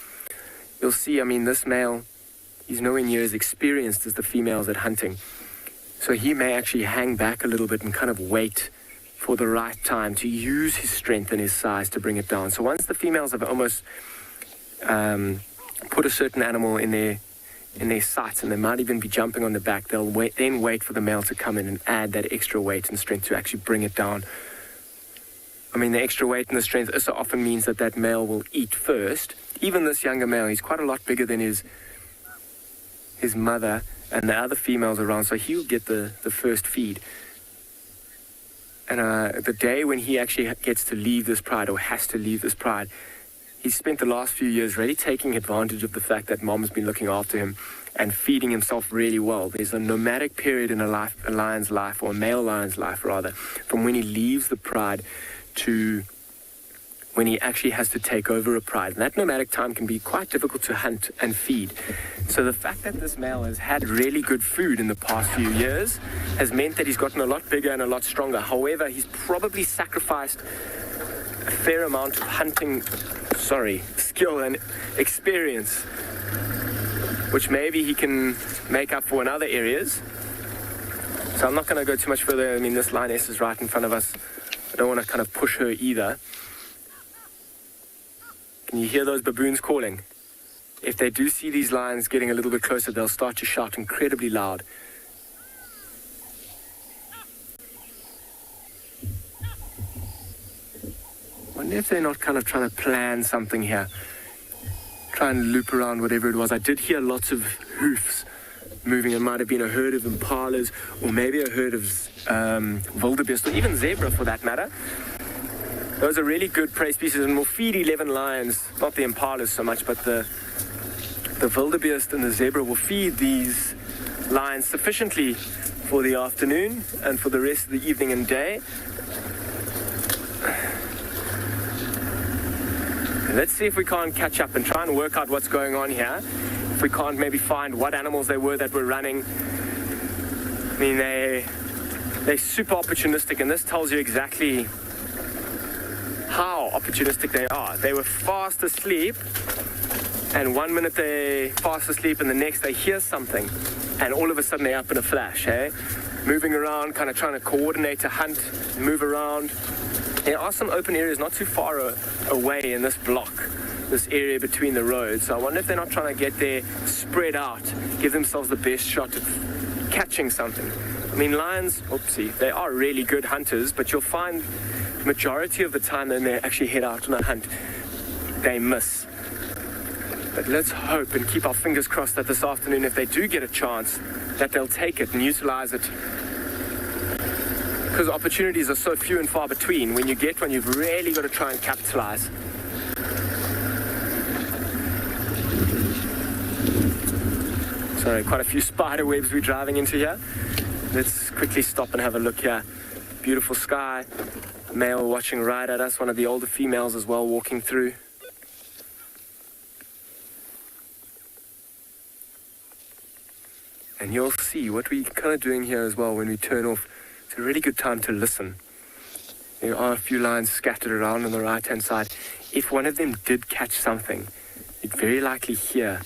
You'll see, I mean, this male, he's nowhere near as experienced as the females at hunting. So he may actually hang back a little bit and kind of wait for the right time to use his strength and his size to bring it down. So once the females have almost put a certain animal in their sights, and they might even be jumping on the back, they'll wait for the male to come in and add that extra weight and strength to actually bring it down. I mean, the extra weight and the strength also often means that male will eat first. Even this younger male, he's quite a lot bigger than his his mother and the other females around, so he'll get the first feed. And the day when he actually gets to leave this pride, or has to leave this pride, he's spent the last few years really taking advantage of the fact that mom's been looking after him and feeding himself really well. There's a nomadic period in a lion's life, or a male lion's life rather, from when he leaves the pride to when he actually has to take over a pride. And that nomadic time can be quite difficult to hunt and feed. So the fact that this male has had really good food in the past few years has meant that he's gotten a lot bigger and a lot stronger. However, he's probably sacrificed a fair amount of hunting, skill and experience, which maybe he can make up for in other areas. So I'm not going to go too much further. I mean, this lioness is right in front of us. I don't want to kind of push her either. Can you hear those baboons calling? If they do see these lions getting a little bit closer, they'll start to shout incredibly loud. I wonder if they're not kind of trying to plan something here. Try and loop around whatever it was. I did hear lots of hoofs moving. It might have been a herd of impalas, or maybe a herd of wildebeest, or even zebra for that matter. Those are really good prey species and will feed 11 lions, not the impalas so much, but the wildebeest and the zebra will feed these lions sufficiently for the afternoon and for the rest of the evening and day. Let's see if we can't catch up and try and work out what's going on here. If we can't maybe find what animals they were that were running. I mean, they're super opportunistic, and this tells you exactly how opportunistic they are. They were fast asleep, and 1 minute they're fast asleep, and the next they hear something, and all of a sudden they're up in a flash, moving around, kind of trying to coordinate a hunt, move around. There are some open areas not too far away in this block, this area between the roads. So I wonder if they're not trying to get there, spread out, give themselves the best shot at catching something. I mean, lions, they are really good hunters, but you'll find majority of the time when they actually head out on a hunt, they miss. But let's hope and keep our fingers crossed that this afternoon, if they do get a chance, that they'll take it and utilize it. Because opportunities are so few and far between. When you get one, you've really got to try and capitalize. Sorry, quite a few spider webs we're driving into here. Let's quickly stop and have a look here. Beautiful sky. Male watching right at us. One of the older females as well walking through. And you'll see what we're kind of doing here as well when we turn off. It's a really good time to listen. There are a few lions scattered around on the right-hand side. If one of them did catch something, you'd very likely hear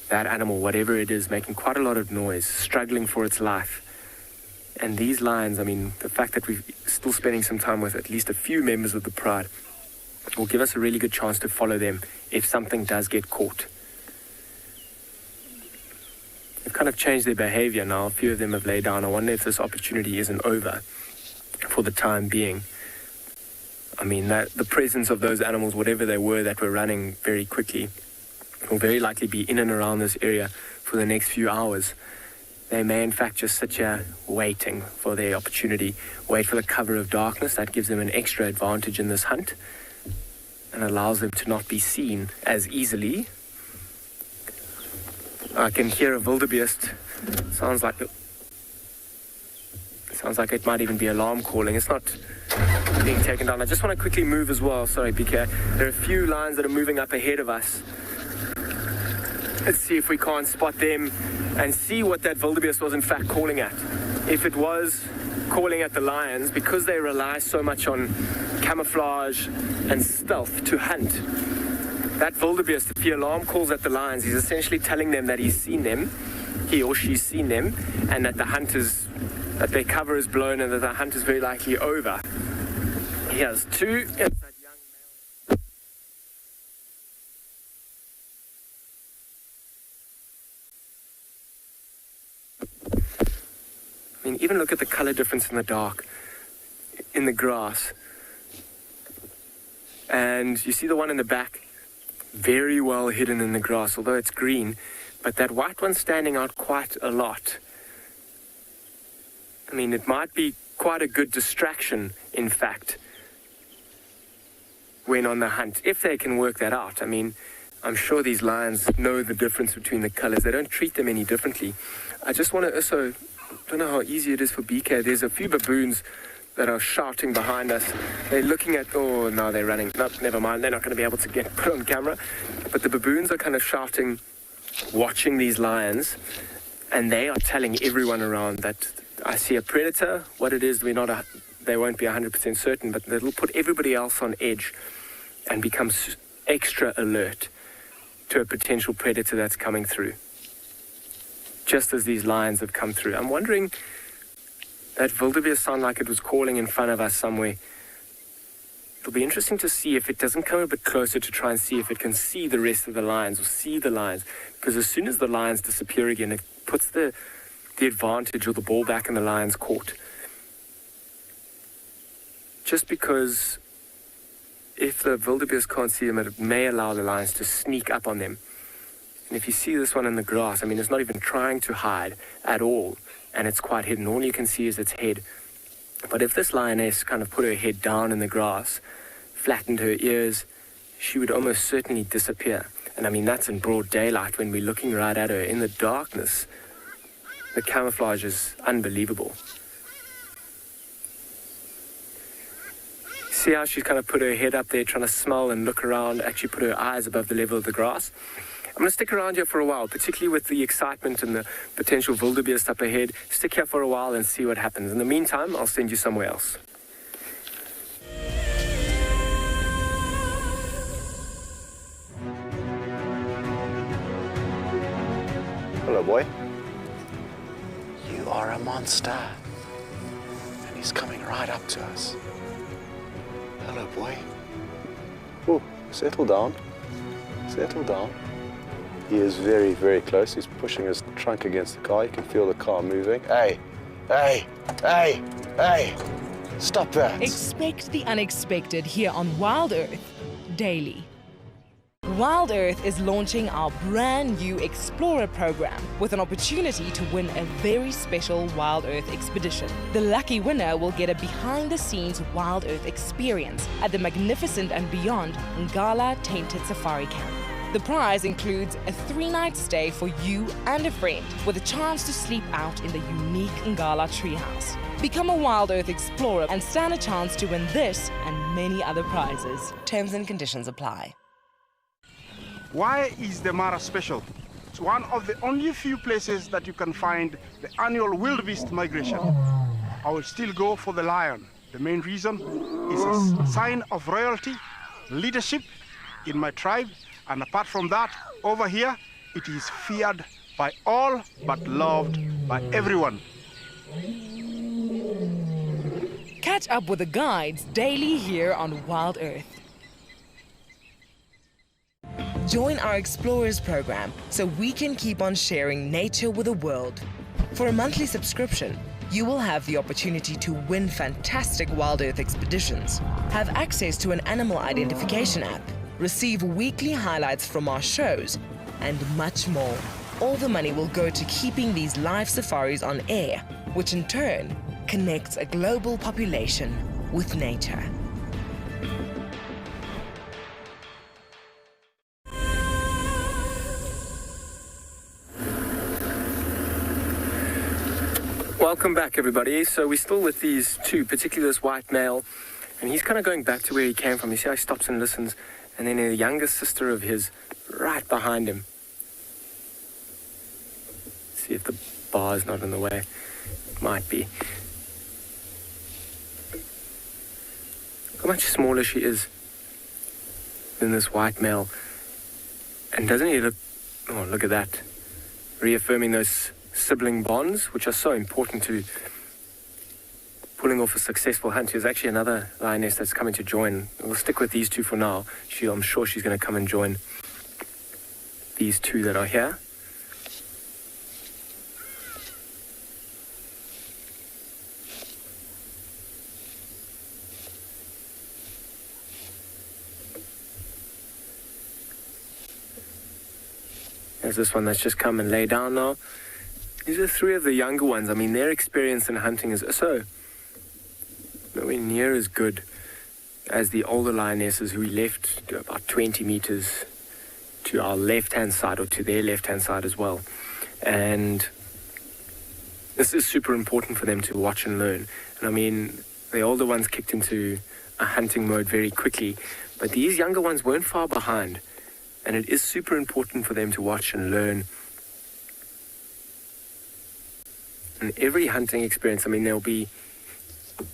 that animal, whatever it is, making quite a lot of noise, struggling for its life. And these lions, I mean, the fact that we're still spending some time with at least a few members of the pride will give us a really good chance to follow them if something does get caught. They've kind of changed their behavior now. A few of them have laid down. I wonder if this opportunity isn't over for the time being. I mean, that the presence of those animals, whatever they were that were running very quickly, will very likely be in and around this area for the next few hours. They may in fact just sit here waiting for their opportunity, wait for the cover of darkness. That gives them an extra advantage in this hunt and allows them to not be seen as easily. I can hear a wildebeest. Sounds like it might even be alarm calling. It's not being taken down. I just want to quickly move as well. Sorry, BK. There are a few lions that are moving up ahead of us. Let's see if we can't spot them and see what that wildebeest was in fact calling at. If it was calling at the lions, because they rely so much on camouflage and stealth to hunt, that wildebeest, if he alarm calls at the lions, he's essentially telling them that he's seen them, he or she's seen them, and that that their cover is blown and that the hunt is very likely over. He has two inside young males. I mean, even look at the color difference in the dark, in the grass. And you see the one in the back, very well hidden in the grass. Although it's green, But that white one's standing out quite a lot. I mean, it might be quite a good distraction, in fact, when on the hunt, if they can work that out. I mean, I'm sure these lions know the difference between the colors. They don't treat them any differently. I just want to also, don't know how easy it is for BK. There's a few baboons that are shouting behind us. They're looking at, oh, no, they're running. No, never mind. They're not going to be able to get put on camera. But the baboons are kind of shouting, watching these lions, and they are telling everyone around that I see a predator. What it is, they won't be 100% certain, but it'll put everybody else on edge and become extra alert to a potential predator that's coming through, just as these lions have come through. I'm wondering, that wildebeest sounded like it was calling in front of us somewhere. It'll be interesting to see if it doesn't come a bit closer to try and see if it can see the rest of the lions or see the lions, because as soon as the lions disappear again, it puts the advantage or the ball back in the lion's court. Just because if the wildebeest can't see them, it may allow the lions to sneak up on them. And if you see this one in the grass, I mean, it's not even trying to hide at all, and it's quite hidden. All you can see is its head. But if this lioness kind of put her head down in the grass, flattened her ears, she would almost certainly disappear. And I mean, that's in broad daylight when we're looking right at her. In the darkness, the camouflage is unbelievable. See how she's kind of put her head up there trying to smell and look around, actually put her eyes above the level of the grass. I'm going to stick around here for a while, particularly with the excitement and the potential wildebeest up ahead. Stick here for a while and see what happens. In the meantime, I'll send you somewhere else. Hello, boy. You are a monster. And he's coming right up to us. Hello, boy. Oh, settle down. Settle down. He is very, very close. He's pushing his trunk against the car. You can feel the car moving. Hey, hey, hey, hey. Stop that. Expect the unexpected here on WildEarth Daily. WildEarth is launching our brand new Explorer program with an opportunity to win a very special WildEarth expedition. The lucky winner will get a behind-the-scenes WildEarth experience at the magnificent and beyond Ngala Tainted Safari Camp. The prize includes a 3-night stay for you and a friend with a chance to sleep out in the unique Ngala treehouse. Become a WildEarth Explorer and stand a chance to win this and many other prizes. Terms and conditions apply. Why is the Mara special? It's one of the only few places that you can find the annual wildebeest migration. I will still go for the lion. The main reason is a sign of royalty, leadership in my tribe, and apart from that, over here, it is feared by all but loved by everyone. Catch up with the guides daily here on WildEarth. Join our Explorers program so we can keep on sharing nature with the world. For a monthly subscription, you will have the opportunity to win fantastic WildEarth expeditions, have access to an animal identification app, receive weekly highlights from our shows, and much more. All the money will go to keeping these live safaris on air, which in turn connects a global population with nature. Welcome back, everybody. So we're still with these two, particularly this white male, and he's kind of going back to where he came from. You see how he stops and listens, and then a younger sister of his right behind him. See if the bar's not in the way. It might be. How much smaller she is than this white male. And doesn't he look, oh, look at that. Reaffirming those sibling bonds, which are so important to pulling off a successful hunt. There's actually another lioness that's coming to join. We'll stick with these two for now. I'm sure she's going to come and join these two that are here. There's this one that's just come and lay down now. These are 3 of the younger ones. I mean, their experience in hunting is so nowhere near as good as the older lionesses who we left to about 20 meters to our left-hand side, or to their left-hand side as well. And this is super important for them to watch and learn. And I mean, the older ones kicked into a hunting mode very quickly, but these younger ones weren't far behind. And it is super important for them to watch and learn. And every hunting experience, I mean, there'll be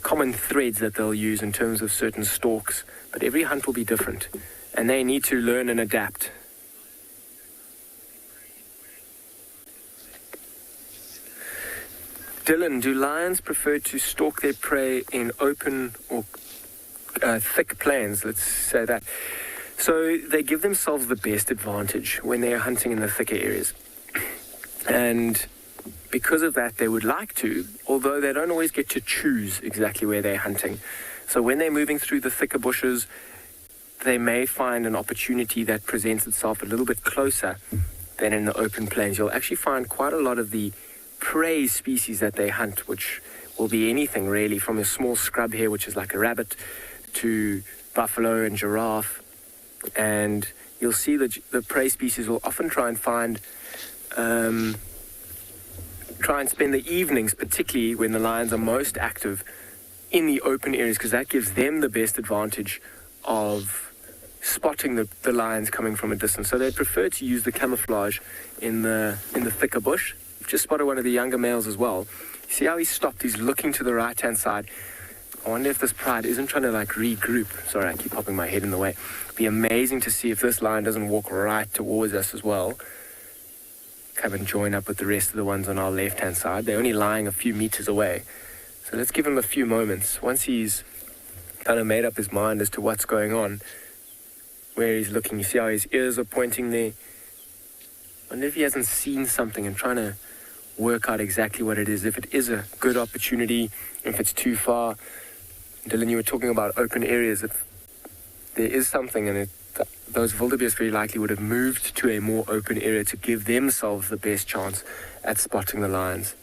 common threads that they'll use in terms of certain stalks, but every hunt will be different. And they need to learn and adapt. Dylan, do lions prefer to stalk their prey in open or thick plains? Let's say that. So they give themselves the best advantage when they are hunting in the thicker areas. And because of that, they would like to, although they don't always get to choose exactly where they're hunting. So when they're moving through the thicker bushes, they may find an opportunity that presents itself a little bit closer than in the open plains. You'll actually find quite a lot of the prey species that they hunt, which will be anything really, from a small scrub hare, which is like a rabbit, to buffalo and giraffe. And you'll see that the prey species will often try and spend the evenings, particularly when the lions are most active, in the open areas, because that gives them the best advantage of spotting the lions coming from a distance. So they prefer to use the camouflage in the thicker bush. Just spotted one of the younger males as well. You see how he stopped? He's looking to the right-hand side. I wonder if this pride isn't trying to like regroup. Sorry, I keep popping my head in the way. It'd be amazing to see if this lion doesn't walk right towards us as well. Come and join up with the rest of the ones on our left-hand side. They're only lying a few meters away. So let's give him a few moments. Once he's kind of made up his mind as to what's going on, where he's looking, you see how his ears are pointing there. I wonder if he hasn't seen something and trying to work out exactly what it is, if it is a good opportunity, if it's too far. Dylan, you were talking about open areas. If there is something, and those wildebeest very likely would have moved to a more open area to give themselves the best chance at spotting the lions.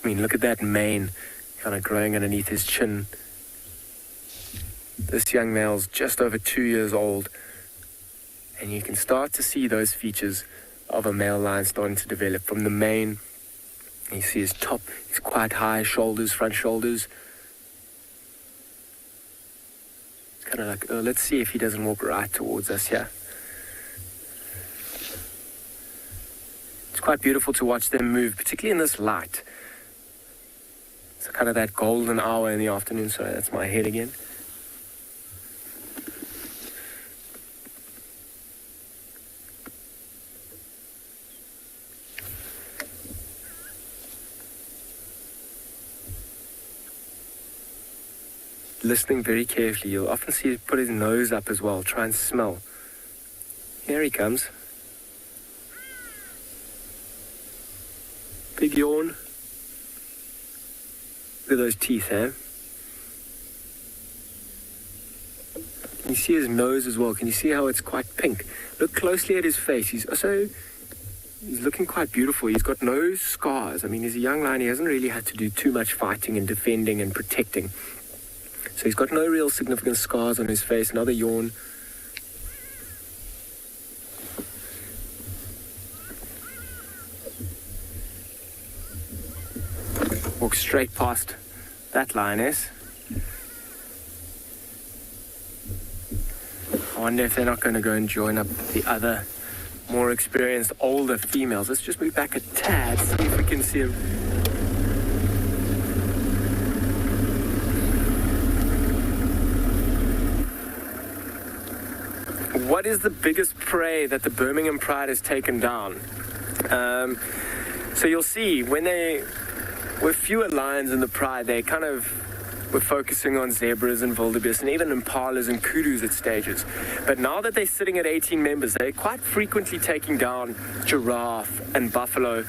I mean, look at that mane kind of growing underneath his chin. This young male's just over 2 years old. And you can start to see those features of a male lion starting to develop from the mane. You see his top, he's quite high, shoulders, front shoulders. It's kind of like, oh, let's see if he doesn't walk right towards us here. It's quite beautiful to watch them move, particularly in this light. It's kind of that golden hour in the afternoon. Sorry, that's my head again. Listening very carefully, you'll often see him put his nose up as well, try and smell. Here he comes. Big yawn. Look at those teeth, eh? Can you see his nose as well? Can you see how it's quite pink? Look closely at his face. He's looking quite beautiful. He's got no scars. I mean, he's a young lion. He hasn't really had to do too much fighting and defending and protecting. So he's got no real significant scars on his face. Another yawn. Walk straight past that lioness. I wonder if they're not going to go and join up the other more experienced, older females. Let's just move back a tad, see if we can see him. What is the biggest prey that the Birmingham Pride has taken down? So you'll see, when they were fewer lions in the Pride, they kind of were focusing on zebras and wildebeest and even impalas and kudus at stages. But now that they're sitting at 18 members, they're quite frequently taking down giraffe and buffalo.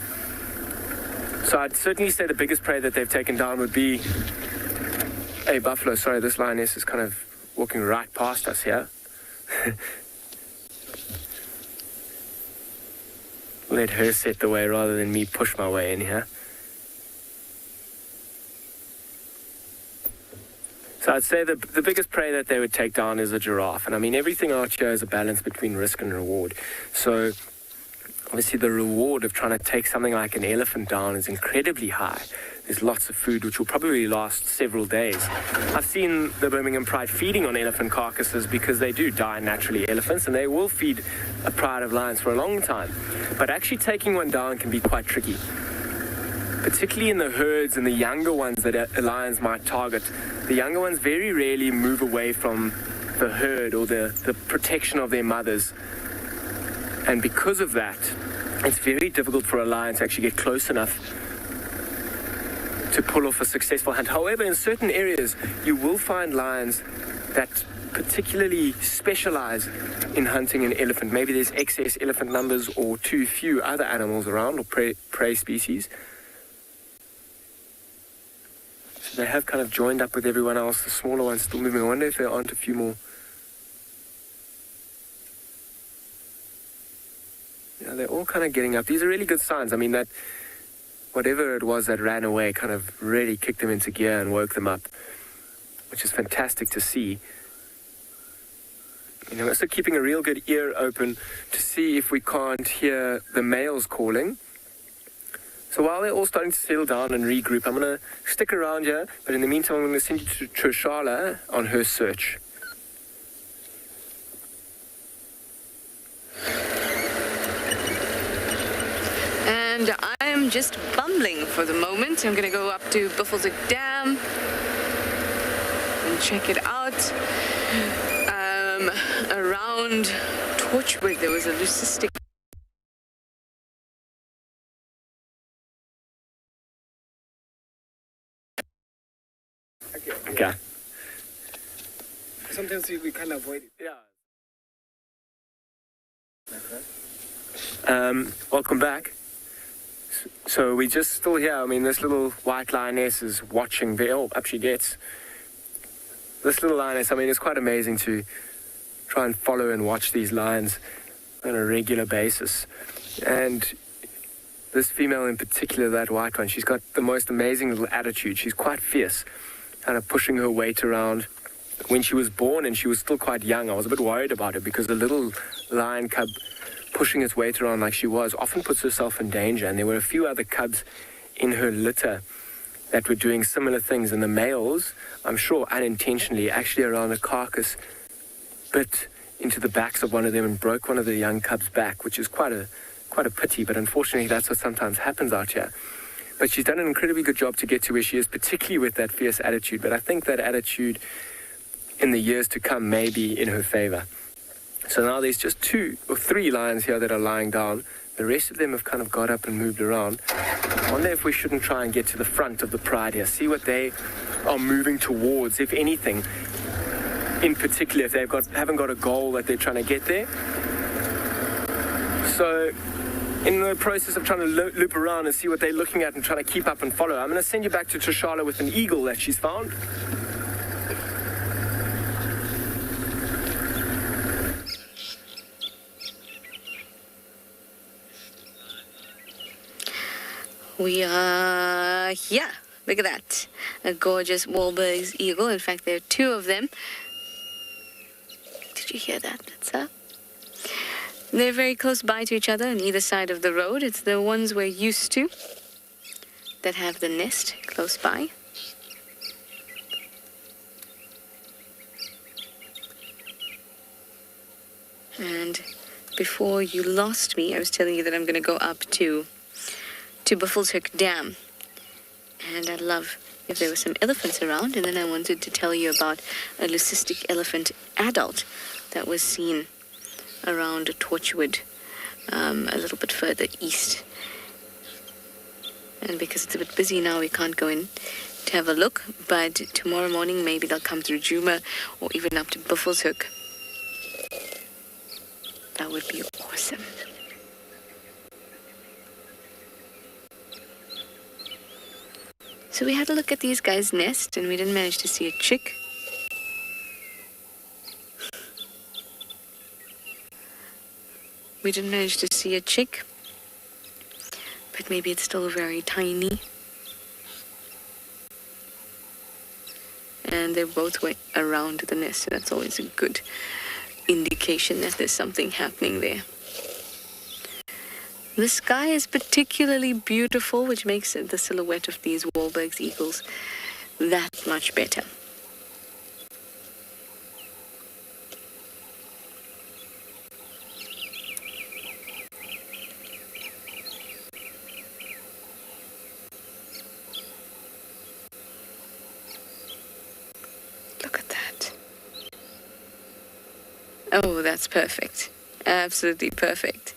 So I'd certainly say the biggest prey that they've taken down would be a buffalo. Sorry, this lioness is kind of walking right past us here. let her set the way rather than me push my way in here. So I'd say the biggest prey that they would take down is a giraffe. And I mean, everything out here is a balance between risk and reward. So obviously the reward of trying to take something like an elephant down is incredibly high. There's lots of food which will probably last several days. I've seen the Birmingham Pride feeding on elephant carcasses because they do die naturally, elephants, and they will feed a pride of lions for a long time. But actually taking one down can be quite tricky, particularly in the herds and the younger ones that lions might target. The younger ones very rarely move away from the herd or the protection of their mothers. And because of that, it's very difficult for a lion to actually get close enough to pull off a successful hunt. However, in certain areas, you will find lions that particularly specialize in hunting an elephant. Maybe there's excess elephant numbers or too few other animals around or prey species. So they have kind of joined up with everyone else. The smaller ones still moving. I wonder if there aren't a few more. Yeah, they're all kind of getting up. These are really good signs. I mean, that whatever it was that ran away kind of really kicked them into gear and woke them up, which is fantastic to see. You know, also keeping a real good ear open to see if we can't hear the males calling. So while they're all starting to settle down and regroup, I'm going to stick around here, but in the meantime, I'm going to send you to Tswalu on her search. And I'm just bumbling for the moment. I'm going to go up to Buffelshoek Dam and check it out. Around Torchwood, there was a leucistic. Okay. Sometimes we kind of avoid it. Yeah. Welcome back. So we just still here. I mean, this little white lioness is watching. Oh, up she gets. This little lioness, I mean, it's quite amazing to try and follow and watch these lions on a regular basis. And this female in particular, that white one, she's got the most amazing little attitude. She's quite fierce, kind of pushing her weight around. When she was born and she was still quite young, I was a bit worried about her because the little lion cub pushing its weight around like she was often puts herself in danger. And there were a few other cubs in her litter that were doing similar things. And the males, I'm sure unintentionally, actually around the carcass, bit into the backs of one of them and broke one of the young cubs' back, which is quite a pity. But unfortunately, that's what sometimes happens out here. But she's done an incredibly good job to get to where she is, particularly with that fierce attitude. But I think that attitude in the years to come may be in her favor. So now there's just 2 or 3 lions here that are lying down. The rest of them have kind of got up and moved around. I wonder if we shouldn't try and get to the front of the pride here, see what they are moving towards, if anything. In particular, if they've haven't got a goal that they're trying to get there. So in the process of trying to loop around and see what they're looking at and trying to keep up and follow, I'm going to send you back to Tswalu with an eagle that she's found. We are here. Look at that. A gorgeous Wahlberg's eagle. In fact, there are 2 of them. Did you hear that? That's up. They're very close by to each other on either side of the road. It's the ones we're used to that have the nest close by. And before you lost me, I was telling you that I'm going to go up to Buffelshoek Dam. And I'd love if there were some elephants around. And then I wanted to tell you about a leucistic elephant adult that was seen around Torchwood, a little bit further east. And because it's a bit busy now, we can't go in to have a look. But tomorrow morning, maybe they'll come through Djuma or even up to Buffelshoek. That would be awesome. So we had a look at these guys' nest, and we didn't manage to see a chick. We didn't manage to see a chick. like maybe it's still very tiny. And they both went around the nest, so that's always a good indication that there's something happening there. The sky is particularly beautiful, which makes the silhouette of these Wahlberg's eagles that much better. Look at that. Oh, that's perfect. Absolutely perfect.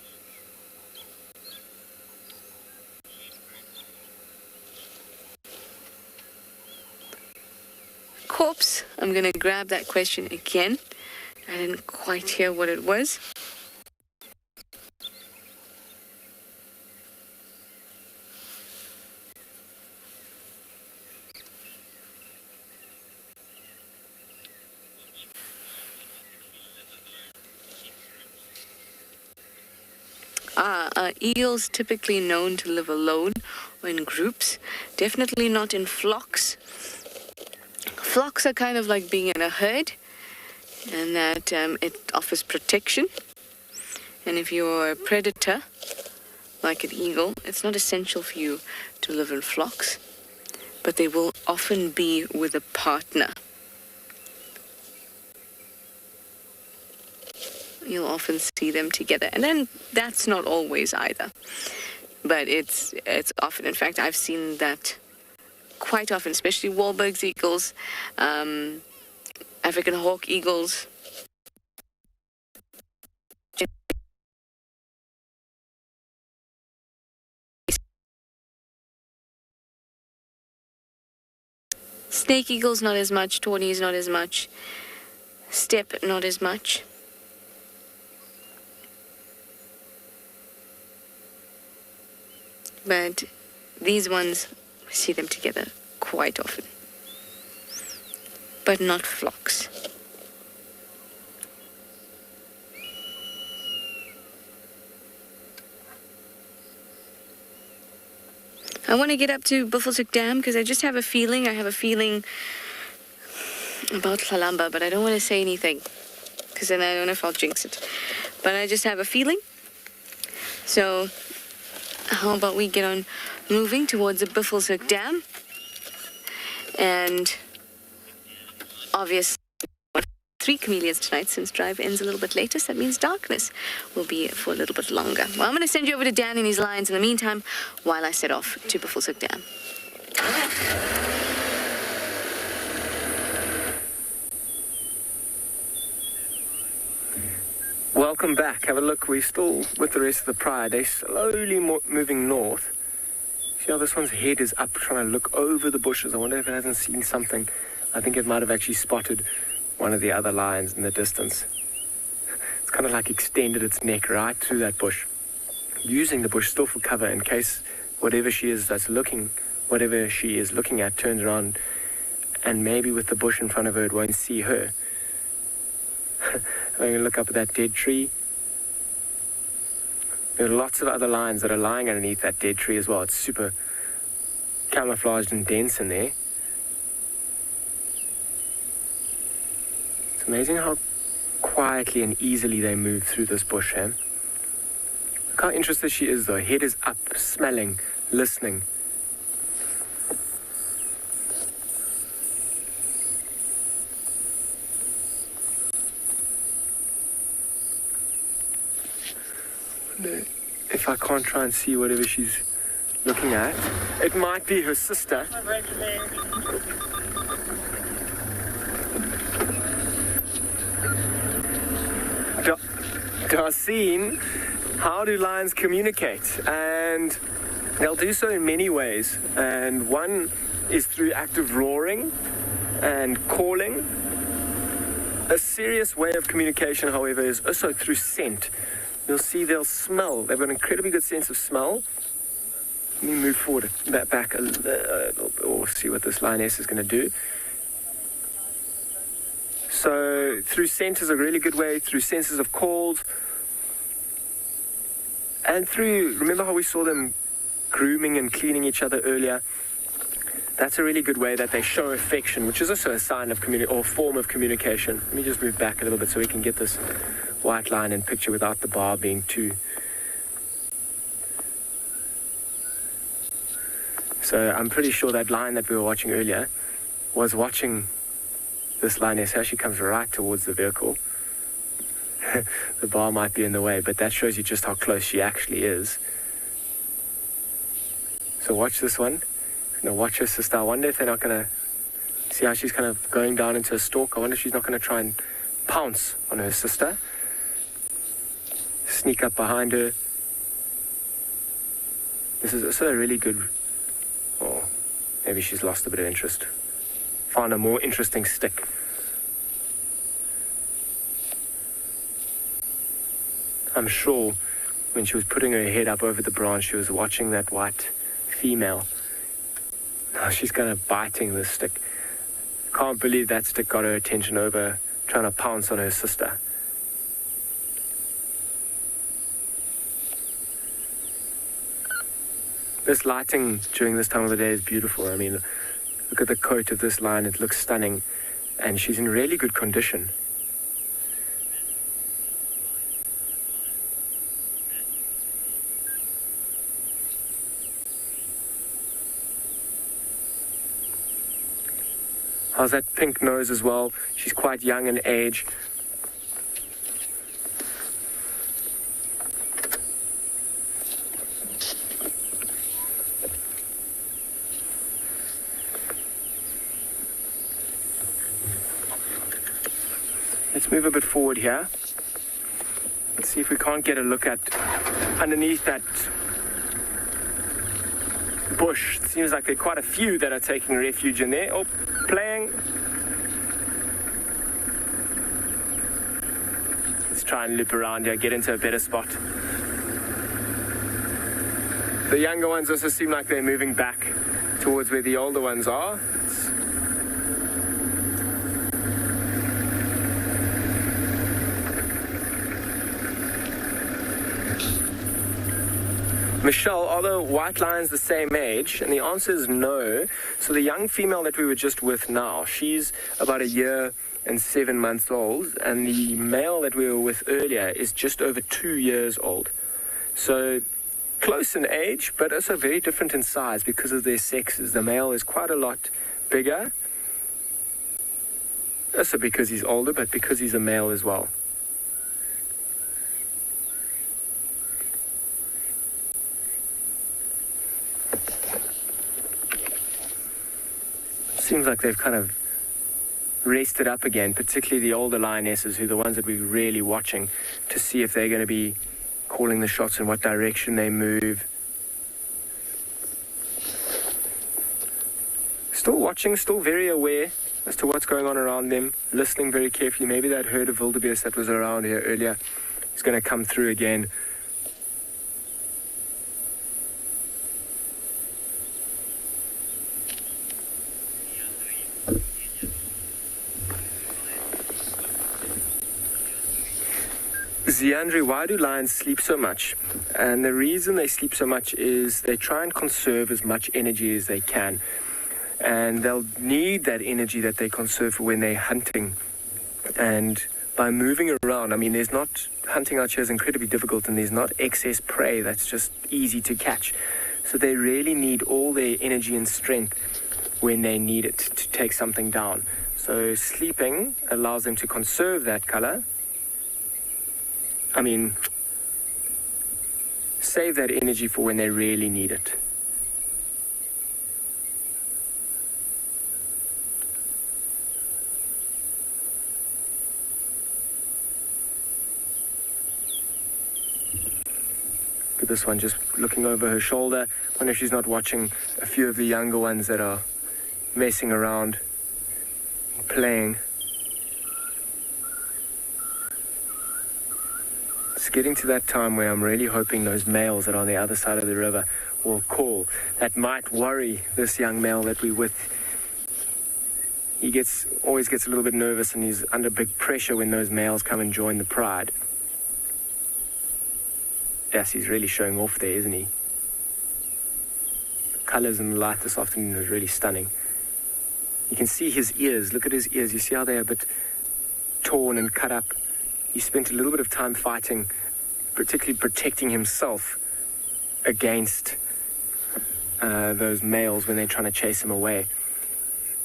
Corpse, I'm going to grab that question again. I didn't quite hear what it was. Eels typically known to live alone or in groups, definitely not in flocks. Flocks are kind of like being in a herd, and that it offers protection. And if you're a predator, like an eagle, it's not essential for you to live in flocks, but they will often be with a partner. You'll often see them together, and then that's not always either, but it's often. In fact, I've seen that quite often, especially Wahlberg's eagles, African hawk eagles. Snake eagles not as much, tawnies not as much, steppe not as much. But these ones, I see them together quite often. But not flocks. I want to get up to Buffelshoek Dam because I just have a feeling. I have a feeling about Lalamba, but I don't want to say anything because then I don't know if I'll jinx it. But I just have a feeling. So how about we get on moving towards the Buffelshoek Dam? And obviously 3 chameleons tonight, since drive ends a little bit later, so that means darkness will be for a little bit longer. Well, I'm going to send you over to Dan and his lions in the meantime while I set off to Buffelshoek Dam. Welcome back. Have a look. We're still with the rest of the pride. They're slowly moving north. See how this one's head is up, trying to look over the bushes. I wonder if it hasn't seen something. I think it might have actually spotted one of the other lions in the distance. It's kind of like extended its neck right through that bush, using the bush still for cover in case whatever she is looking at turns around, and maybe with the bush in front of her it won't see her. I'm going to look up at that dead tree. There are lots of other lions that are lying underneath that dead tree as well. It's super camouflaged and dense in there. It's amazing how quietly and easily they move through this bush, eh? Look how interested she is though. Head is up, smelling, listening. If I can't try and see whatever she's looking at, it might be her sister. Darcine, how do lions communicate? And they'll do so in many ways. And one is through active roaring and calling. A serious way of communication, however, is also through scent. You'll see they'll smell. They've got an incredibly good sense of smell. Let me move forward back a little, or see what this lioness is going to do. So through scent is a really good way, through senses of calls, and through, remember how we saw them grooming and cleaning each other earlier. That's a really good way that they show affection, which is also a sign of or form of communication. Let me just move back a little bit so we can get this white line in picture without the bar being too. So I'm pretty sure that line that we were watching earlier was watching this lioness. Here she comes right towards the vehicle. The bar might be in the way, but that shows you just how close she actually is. So watch this one. Watch her sister. I wonder if they're not going to see how she's kind of going down into a stalk. I wonder if she's not going to try and pounce on her sister. Sneak up behind her. This is also a really good... Oh, maybe she's lost a bit of interest. Found a more interesting stick. I'm sure when she was putting her head up over the branch, she was watching that white female. Now she's kind of biting this stick. Can't believe that stick got her attention over trying to pounce on her sister. This lighting during this time of the day is beautiful. I mean, look at the coat of this lion. It looks stunning. And she's in really good condition. How's that pink nose as well? She's quite young in age. Let's move a bit forward here. Let's see if we can't get a look at underneath that bush. It seems like there are quite a few that are taking refuge in there. Oh, playing. Let's try and loop around here, get into a better spot. The younger ones also seem like they're moving back towards where the older ones are. Michelle, are the white lions the same age? And the answer is no. So the young female that we were just with now, she's about 1 year and 7 months old, and the male that we were with earlier is just over 2 years old. So close in age, but also very different in size because of their sexes. The male is quite a lot bigger, also because he's older, but because he's a male as well. Seems like they've kind of rested up again, particularly the older lionesses, who are the ones that we're really watching to see if they're going to be calling the shots in what direction they move. Still watching, still very aware as to what's going on around them, listening very carefully. Maybe that herd of wildebeest that was around here earlier is going to come through again. Ziandri, why do lions sleep so much? And the reason they sleep so much is they try and conserve as much energy as they can. And they'll need that energy that they conserve for when they're hunting. And by moving around, I mean, hunting out here is incredibly difficult, and there's not excess prey that's just easy to catch. So they really need all their energy and strength when they need it to take something down. So sleeping allows them to conserve that color. I mean, save that energy for when they really need it. Look at this one, just looking over her shoulder. I wonder if she's not watching a few of the younger ones that are messing around, playing. It's getting to that time where I'm really hoping those males that are on the other side of the river will call. That might worry this young male that we're with. He always gets a little bit nervous, and he's under big pressure when those males come and join the pride. Yes, he's really showing off there, isn't he? colors in the light this afternoon is really stunning. You can see his ears. Look at his ears. You see how they're a bit torn and cut up. He spent a little bit of time fighting, particularly protecting himself against those males when they're trying to chase him away.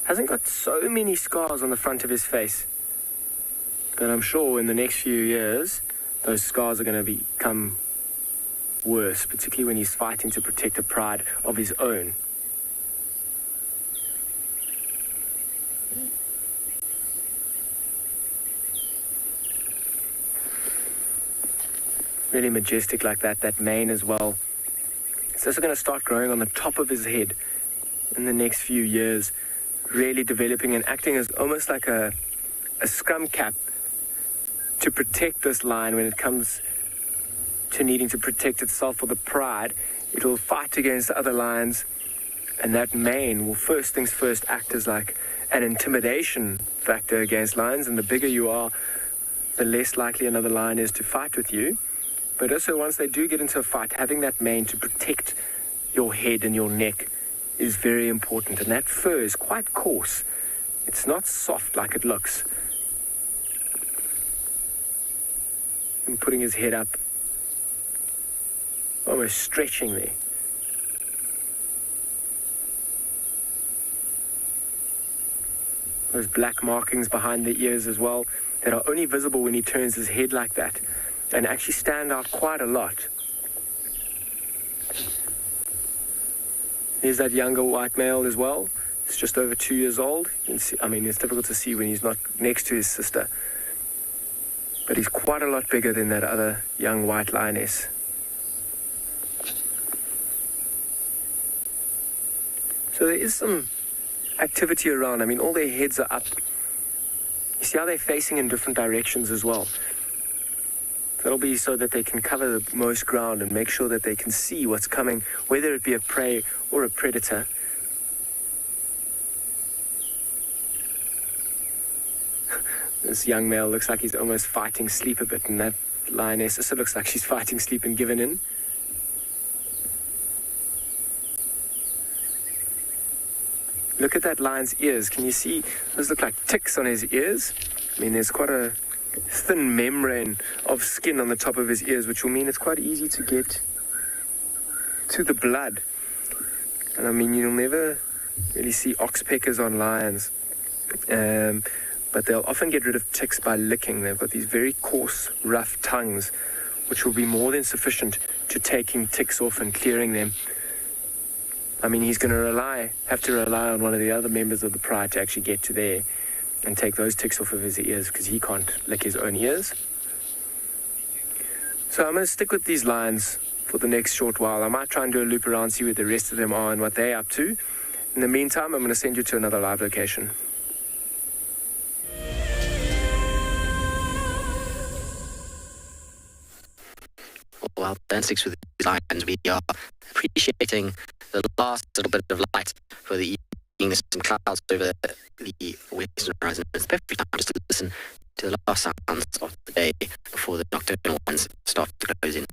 Hasn't got so many scars on the front of his face, but I'm sure in the next few years those scars are going to become worse, particularly when he's fighting to protect a pride of his own. Really majestic like that mane as well. It's also going to start growing on the top of his head in the next few years, really developing and acting as almost like a scrum cap to protect this lion when it comes to needing to protect itself for the pride. It will fight against the other lions, and that mane will first things first act as like an intimidation factor against lions, and the bigger you are, the less likely another lion is to fight with you. But also, once they do get into a fight, having that mane to protect your head and your neck is very important. And that fur is quite coarse. It's not soft like it looks. And putting his head up, almost stretching there. Those black markings behind the ears as well that are only visible when he turns his head like that, and actually stand out quite a lot. There's that younger white male as well. It's just over 2 years old. You can see, I mean, it's difficult to see when he's not next to his sister. But he's quite a lot bigger than that other young white lioness. So there is some activity around. I mean, all their heads are up. You see how they're facing in different directions as well. That'll be so that they can cover the most ground and make sure that they can see what's coming, whether it be a prey or a predator. This young male looks like he's almost fighting sleep a bit, and that lioness also looks like she's fighting sleep and given in. Look at that lion's ears. Can you see? Those look like ticks on his ears. I mean, there's quite a thin membrane of skin on the top of his ears, which will mean it's quite easy to get to the blood. And I mean, you'll never really see oxpeckers on lions, but they'll often get rid of ticks by licking. They've got these very coarse, rough tongues, which will be more than sufficient to taking ticks off and clearing them. I mean, he's going to have to rely on one of the other members of the pride to actually get to there and take those ticks off of his ears, because he can't lick his own ears. So I'm going to stick with these lions for the next short while. I might try and do a loop around, see where the rest of them are and what they're up to. In the meantime, I'm going to send you to another live location. Well, then 6 with these lions, we are appreciating the last little bit of light for the evening. Some clouds over the western horizon. It's perfect time just to listen to the last sounds of the day before the nocturnal ones start to close in.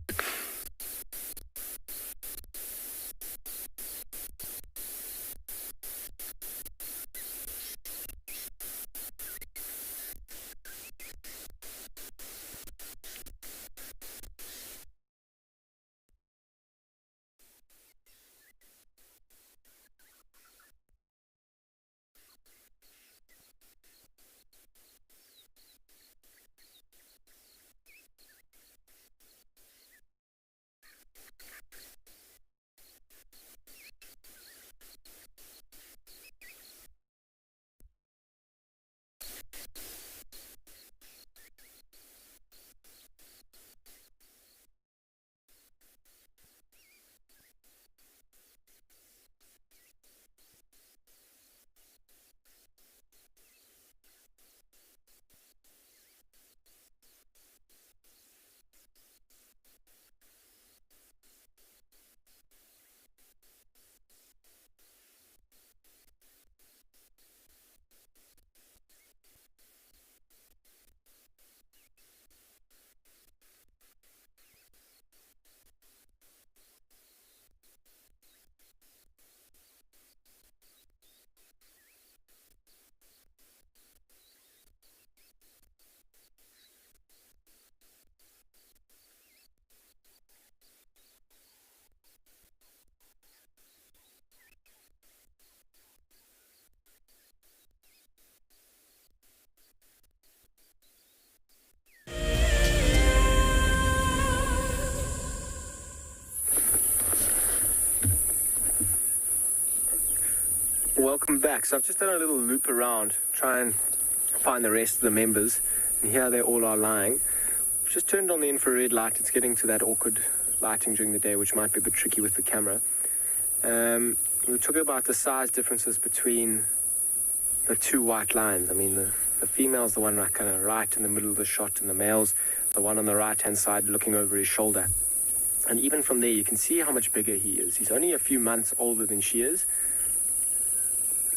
welcome back. So I've just done a little loop around, try and find the rest of the members, and here they all are lying. I've just turned on the infrared light. It's getting to that awkward lighting during the day, which might be a bit tricky with the camera. We were talking about the size differences between the two white lines. I mean, the female's the one kind of right in the middle of the shot, and the male's the one on the right-hand side looking over his shoulder. And even from there, you can see how much bigger he is. He's only a few months older than she is,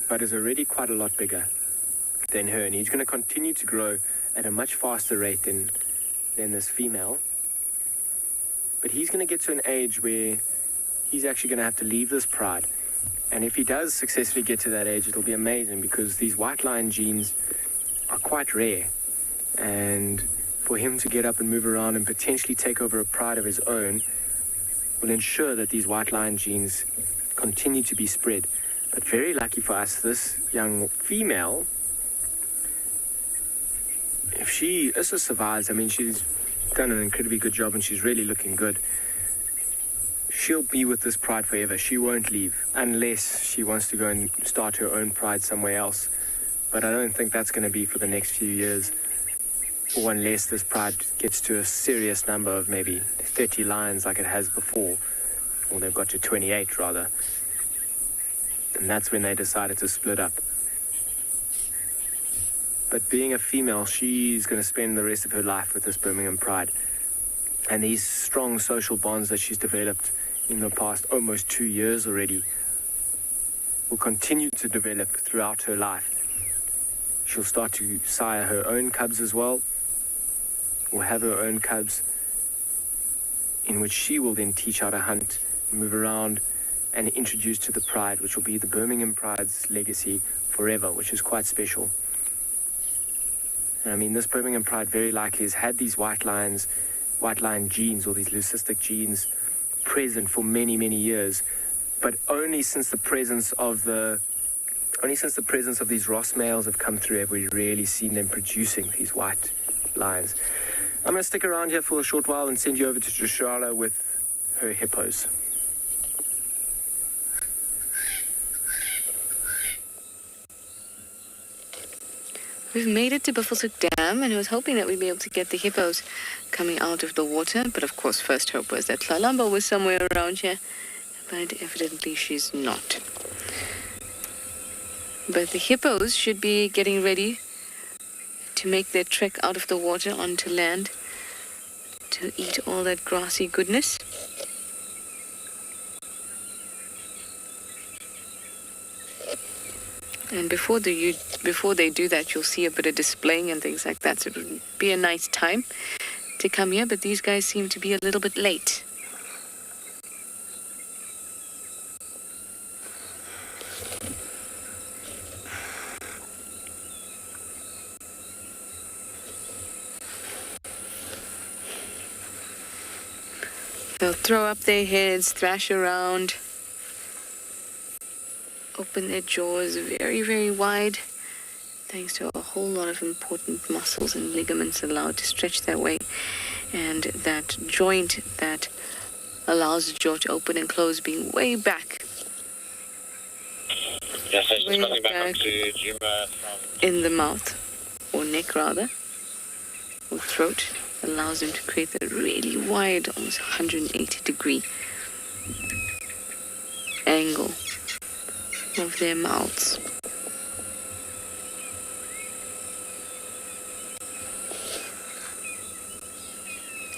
but is already quite a lot bigger than her. And he's going to continue to grow at a much faster rate than this female. But he's going to get to an age where he's actually going to have to leave this pride. And if he does successfully get to that age, it'll be amazing, because these white line genes are quite rare. And for him to get up and move around and potentially take over a pride of his own will ensure that these white line genes continue to be spread. But very lucky for us, this young female, if she also survives, I mean, she's done an incredibly good job and she's really looking good. She'll be with this pride forever. She won't leave unless she wants to go and start her own pride somewhere else. But I don't think that's going to be for the next few years, or unless this pride gets to a serious number of maybe 30 lions like it has before, or they've got to 28 rather. And that's when they decided to split up. But being a female, she's going to spend the rest of her life with this Birmingham pride. And these strong social bonds that she's developed in the past almost 2 years already will continue to develop throughout her life. She'll start to sire her own cubs as well, or have her own cubs, in which she will then teach how to hunt, move around, and introduce to the pride, which will be the Birmingham pride's legacy forever, which is quite special. And I mean, this Birmingham pride very likely has had these white line genes, or these leucistic genes, present for many, many years, but only since the presence of these Ross males have come through have we really seen them producing these white lions. I'm going to stick around here for a short while and send you over to Tswalu with her hippos. We've made it to Buffelshoek Dam, and I was hoping that we'd be able to get the hippos coming out of the water. But of course, first hope was that Tlalamba was somewhere around here, but evidently she's not. But the hippos should be getting ready to make their trek out of the water onto land to eat all that grassy goodness. And before they do that, you'll see a bit of displaying and things like that. So it would be a nice time to come here, but these guys seem to be a little bit late. They'll throw up their heads, thrash around, open their jaws very, very wide, thanks to a whole lot of important muscles and ligaments allowed to stretch that way. And that joint that allows the jaw to open and close being way back. Yes, I Way coming back back up to Djuma from... in the mouth, or neck rather, or throat, allows them to create that really wide, almost 180-degree angle of their mouths.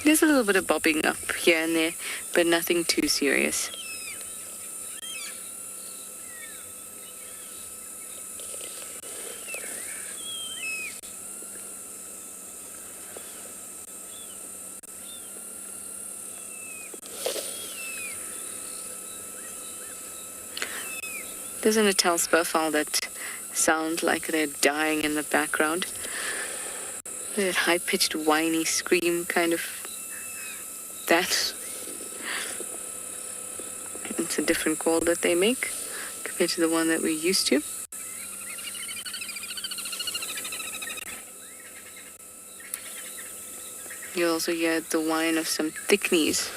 There's a little bit of bobbing up here and there, but nothing too serious. There's a Natal spurfowl that sound like they're dying in the background. That high-pitched, whiny scream, kind of that. It's a different call that they make compared to the one that we're used to. You also hear the whine of some thickneys,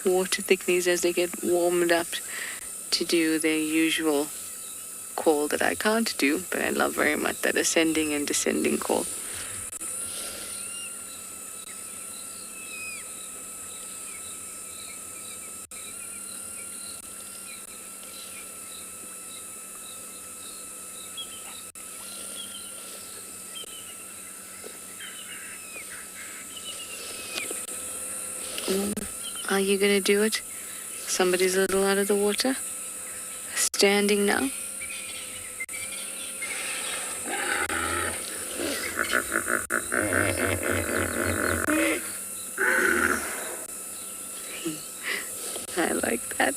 water thickneys, as they get warmed up to do their usual call that I can't do, but I love very much that ascending and descending call. Are you gonna do it? Somebody's a little out of the water. Standing now. I like that.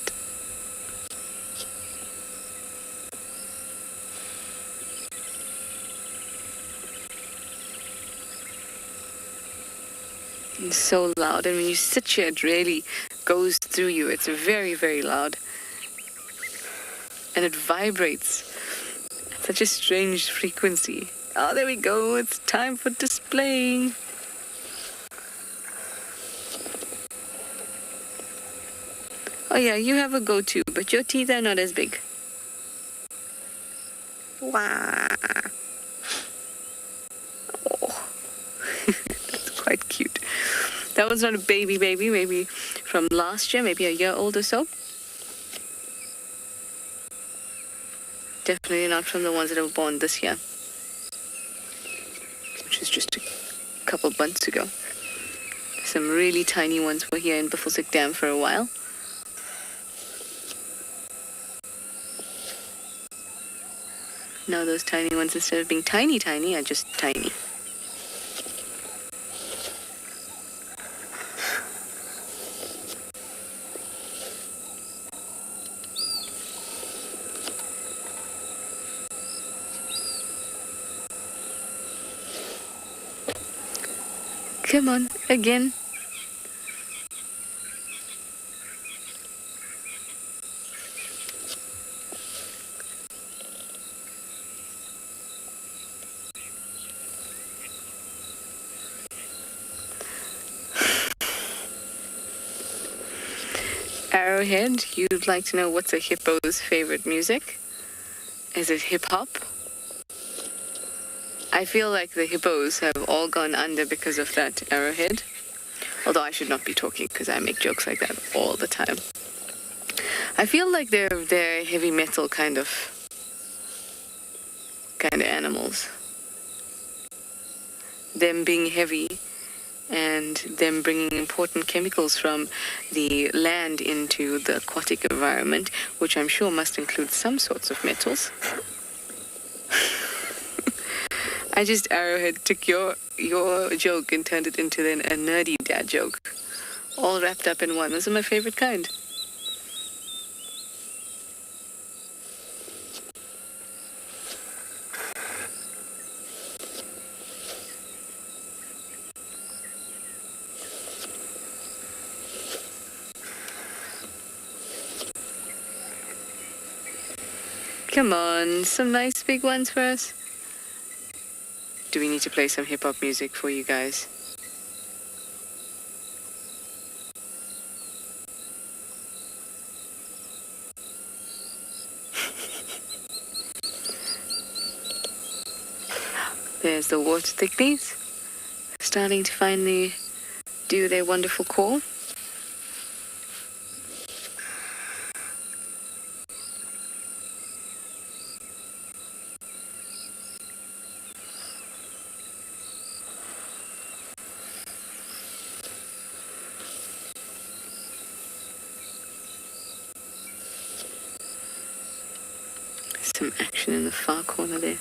It's so loud, and when you sit here, it really goes through you. It's very, very loud. And it vibrates at such a strange frequency. Oh, there we go. It's time for displaying. Oh yeah, you have a go too, but your teeth are not as big. Wow. Oh, that's quite cute. That was not a baby, maybe from last year, maybe a year old or so. Definitely not from the ones that were born this year, which is just a couple months ago. Some really tiny ones were here in Buffelshoek Dam for a while. Now those tiny ones, instead of being tiny, are just tiny. Come on, again. Arrowhead, you'd like to know what's a hippo's favorite music? Is it hip-hop? I feel like the hippos have all gone under because of that, Arrowhead. Although I should not be talking because I make jokes like that all the time. I feel like they're heavy metal kind of animals. Them being heavy and them bringing important chemicals from the land into the aquatic environment, which I'm sure must include some sorts of metals. I just, Arrowhead, took your joke and turned it into then a nerdy dad joke. All wrapped up in one. Those are my favorite kind. Come on, some nice big ones for us. Do we need to play some hip-hop music for you guys? There's the water thickneys, starting to finally do their wonderful call. Some action in the far corner there.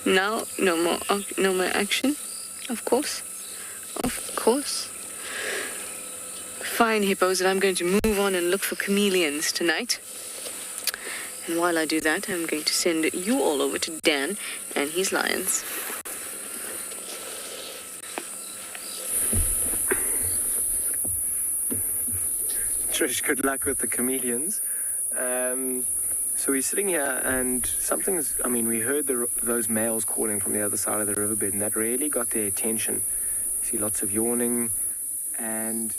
Now, no more action, of course. Fine, hippos, and I'm going to move on and look for chameleons tonight. And while I do that, I'm going to send you all over to Dan and his lions. Trish, good luck with the chameleons. So we're sitting here and we heard those males calling from the other side of the riverbed, and that really got their attention. You see lots of yawning, and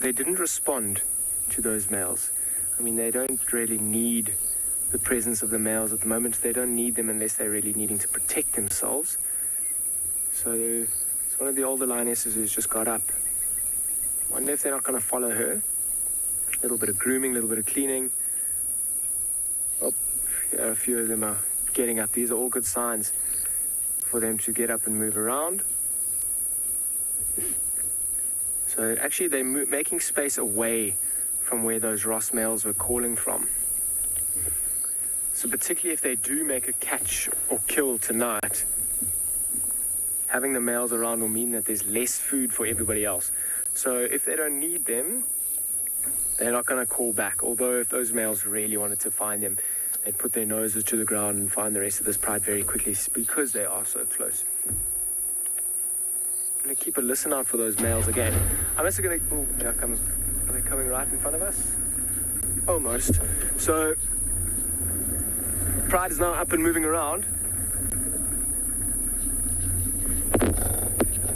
they didn't respond to those males. I mean, they don't really need the presence of the males at the moment. They don't need them unless they're really needing to protect themselves. So it's one of the older lionesses who's just got up. Wonder if they're not going to follow her. A little bit of grooming, a little bit of cleaning. Oh, yeah, a few of them are getting up. These are all good signs for them to get up and move around. So actually they're making space away from where those Ross males were calling from. So particularly if they do make a catch or kill tonight, having the males around will mean that there's less food for everybody else. So if they don't need them, they're not going to call back. Although if those males really wanted to find them, they'd put their noses to the ground and find the rest of this pride very quickly because they are so close. I'm going to keep a listen out for those males again. I'm also going to... Oh, here comes... Are they coming right in front of us? Almost. So, pride is now up and moving around.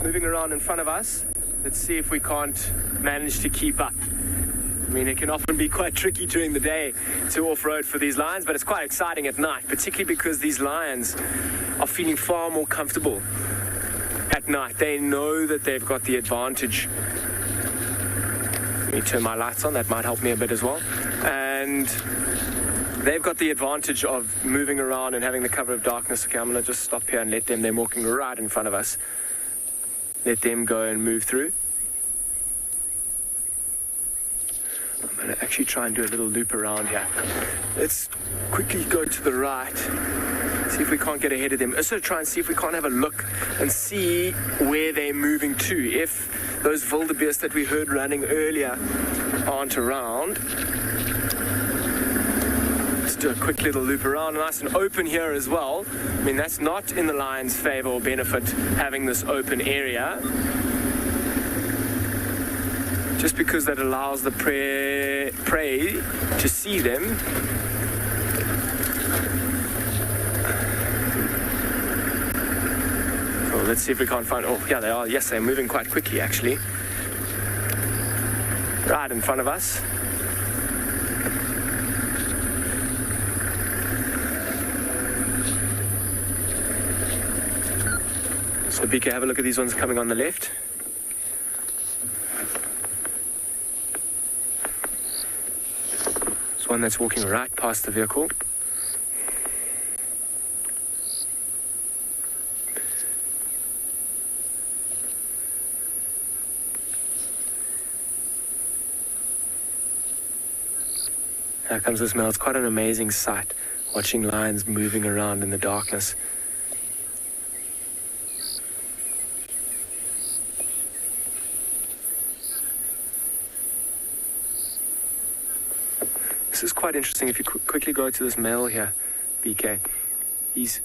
Moving around in front of us. Let's see if we can't manage to keep up. I mean, it can often be quite tricky during the day to off-road for these lions, but it's quite exciting at night, particularly because these lions are feeling far more comfortable at night. They know that they've got the advantage. Let me turn my lights on, that might help me a bit as well. And they've got the advantage of moving around and having the cover of darkness. Okay, I'm going to just stop here and let them, they're walking right in front of us. Let them go and move through. I'm going to actually try and do a little loop around here. Let's quickly go to the right. See if we can't get ahead of them. Also try and see if we can't have a look and see where they're moving to. If those wildebeest that we heard running earlier aren't around. Let's do a quick little loop around. Nice and open here as well. I mean, that's not in the lion's favor or benefit, having this open area. Just because that allows the prey to see them. So let's see if we can't find... Oh, yeah, they are. Yes, they're moving quite quickly, actually. Right in front of us. So, BK, have a look at these ones coming on the left. There's one that's walking right past the vehicle. Here comes this male. It's quite an amazing sight, watching lions moving around in the darkness. This is quite interesting. If you quickly go to this male here, BK, it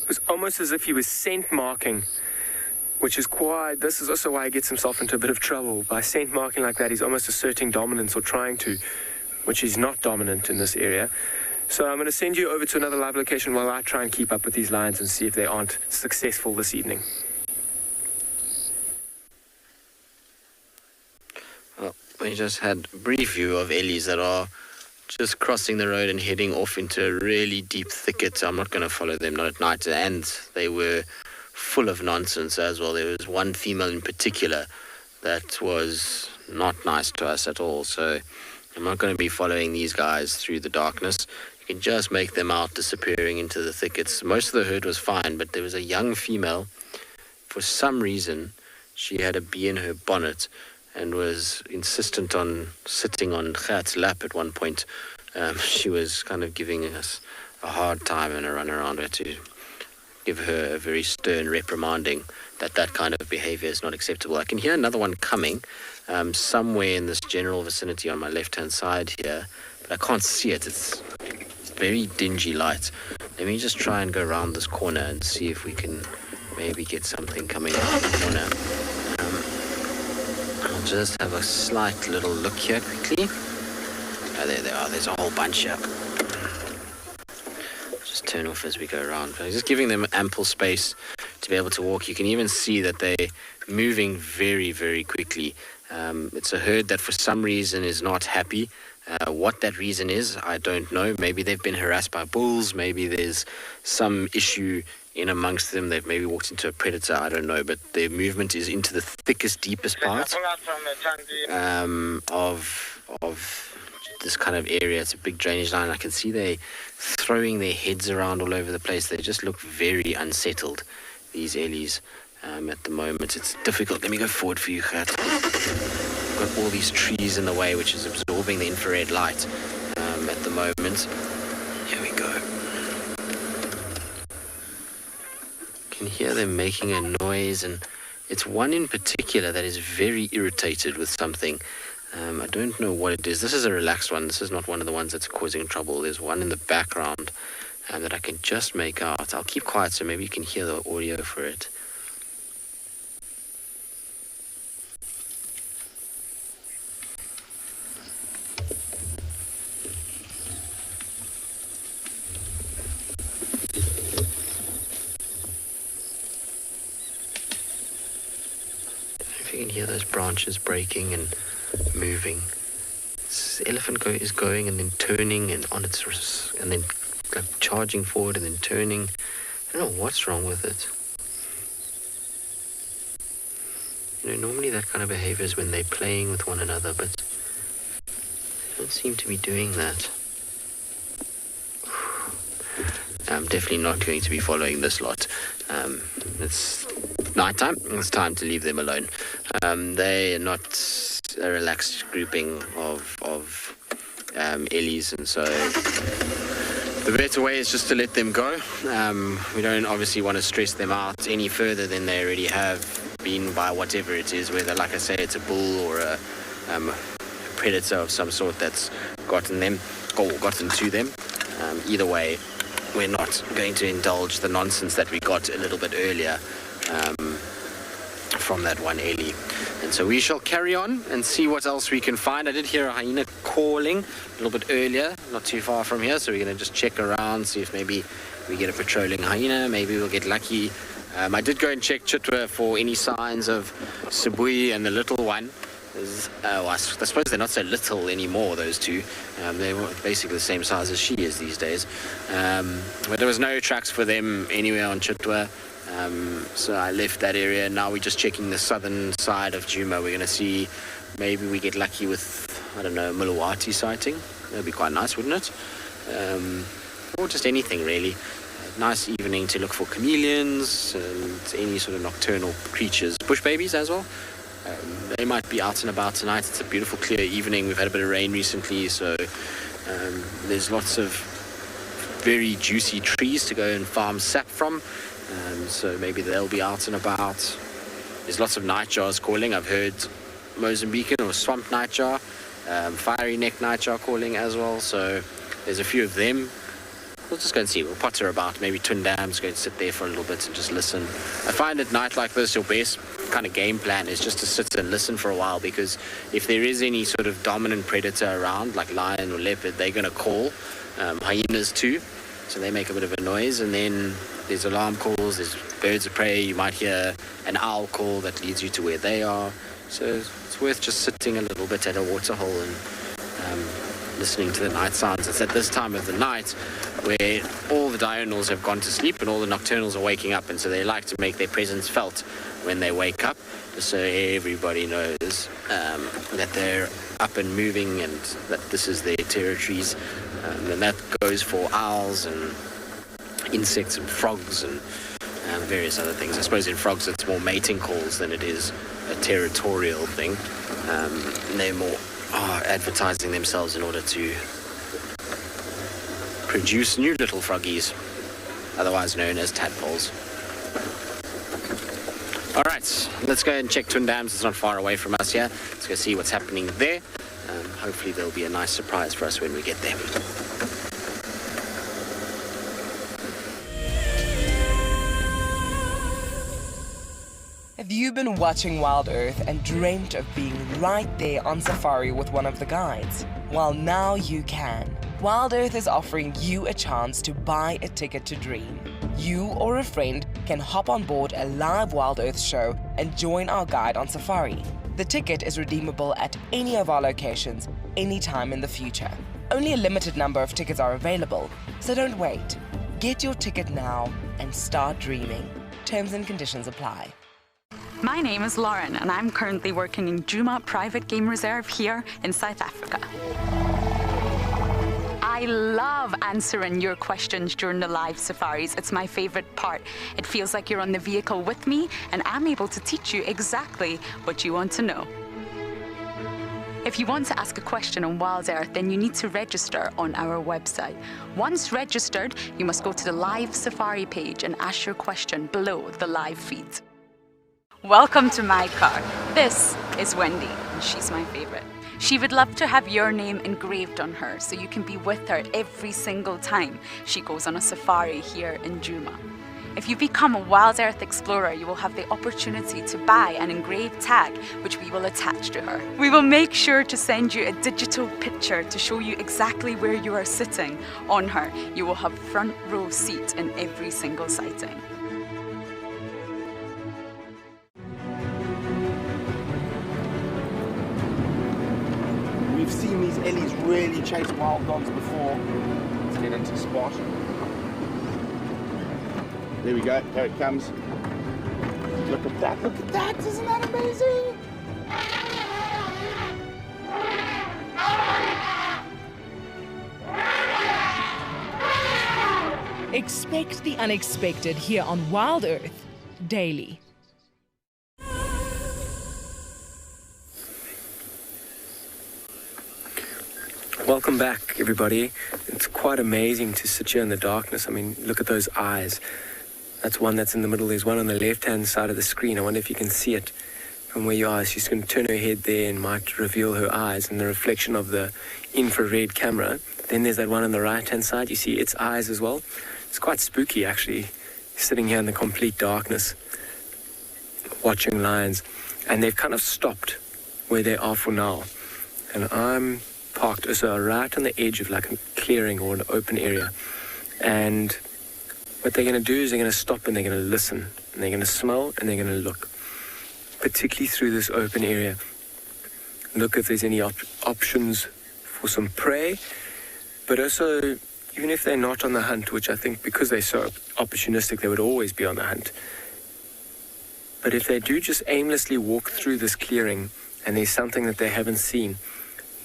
was almost as if he was scent marking, which is quite... This is also why he gets himself into a bit of trouble. By scent marking like that, he's almost asserting dominance or trying to, which is not dominant in this area. So I'm going to send you over to another live location while I try and keep up with these lions and see if they aren't successful this evening. Well, we just had a brief view of ellies that are just crossing the road and heading off into a really deep thicket. I'm not going to follow them, not at night. And they were full of nonsense as well. There was one female in particular that was not nice to us at all. So I'm not going to be following these guys through the darkness. You can just make them out disappearing into the thickets. Most of the herd was fine, but there was a young female. For some reason, she had a bee in her bonnet and was insistent on sitting on Gert's lap at one point. She was kind of giving us a hard time and a run around her to give her a very stern reprimanding that that kind of behavior is not acceptable. I can hear another one coming somewhere in this general vicinity on my left-hand side here, but I can't see it. It's very dingy light. Let me just try and go around this corner and see if we can maybe get something coming out the corner. I'll just have a slight little look here quickly. Oh, there they are. There's a whole bunch here. Just turn off as we go around. Just giving them ample space to be able to walk. You can even see that they're moving very, very quickly. It's a herd that for some reason is not happy. What that reason is, I don't know. Maybe they've been harassed by bulls. Maybe there's some issue in amongst them. They've maybe walked into a predator. I don't know. But their movement is into the thickest, deepest part of this kind of area. It's a big drainage line. I can see they throwing their heads around all over the place. They just look very unsettled, these ellies. At the moment, it's difficult. Let me go forward for you, Gert. Got all these trees in the way, which is absorbing the infrared light at the moment. Here we go. Can hear them making a noise, and it's one in particular that is very irritated with something. I don't know what it is. This is a relaxed one. This is not one of the ones that's causing trouble. There's one in the background that I can just make out. I'll keep quiet so maybe you can hear the audio for it. If you can hear those branches breaking and moving. This elephant is going and then turning and on its and then like charging forward and then turning. I don't know what's wrong with it. You know, normally that kind of behavior is when they're playing with one another, but they don't seem to be doing that. I'm definitely not going to be following this lot. It's nighttime. It's time to leave them alone. They are not a relaxed grouping of ellies, and so the better way is just to let them go. We don't obviously want to stress them out any further than they already have been by whatever it is, whether, like I say, it's a bull or a predator of some sort that's gotten to them. Either way, we're not going to indulge the nonsense that we got a little bit earlier from that one ellie. And so we shall carry on and see what else we can find. I did hear a hyena calling a little bit earlier, not too far from here, so we're going to just check around, see if maybe we get a patrolling hyena. Maybe we'll get lucky. I did go and check Chitwa for any signs of Sabui and the little one. I suppose they're not so little anymore, those two. They were basically the same size as she is these days. But there was no tracks for them anywhere on Chitwa. So I left that area. Now we're just checking the southern side of Djuma. We're going to see, maybe we get lucky with, I don't know, a Milwati sighting. That would be quite nice, wouldn't it? Or just anything, really. Nice evening to look for chameleons and any sort of nocturnal creatures. Bush babies as well. They might be out and about tonight. It's a beautiful, clear evening. We've had a bit of rain recently, so there's lots of very juicy trees to go and farm sap from. So maybe they'll be out and about. There's lots of nightjars calling. I've heard Mozambican or swamp nightjar, fiery neck nightjar calling as well. So there's a few of them. We'll just go and see. We'll potter about. Maybe Twin Dam's going to sit there for a little bit and just listen. I find at night like this, your best kind of game plan is just to sit and listen for a while, because if there is any sort of dominant predator around, like lion or leopard, they're going to call. Hyenas too. So they make a bit of a noise, and then there's alarm calls, there's birds of prey. You might hear an owl call that leads you to where they are. So it's worth just sitting a little bit at a waterhole and listening to the night sounds. It's at this time of the night where all the diurnals have gone to sleep and all the nocturnals are waking up, and so they like to make their presence felt when they wake up, so everybody knows that they're up and moving and that this is their territories. And that goes for owls and insects and frogs and various other things. I suppose in frogs it's more mating calls than it is a territorial thing. They're more advertising themselves in order to produce new little froggies, otherwise known as tadpoles. All right, let's go and check Twin Dams. It's not far away from us here. Let's go see what's happening there. Hopefully there'll be a nice surprise for us when we get there. Have you been watching WildEarth and dreamt of being right there on safari with one of the guides? Well, now you can. WildEarth is offering you a chance to buy a ticket to dream. You or a friend can hop on board a live WildEarth show and join our guide on safari. The ticket is redeemable at any of our locations, anytime in the future. Only a limited number of tickets are available, so don't wait. Get your ticket now and start dreaming. Terms and conditions apply. My name is Lauren, and I'm currently working in Djuma Private Game Reserve here in South Africa. I love answering your questions during the live safaris. It's my favorite part. It feels like you're on the vehicle with me, and I'm able to teach you exactly what you want to know. If you want to ask a question on WildEarth, then you need to register on our website. Once registered, you must go to the live safari page and ask your question below the live feed. Welcome to my car. This is Wendy, and she's my favorite. She would love to have your name engraved on her so you can be with her every single time she goes on a safari here in Djuma. If you become a WildEarth explorer, you will have the opportunity to buy an engraved tag which we will attach to her. We will make sure to send you a digital picture to show you exactly where you are sitting on her. You will have front row seat in every single sighting. We've seen these ellies really chase wild dogs before. Let's get into the spot. There we go, here it comes. Look at that, isn't that amazing? Expect the unexpected here on WildEarth daily. Welcome back, everybody. It's quite amazing to sit here in the darkness. I mean, look at those eyes. That's one that's in the middle. There's one on the left-hand side of the screen. I wonder if you can see it from where you are. She's going to turn her head there and might reveal her eyes and the reflection of the infrared camera. Then there's that one on the right-hand side. You see its eyes as well. It's quite spooky, actually, sitting here in the complete darkness, watching lions. And they've kind of stopped where they are for now. And I'm parked also right on the edge of like a clearing or an open area. And what they're going to do is they're going to stop and they're going to listen. And they're going to smell and they're going to look. Particularly through this open area. Look if there's any options for some prey. But also, even if they're not on the hunt, which I think because they're so opportunistic, they would always be on the hunt. But if they do just aimlessly walk through this clearing and there's something that they haven't seen,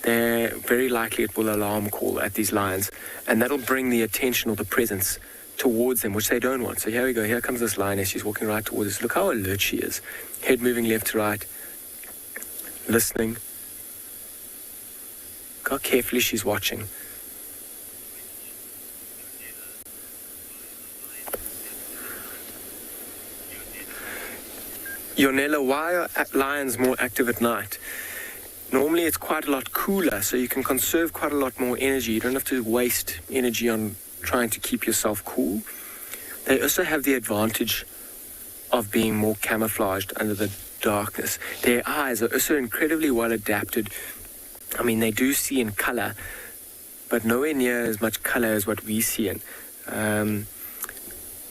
they're very likely it will alarm call at these lions, and that'll bring the attention or the presence towards them, which they don't want. So here we go, here comes this lioness, she's walking right towards us. Look how alert she is. Head moving left to right, listening. Look how carefully she's watching. Yonela, why are lions more active at night? Normally it's quite a lot cooler, so you can conserve quite a lot more energy. You don't have to waste energy on trying to keep yourself cool. They also have the advantage of being more camouflaged under the darkness. Their eyes are also incredibly well adapted. I mean, they do see in color, but nowhere near as much color as what we see in.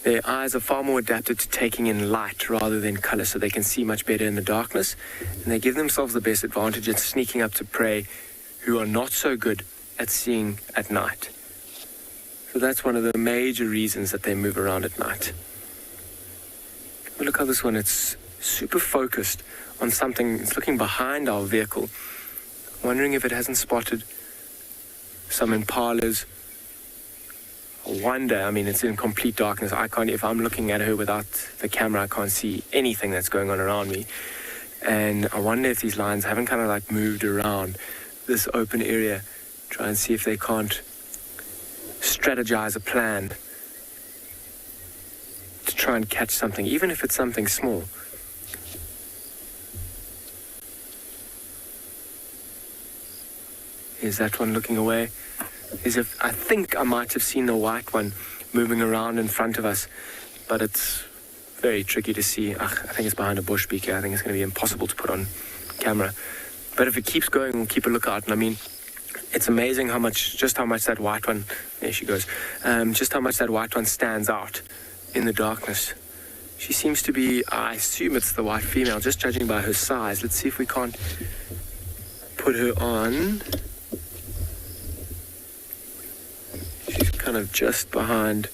Their eyes are far more adapted to taking in light rather than color, so they can see much better in the darkness, and they give themselves the best advantage at sneaking up to prey who are not so good at seeing at night. So that's one of the major reasons that they move around at night. But look how this one, it's super focused on something. It's looking behind our vehicle, wondering if it hasn't spotted some impalas. I wonder, I mean, it's in complete darkness. I can't, if I'm looking at her without the camera, I can't see anything that's going on around me. And I wonder if these lions haven't kind of like moved around this open area, try and see if they can't strategize a plan to try and catch something, even if it's something small. Is that one looking away? I think I might have seen the white one moving around in front of us, but it's very tricky to see. I think it's behind a bush beaker. I think it's going to be impossible to put on camera. But if it keeps going, we'll keep a lookout. And I mean, it's amazing just how much that white one, there she goes, just how much that white one stands out in the darkness. She seems to be, I assume it's the white female, just judging by her size. Let's see if we can't put her on. She's kind of just behind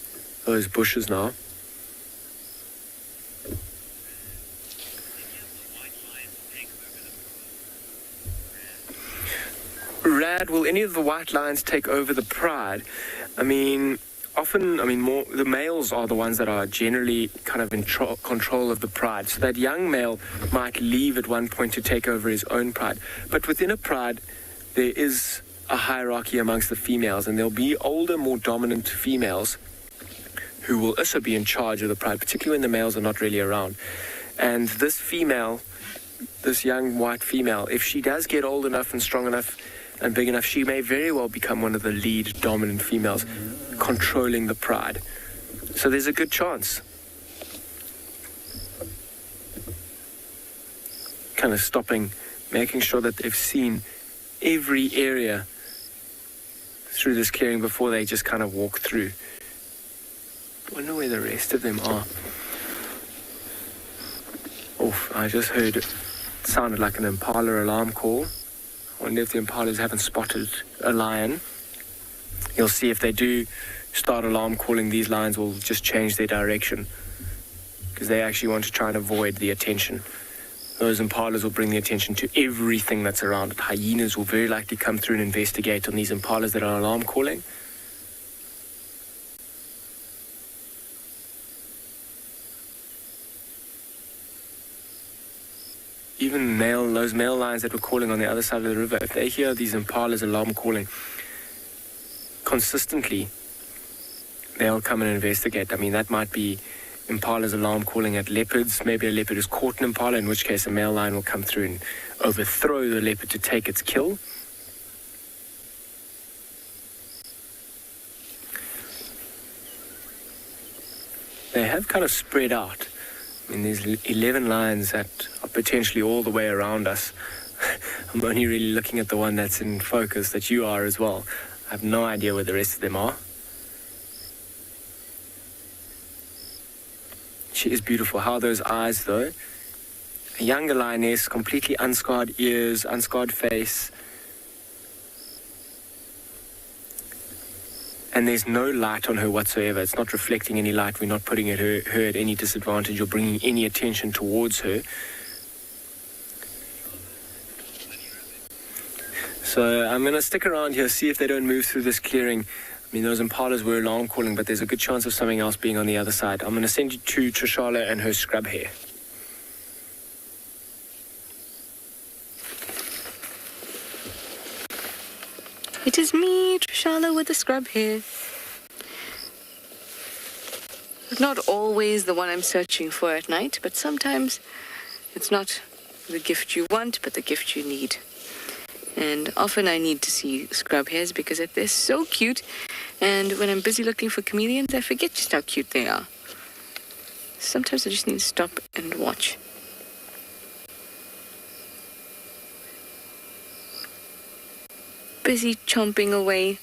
those bushes now. Rad, will any of the white lions take over the pride? Often, the males are the ones that are generally kind of in control of the pride. So that young male might leave at one point to take over his own pride. But within a pride, there is a hierarchy amongst the females, and there'll be older, more dominant females who will also be in charge of the pride, particularly when the males are not really around. And this female, this young white female, if she does get old enough and strong enough and big enough, she may very well become one of the lead dominant females controlling the pride. So there's a good chance. Kind of stopping, making sure that they've seen every area through this clearing before they just kind of walk through. I wonder where the rest of them are. Oh, I just heard it sounded like an impala alarm call. I wonder if the impalas haven't spotted a lion. You'll see if they do start alarm calling, these lions will just change their direction because they actually want to try and avoid the attention. Those impalas will bring the attention to everything that's around it. Hyenas will very likely come through and investigate on these impalas that are alarm calling. Even those male lions that were calling on the other side of the river, if they hear these impalas alarm calling consistently, they'll come and investigate. That might be impalas alarm calling at leopards. Maybe a leopard has caught an impala, in which case a male lion will come through and overthrow the leopard to take its kill. They have kind of spread out. There's 11 lions that are potentially all the way around us. I'm only really looking at the one that's in focus, that you are as well. I have no idea where the rest of them are. She is beautiful. How are those eyes, though? A younger lioness, completely unscarred ears, unscarred face. And there's no light on her whatsoever. It's not reflecting any light. We're not putting her at any disadvantage or bringing any attention towards her. So I'm going to stick around here, see if they don't move through this clearing. Those impalas were alarm calling, but there's a good chance of something else being on the other side. I'm going to send you to Tswalu and her scrub hair. It is me, Tswalu, with the scrub hair. Not always the one I'm searching for at night, but sometimes it's not the gift you want, but the gift you need. And often I need to see scrub hairs because they're so cute, and when I'm busy looking for chameleons, I forget just how cute they are. Sometimes I just need to stop and watch. Busy chomping away.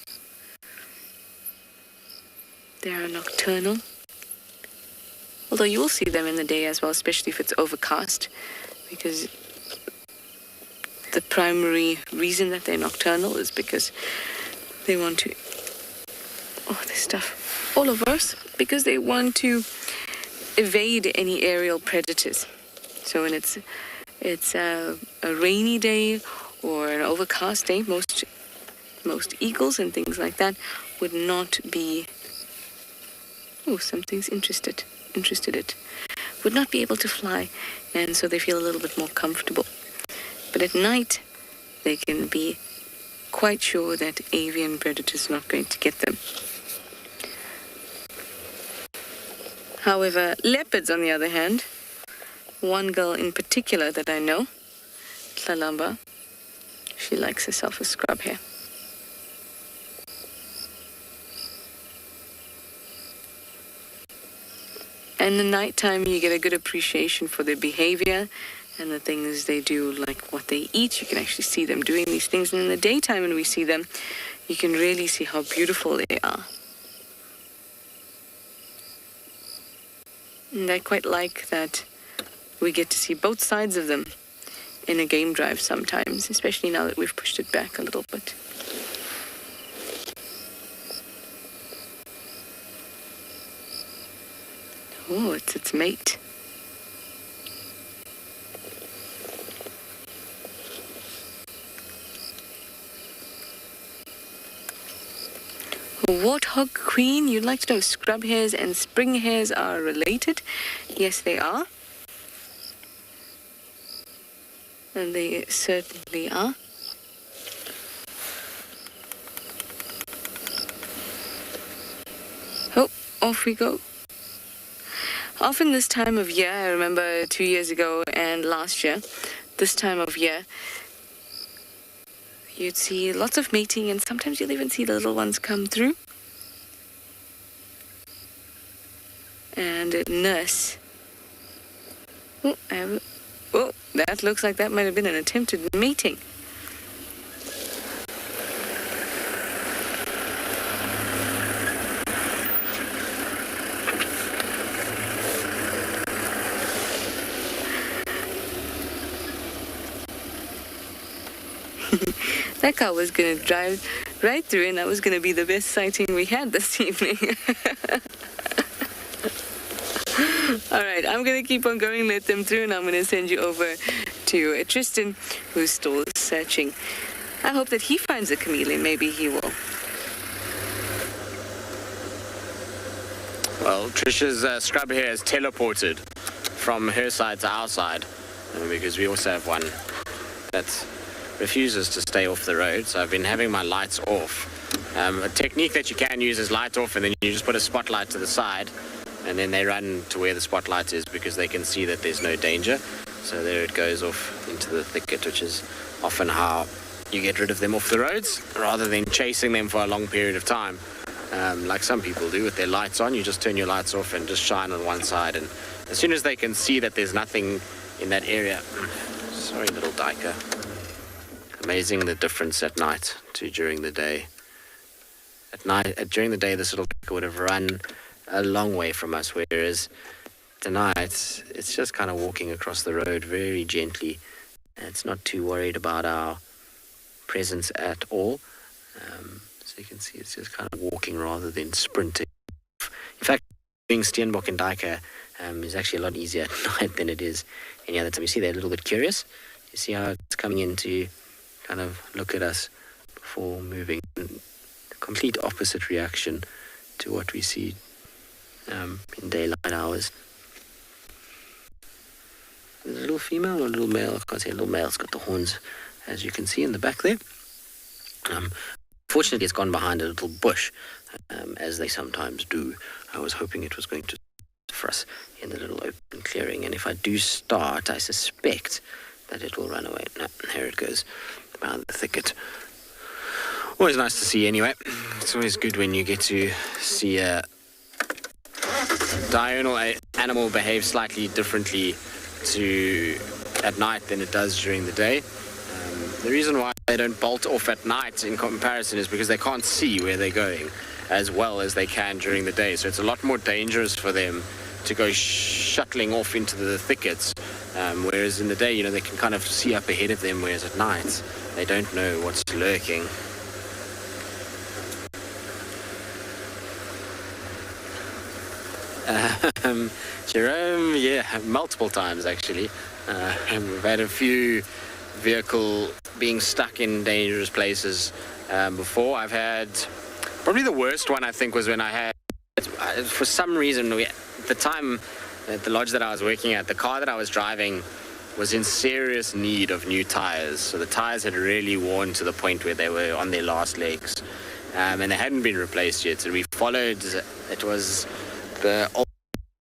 They are nocturnal. Although you will see them in the day as well, especially if it's overcast, because the primary reason that they're nocturnal is because they want to... Oh, this stuff all over us. Because they want to evade any aerial predators. So when it's a rainy day or an overcast day, most eagles and things like that would not be... Oh, something's interested it. Would not be able to fly, and so they feel a little bit more comfortable. But at night, they can be quite sure that avian predators are not going to get them. However, leopards, on the other hand, one girl in particular that I know, Tlalamba, she likes herself a scrub hair. And in the nighttime, you get a good appreciation for their behavior and the things they do, like what they eat. You can actually see them doing these things. And in the daytime, when we see them, you can really see how beautiful they are. And I quite like that we get to see both sides of them in a game drive sometimes, especially now that we've pushed it back a little bit. Oh, it's its mate. Warthog Queen, you'd like to know if scrub hares and spring hares are related? Yes, they are. And they certainly are. Oh, off we go. Often this time of year, I remember 2 years ago and last year, this time of year, you'd see lots of mating, and sometimes you'll even see the little ones come through and nurse. Oh, that looks like that might have been an attempted mating. That car was going to drive right through, and that was going to be the best sighting we had this evening. All right, I'm going to keep on going, let them through, and I'm going to send you over to Tristan, who's still searching. I hope that he finds a chameleon. Maybe he will. Well, Trisha's scrub hare has teleported from her side to our side, because we also have one that refuses to stay off the road, so I've been having my lights off. A technique that you can use is light off, and then you just put a spotlight to the side, and then they run to where the spotlight is because they can see that there's no danger. So there it goes off into the thicket, which is often how you get rid of them off the roads, rather than chasing them for a long period of time. Like some people do with their lights on. You just turn your lights off and just shine on one side, and as soon as they can see that there's nothing in that area... Sorry, little diker. Amazing the difference at night to during the day. During the day, this little diker would have run a long way from us, whereas tonight it's just kind of walking across the road very gently. It's not too worried about our presence at all. So you can see it's just kind of walking rather than sprinting. In fact, doing Steenbok and Diker is actually a lot easier at night than it is any other time. You see they're a little bit curious. You see how it's coming in to kind of look at us before moving. The complete opposite reaction to what we see in daylight hours. There's a little female or a little male. I can't say a little male. It's got the horns, as you can see in the back there. Fortunately, it's gone behind a little bush, as they sometimes do. I was hoping it was going to for us in the little open clearing, and if I do start, I suspect that it will run away. No, here it goes, behind the thicket. Always nice to see anyway. It's always good when you get to see a diurnal animal behave slightly differently at night than it does during the day. The reason why they don't bolt off at night in comparison is because they can't see where they're going as well as they can during the day. So it's a lot more dangerous for them to go shuttling off into the thickets, whereas in the day, they can kind of see up ahead of them, whereas at night they don't know what's lurking. Jerome, yeah, multiple times actually. We've had a few vehicle being stuck in dangerous places before. I've had probably the worst one, I think, was when I had, for some reason, at the time at the lodge that I was working at, the car that I was driving was in serious need of new tires. So the tires had really worn to the point where they were on their last legs, and they hadn't been replaced yet. So we followed, it was the old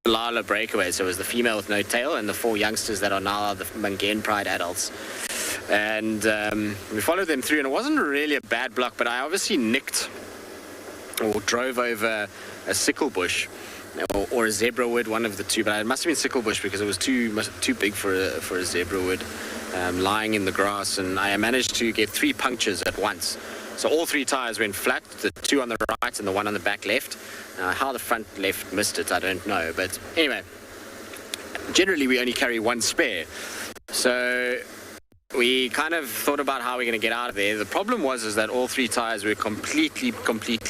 Lala breakaway, so it was the female with no tail and the 4 youngsters that are now the Mangan Pride adults. And we followed them through, and it wasn't really a bad block, but I obviously nicked or drove over a sickle bush or a zebra wood, one of the two, but it must have been sickle bush because it was too big for a zebra wood, lying in the grass, and I managed to get 3 punctures at once. So all 3 tires went flat, the 2 on the right and the 1 on the back left. How the front left missed it, I don't know, but anyway, generally we only carry one spare. So we kind of thought about how we're going to get out of there. The problem was that all 3 tires were completely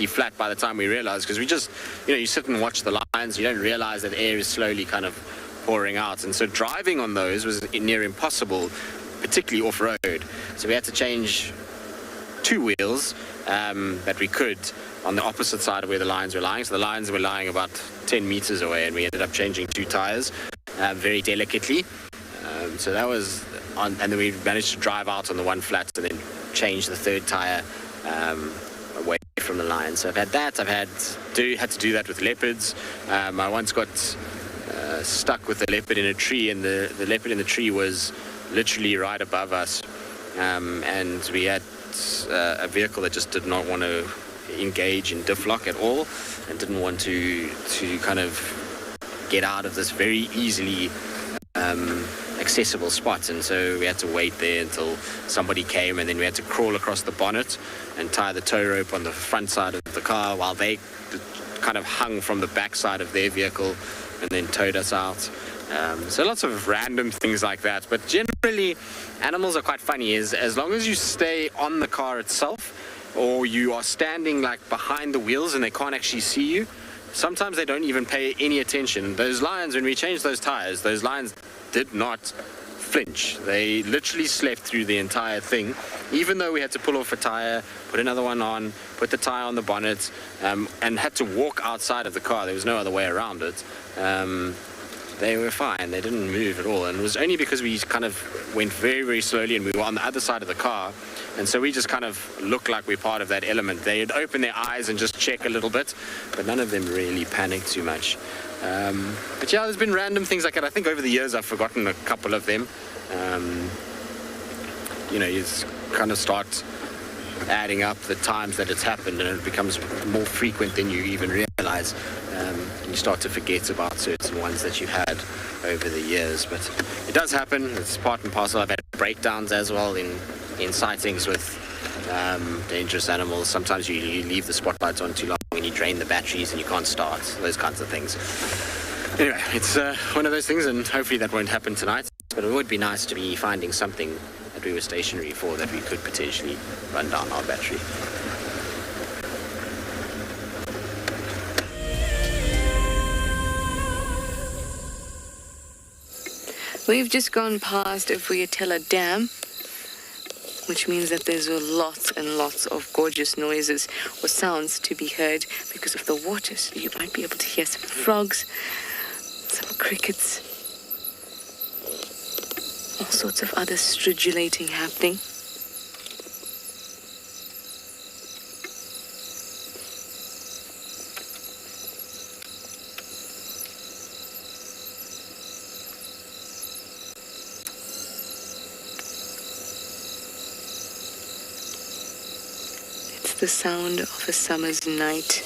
flat by the time we realized, because we just, you sit and watch the lines, you don't realize that air is slowly kind of pouring out. And so driving on those was near impossible, particularly off-road. So we had to change 2 wheels that we could on the opposite side of where the lines were lying. So the lines were lying about 10 meters away, and we ended up changing 2 tires very delicately. So that was on, and then we managed to drive out on the one flat and then change the 3rd tire away from the line. So I've had that. I've had to do that with leopards. I once got stuck with a leopard in a tree, and the leopard in the tree was literally right above us, and we had a vehicle that just did not want to engage in diff lock at all, and didn't want to kind of get out of this very easily accessible spot. And so we had to wait there until somebody came, and then we had to crawl across the bonnet and tie the tow rope on the front side of the car while they kind of hung from the back side of their vehicle and then towed us out. So lots of random things like that, but generally animals are quite funny. As long as you stay on the car itself, or you are standing like behind the wheels and they can't actually see you, sometimes they don't even pay any attention. Those lions, when we changed those tires, those lions did not flinch. They literally slept through the entire thing, even though we had to pull off a tire, put another one on, put the tire on the bonnet, and had to walk outside of the car. There was no other way around it. They were fine. They didn't move at all. And it was only because we kind of went very, very slowly, and we were on the other side of the car. And so we just kind of looked like we're part of that element. They'd open their eyes and just check a little bit, but none of them really panicked too much. But yeah, there's been random things like that. I think over the years I've forgotten a couple of them. You just kind of start adding up the times that it's happened, and it becomes more frequent than you even realize. And you start to forget about certain ones that you've had over the years. But it does happen. It's part and parcel. I've had breakdowns as well in sightings with dangerous animals. Sometimes you leave the spotlights on too long and you drain the batteries and you can't start. Those kinds of things. Anyway, it's one of those things, and hopefully that won't happen tonight. But it would be nice to be finding something that we were stationary for that we could potentially run down our battery. We've just gone past Vuyatela Dam, which means that there's lots and lots of gorgeous noises or sounds to be heard because of the water. So you might be able to hear some frogs, some crickets, all sorts of other stridulating happening. The sound of a summer's night.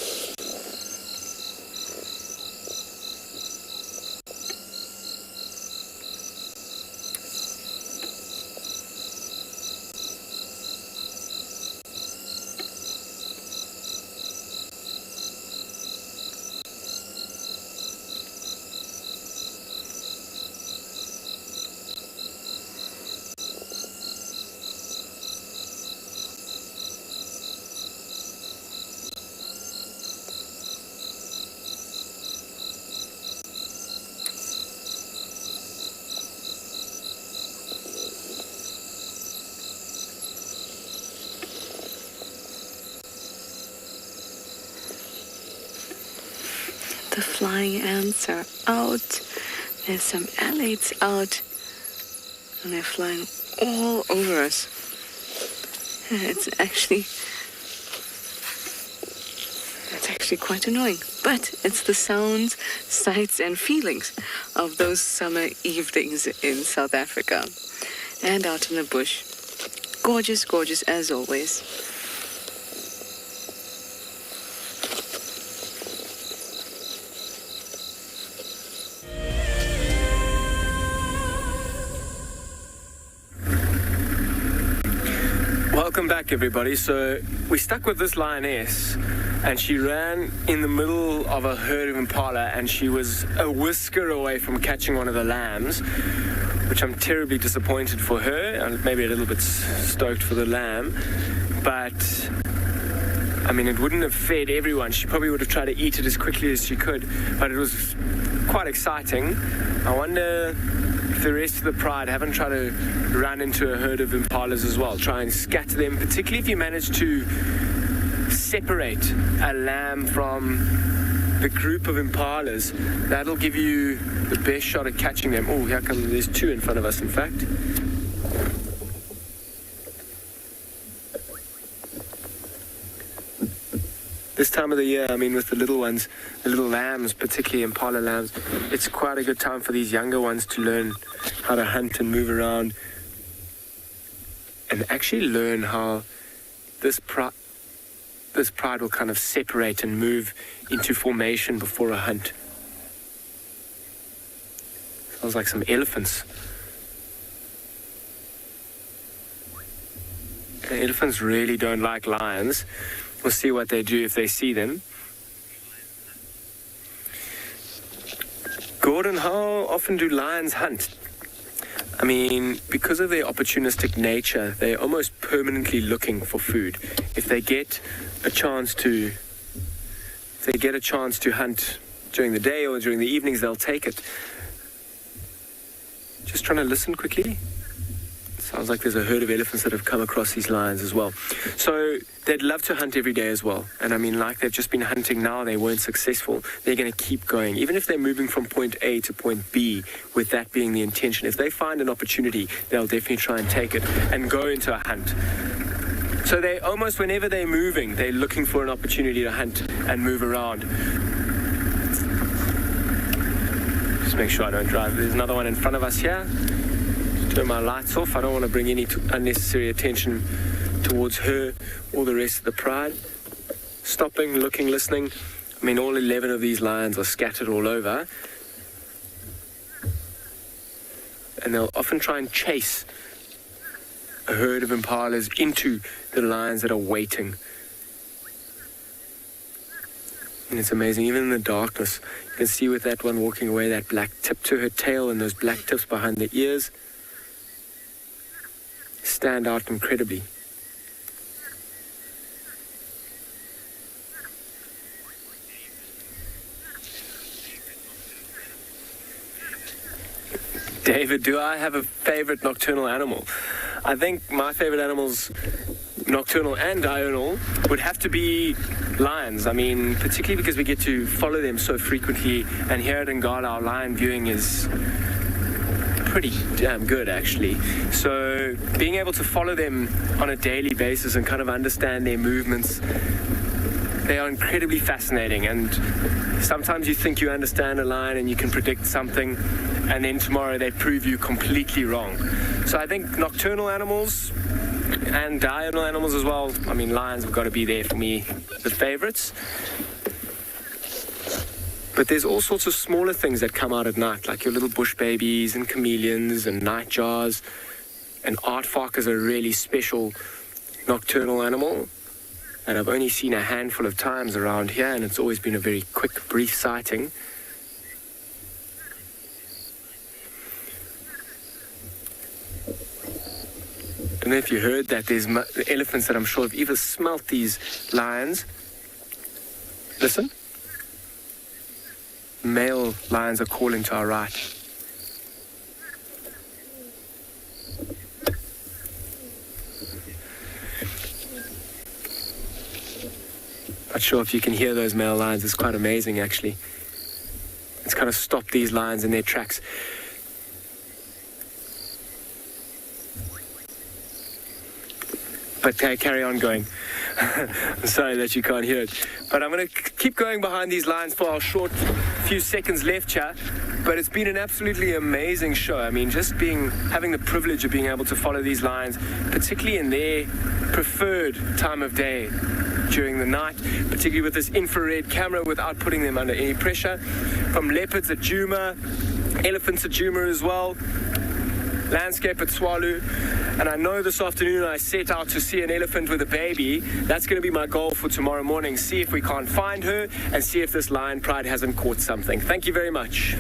The flying ants are out. There's some alates out. And they're flying all over us. It's actually quite annoying. But it's the sounds, sights, and feelings of those summer evenings in South Africa. And out in the bush. Gorgeous, gorgeous as always. Welcome back luck, everybody. So we stuck with this lioness, and she ran in the middle of a herd of impala, and she was a whisker away from catching one of the lambs, which I'm terribly disappointed for her, and maybe a little bit stoked for the lamb. But I mean, it wouldn't have fed everyone. She probably would have tried to eat it as quickly as she could, but it was quite exciting. I wonder if the rest of the pride haven't tried to run into a herd of impalas as well, try and scatter them, particularly if you manage to separate a lamb from the group of impalas. That'll give you the best shot at catching them. Oh, here come, there's two in front of us, in fact. This time of the year, I mean, with the little ones, the little lambs, particularly impala lambs, it's quite a good time for these younger ones to learn how to hunt and move around and actually learn how this pride will kind of separate and move into formation before a hunt. Sounds like some elephants. The elephants really don't like lions. We'll see what they do if they see them. Gordon, how often do lions hunt? I mean, because of their opportunistic nature, they're almost permanently looking for food. If they get a chance to hunt during the day or during the evenings, they'll take it. Just trying to listen quickly. Sounds like there's a herd of elephants that have come across these lions as well. So they'd love to hunt every day as well. And I mean, like they've just been hunting now, they weren't successful. They're going to keep going. Even if they're moving from point A to point B, with that being the intention, if they find an opportunity, they'll definitely try and take it and go into a hunt. So they almost, whenever they're moving, they're looking for an opportunity to hunt and move around. Just make sure I don't drive. There's another one in front of us here. Turn my lights off. I don't want to bring any unnecessary attention towards her or the rest of the pride. Stopping, looking, listening. I mean, all 11 of these lions are scattered all over. And they'll often try and chase a herd of impalas into the lions that are waiting. And it's amazing, even in the darkness, you can see with that one walking away, that black tip to her tail and those black tips behind the ears stand out incredibly. David, do I have a favorite nocturnal animal? I think my favorite animals, nocturnal and diurnal, would have to be lions. I mean, particularly because we get to follow them so frequently, and here at Ngala, our lion viewing is pretty damn good, actually. So being able to follow them on a daily basis and kind of understand their movements, they are incredibly fascinating. And sometimes you think you understand a lion and you can predict something, and then tomorrow they prove you completely wrong. So I think nocturnal animals and diurnal animals as well, I mean, lions have got to be there for me, the favorites. But there's all sorts of smaller things that come out at night, like your little bush babies and chameleons and nightjars. And aardvark is a really special nocturnal animal that I've only seen a handful of times around here, and it's always been a very quick, brief sighting. I don't know if you heard that. There's elephants that I'm sure have either smelt these lions. Listen. Male lions are calling to our right. Not sure if you can hear those male lions. It's quite amazing, actually. It's kind of stopped these lions in their tracks. But carry on going. I'm sorry that you can't hear it. But I'm going to keep going behind these lions for our short few seconds left here. But it's been an absolutely amazing show. I mean, just having the privilege of being able to follow these lions, particularly in their preferred time of day during the night, particularly with this infrared camera without putting them under any pressure. From leopards at Djuma, elephants at Djuma as well. landscape at Tswalu. And I know this afternoon I set out to see an elephant with a baby. That's going to be my goal for tomorrow morning. See if we can't find her and see if this Lion Pride hasn't caught something. Thank you very much.